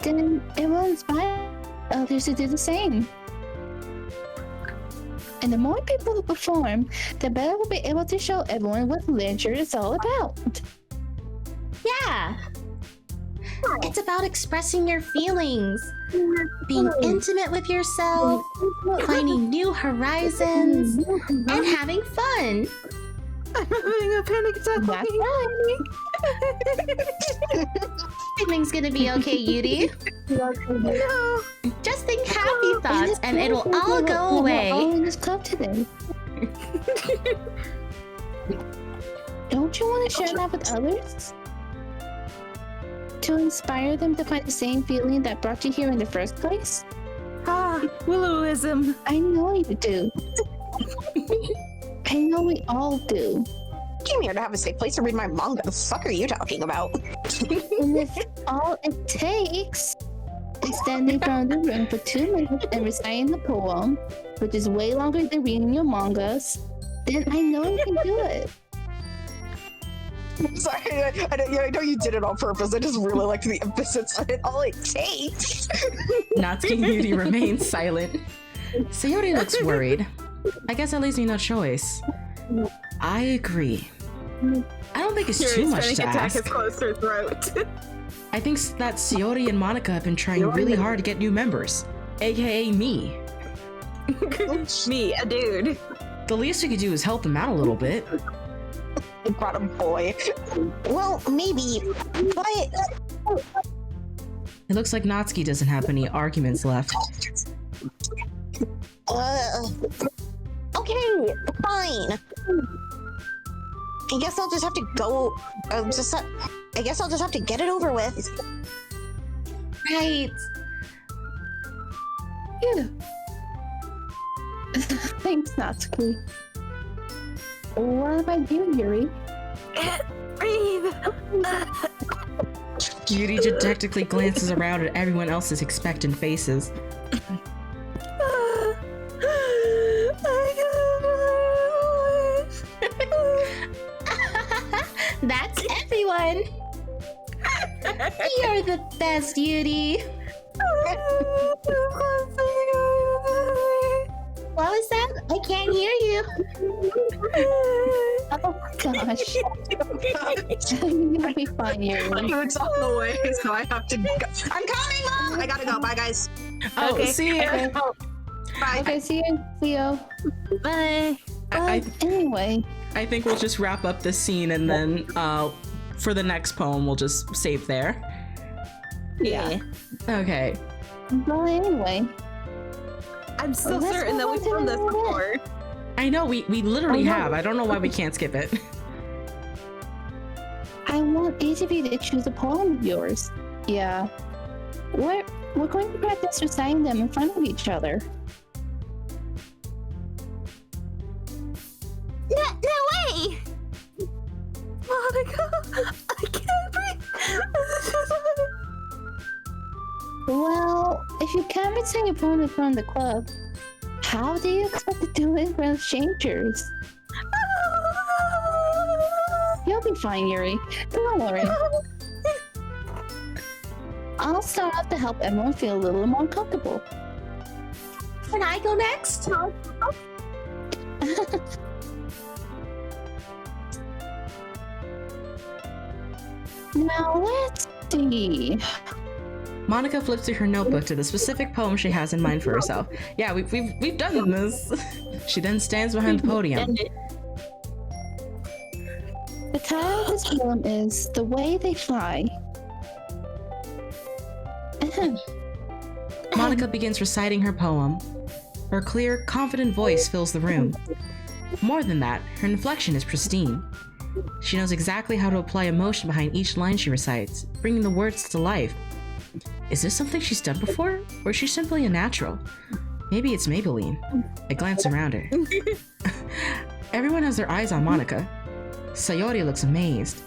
then it will inspire others to do the same. And the more people who perform, the better we'll be able to show everyone what literature is all about. yeah. It's about expressing your feelings, being intimate with yourself, finding new horizons, and having fun. I'm having a panic attack. That's right. Everything's gonna be okay, Yuri. No. Just think happy thoughts and it'll all go We're all away. in this club today. Don't you want to share that with others? To inspire them to find the same feeling that brought you here in the first place? Ah, Willowism. I know you do. I know we all do. Came here to have a safe place to read my manga. The fuck are you talking about? And if all it takes is standing around the room for 2 minutes and reciting the poem, which is way longer than reading your mangas, then I know you can do it. Sorry, I know you did it on purpose. I just really liked the emphasis on it. All it takes. Natsuki and Yuri remain silent. Sayori looks worried. I guess that leaves me no choice. I agree. I don't think it's too Yuri's much trying to attack ask. his close to her throat. I think that Sayori and Monica have been trying really hard to get new members, aka me. Me, a dude. The least we could do is help them out a little bit. Brought a boy. Well, maybe, but It looks like Natsuki doesn't have any arguments left. okay, fine. I guess I'll just have to go. I guess I'll just have to get it over with. Right. Yeah. Thanks, Natsuki. What about you, Yuri? Breathe. Yuri dejectedly glances around at everyone else's expectant faces. That's everyone. You're the best, Yuri. What was that? I can't hear you. Oh gosh. You'll be fine, Yuri. It's on the way, so I have to go. I'm coming, Mom! I gotta go. Bye, guys. Oh, Okay. see ya! Okay, Bye. okay, see you, Theo. Bye. Anyway, I think we'll just wrap up this scene and then for the next poem we'll just save there. Yeah. Okay. well, anyway. I'm still Let's certain that move we've on done to this the next. before. I know, we literally Oh, no. have. I don't know why we can't skip it. I want each of you to choose a poem of yours. Yeah. We're going to practice reciting them in front of each other. No way! Monica, I can't breathe. Well, if you can't recite a poem in front of the club, how do you expect to do it in front of strangers? You'll be fine, Yuri. Don't worry. I'll start off to help everyone feel a little more comfortable. Can I go next? Now let's see. Monica flips through her notebook to the specific poem she has in mind for herself. Yeah, we've done this. She then stands behind the podium. The title of this poem is The Way They Fly. Monica begins reciting her poem. Her clear, confident voice fills the room. More than that, her inflection is pristine. She knows exactly how to apply emotion behind each line she recites, bringing the words to life. Is this something she's done before, or is she simply a natural? Maybe it's Maybelline. I glance around her. Everyone has their eyes on Monica. Sayori looks amazed.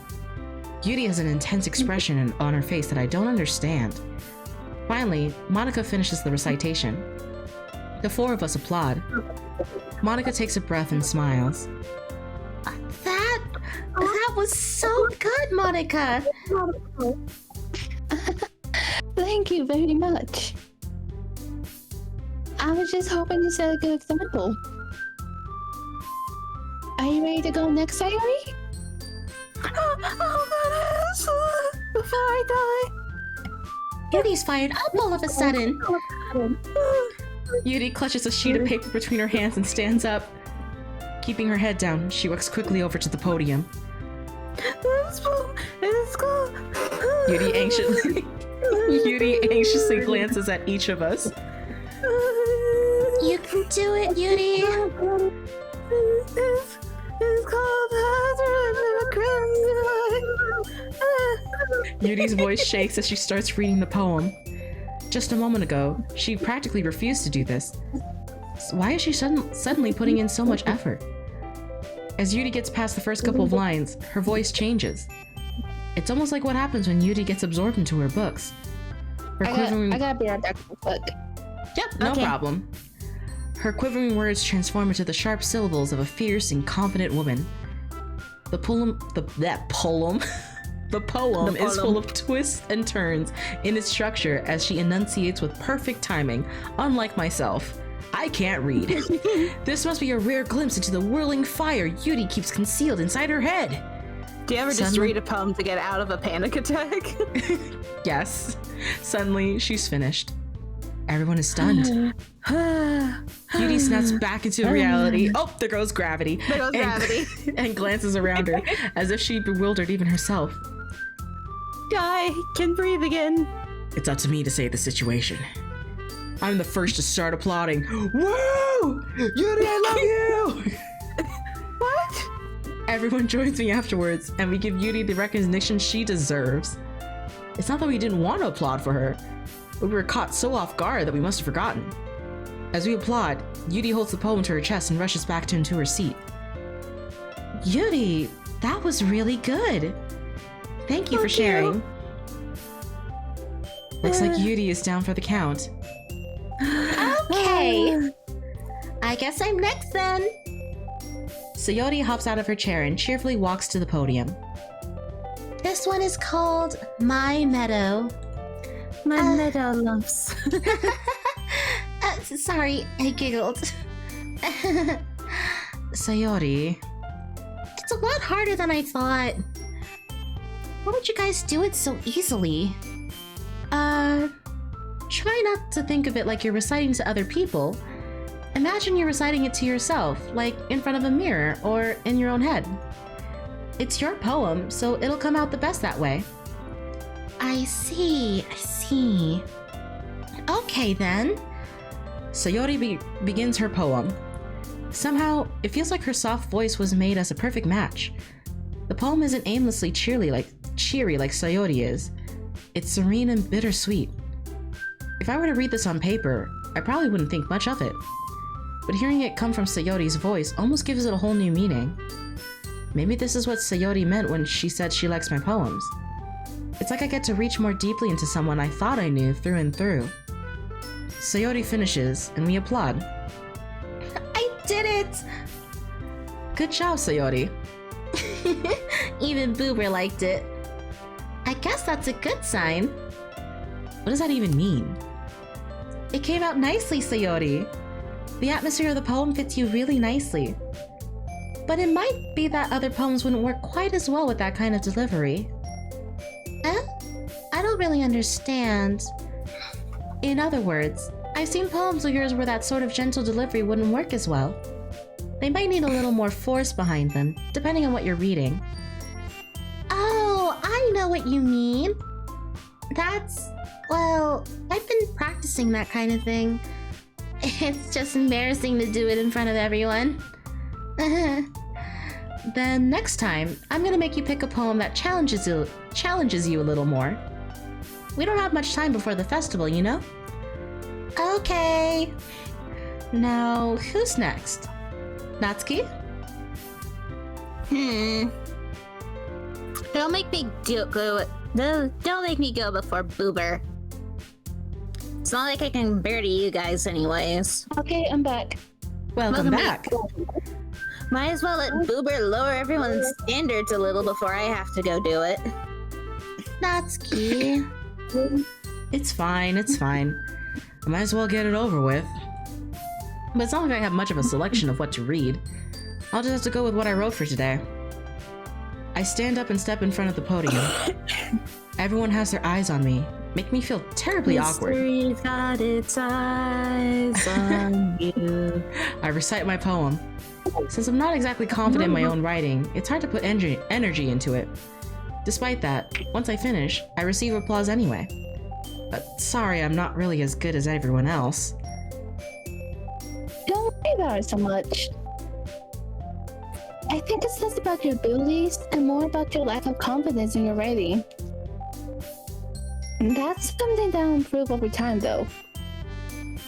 Yuri has an intense expression on her face that I don't understand. Finally, Monica finishes the recitation. The four of us applaud. Monica takes a breath and smiles. That was so good, Monica. Thank you very much. I was just hoping to set a good example. Are you ready to go next, Sayori? Before I Yuri's fired up all of a sudden. Yuri clutches a sheet of paper between her hands and stands up. Keeping her head down, she walks quickly over to the podium. die, this poem It's cool. Yuri anxiously glances at each of us. You can do it, Yuri. It's called Yuri's voice shakes as she starts reading the poem. Just a moment ago, she practically refused to do this. So why is she suddenly putting in so much effort? As Yuri gets past the first couple of lines, her voice changes. It's almost like what happens when Yuri gets absorbed into her books. Her I gotta be right back real quick. Yep, no problem. Her quivering words transform into the sharp syllables of a fierce and confident woman. The poem is full of twists and turns in its structure as she enunciates with perfect timing, unlike myself. I can't read. This must be a rare glimpse into the whirling fire Yuri keeps concealed inside her head. Do you ever just read a poem to get out of a panic attack? Yes. Suddenly, she's finished. Everyone is stunned. Yuri snaps back into reality. Oh, there goes gravity. There goes gravity. And glances around her as if she bewildered even herself. I can breathe again. It's up to me to save the situation. I'm the first to start applauding. Woo! Yuri, I love you! What? Everyone joins me afterwards, and we give Yuri the recognition she deserves. It's not that we didn't want to applaud for her, but we were caught so off guard that we must have forgotten. As we applaud, Yuri holds the poem to her chest and rushes back into her seat. Yuri, that was really good. Thank you for sharing. Looks like Yuri is down for the count. Okay. I guess I'm next then. Sayori hops out of her chair and cheerfully walks to the podium. This one is called My Meadow. My meadow lumps. Sorry, I giggled. Sayori. It's a lot harder than I thought. Why would you guys do it so easily? Try not to think of it like you're reciting to other people. Imagine you're reciting it to yourself, like in front of a mirror or in your own head. It's your poem, so it'll come out the best that way. I see. Okay then. Sayori begins her poem. Somehow, it feels like her soft voice was made as a perfect match. The poem isn't aimlessly cheery like Sayori is. It's serene and bittersweet. If I were to read this on paper, I probably wouldn't think much of it. But hearing it come from Sayori's voice almost gives it a whole new meaning. Maybe this is what Sayori meant when she said she likes my poems. It's like I get to reach more deeply into someone I thought I knew through and through. Sayori finishes, and we applaud. I did it! Good job, Sayori. Even Boober liked it. I guess that's a good sign. What does that even mean? It came out nicely, Sayori. The atmosphere of the poem fits you really nicely. But it might be that other poems wouldn't work quite as well with that kind of delivery. I don't really understand. In other words, I've seen poems of yours where that sort of gentle delivery wouldn't work as well. They might need a little more force behind them, depending on what you're reading. Oh, I know what you mean. Well, I've been practicing that kind of thing. It's just embarrassing to do it in front of everyone. Then next time, I'm gonna make you pick a poem that challenges you a little more. We don't have much time before the festival, you know? Okay. Now, who's next? Natsuki? Don't make me don't make me go before Boober. It's not like I can compare to you guys anyways. Okay, I'm back. Welcome back. Might as well let Boober lower everyone's standards a little before I have to go do it. Natsuki. It's fine. I might as well get it over with. But it's not like I have much of a selection of what to read. I'll just have to go with what I wrote for today. I stand up and step in front of the podium. Everyone has their eyes on me. Make me feel terribly awkward. History's got its eyes on you. I recite my poem. Since I'm not exactly confident in my own writing, it's hard to put energy into it. Despite that, once I finish, I receive applause anyway. But sorry, I'm not really as good as everyone else. Don't worry about it so much. I think it's less about your abilities and more about your lack of confidence in your writing. That's something that'll improve over time, though.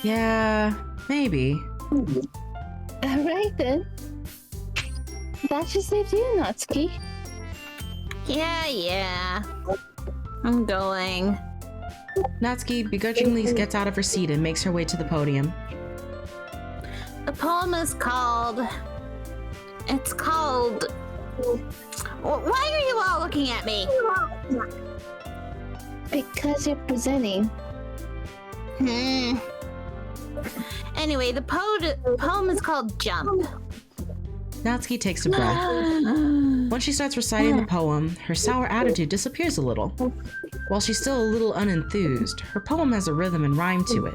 Yeah, maybe. Alright then. That just leaves you, Natsuki. Yeah. I'm going. Natsuki begrudgingly gets out of her seat and makes her way to the podium. The poem is called... It's called... Why are you all looking at me? Because you're presenting. Anyway, the poem is called Jump. Natsuki takes a breath. Once she starts reciting the poem, her sour attitude disappears a little. While she's still a little unenthused, her poem has a rhythm and rhyme to it.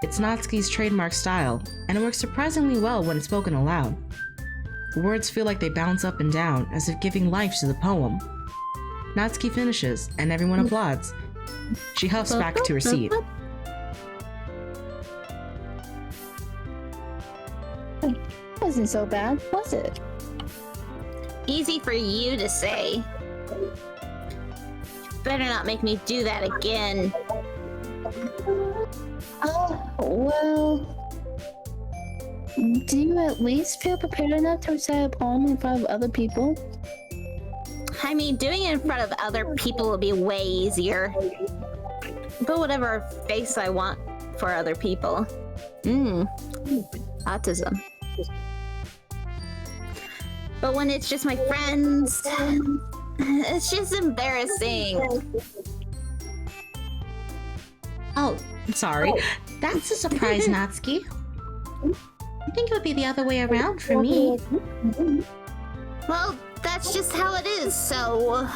It's Natsuki's trademark style, and it works surprisingly well when it's spoken aloud. The words feel like they bounce up and down, as if giving life to the poem. Natsuki finishes, and everyone applauds. She huffs back to her seat. Wasn't so bad, was it? Easy for you to say. Better not make me do that again. Well... Do you at least feel prepared enough to recite a poem in front of other people? I mean, doing it in front of other people would be way easier. Put whatever face I want for other people. Autism. But when it's just my friends, it's just embarrassing. Oh, sorry. That's a surprise, Natsuki. I think it would be the other way around for me. Well, that's just how it is, so...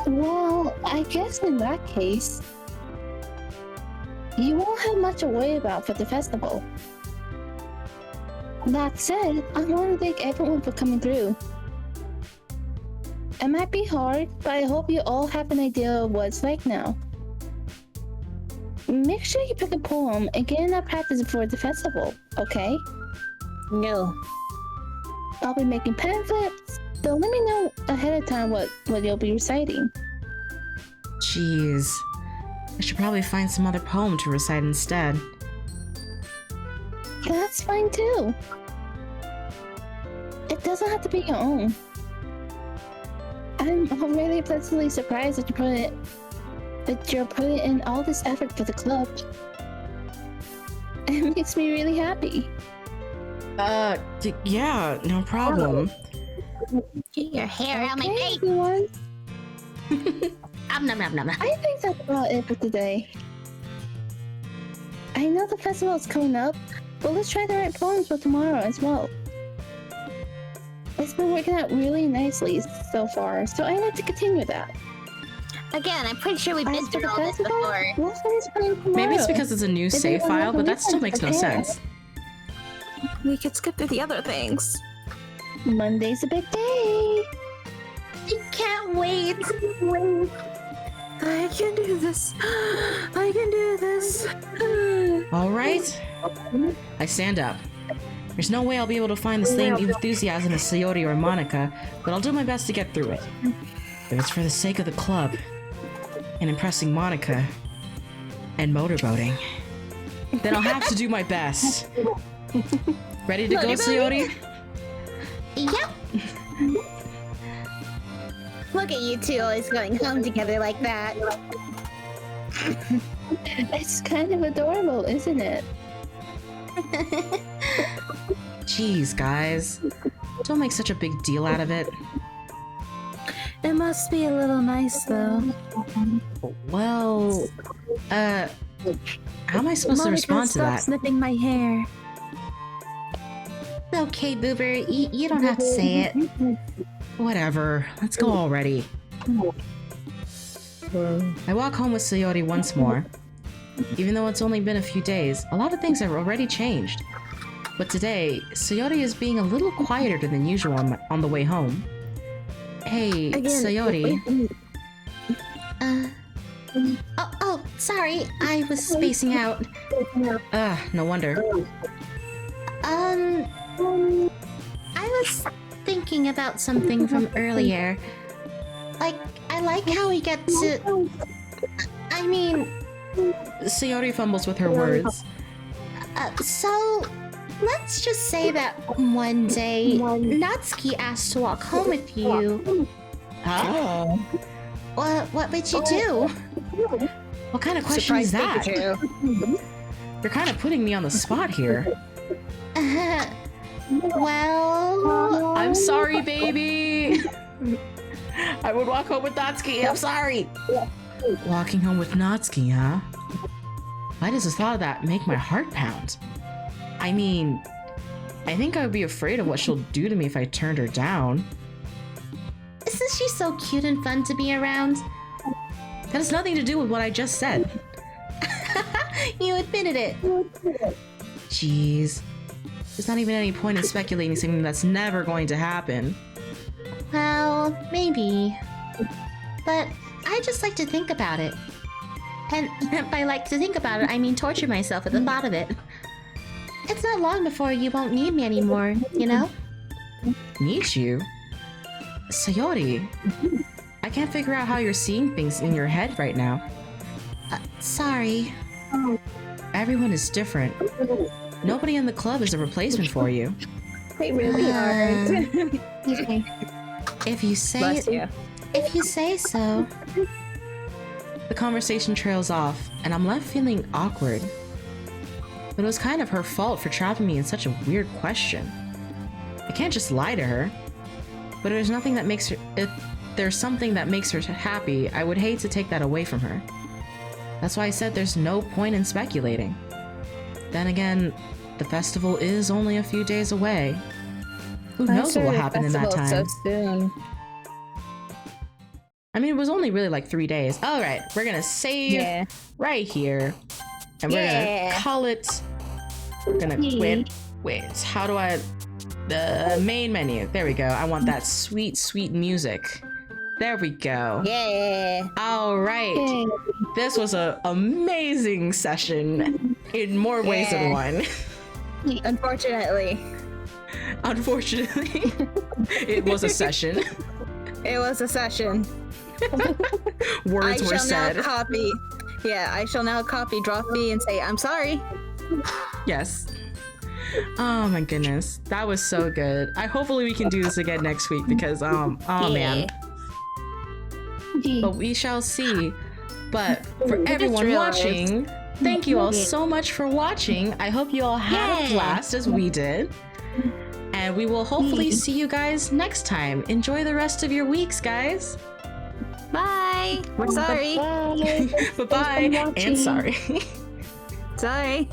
Well, I guess in that case, you won't have much to worry about for the festival. That said, I want to thank everyone for coming through. It might be hard, but I hope you all have an idea of what it's like now. Make sure you pick a poem and get enough practice before the festival, okay? No. I'll be making pamphlets, so let me know ahead of time what you'll be reciting. Jeez. I should probably find some other poem to recite instead. That's fine too. It doesn't have to be your own. I'm already pleasantly surprised that you're putting in all this effort for the club. It makes me really happy. Yeah, no problem. Get your hair out my Okay, face! everyone. Nom nom nom. I think that's about it for today. I know the festival is coming up, but let's try to write poems for tomorrow as well. It's been working out really nicely so far, so I'd like to continue that. Again, I'm pretty sure we've been As for through the all this festival, before. we'll finish playing tomorrow. Maybe it's because it's a new save everyone file, has but a that still reason makes to no prepare. sense. We could skip through the other things. Monday's a big day. I can't wait. I can do this. I can do this. Alright. I stand up. There's no way I'll be able to find the same enthusiasm as Sayori or Monica, but I'll do my best to get through it. If it's for the sake of the club, and impressing Monica, and motorboating, then I'll have to do my best. Ready to go, Sayori? Yep. Look at you two always going home together like that. It's kind of adorable, isn't it? Jeez, guys. Don't make such a big deal out of it. It must be a little nice, though. Well, how am I supposed to respond to stop that? snipping my hair. Okay, Boober, you don't have to say it. Whatever. Let's go already. I walk home with Sayori once more. Even though it's only been a few days, a lot of things have already changed. But today, Sayori is being a little quieter than usual on the way home. Hey, Again, Sayori. Oh, sorry. I was spacing out. No wonder. I was thinking about something from earlier. Like, I like how we get to... I mean, Sayori fumbles with her words. so... Let's just say that one day, Natsuki asked to walk home with you. Huh? What would you do? What kind of question is that? You're kind of putting me on the spot here. Well... I'm sorry, baby. I would walk home with Natsuki. I'm sorry. Walking home with Natsuki, huh? Why does the thought of that make my heart pound? I mean, I think I would be afraid of what she'll do to me if I turned her down. Isn't she so cute and fun to be around? That has nothing to do with what I just said. You admitted it. Jeez. There's not even any point in speculating something that's never going to happen. Well, maybe. But I just like to think about it. And by like to think about it, I mean torture myself at the thought of it. It's not long before you won't need me anymore, you know? Need you? Sayori, I can't figure out how you're seeing things in your head right now. Sorry. Everyone is different. Nobody in the club is a replacement for you. They really aren't. Okay. If you say so. The conversation trails off, and I'm left feeling awkward. But it was kind of her fault for trapping me in such a weird question. I can't just lie to her. But if there's something that makes her happy, I would hate to take that away from her. That's why I said there's no point in speculating. Then again, the festival is only a few days away. Who knows what will happen in that time? So soon. I mean, it was only really like 3 days. All right, we're gonna save right here. And we're gonna call it... We're gonna... Wait, how do I... The main menu. There we go. I want that sweet, sweet music. There we go. Yeah. All right. This was an amazing session in more ways than one. Unfortunately. Unfortunately, it was a session. It was a session. Words were said. Now copy. Yeah, I shall now copy, drop B, and say, I'm sorry. Yes. Oh my goodness. That was so good. Hopefully we can do this again next week because, oh man. But we shall see. But for everyone watching, thank you all so much for watching. I hope you all had a blast as we did. And we will hopefully see you guys next time. Enjoy the rest of your weeks, guys. Bye. We're sorry. Bye-bye. And sorry. Sorry.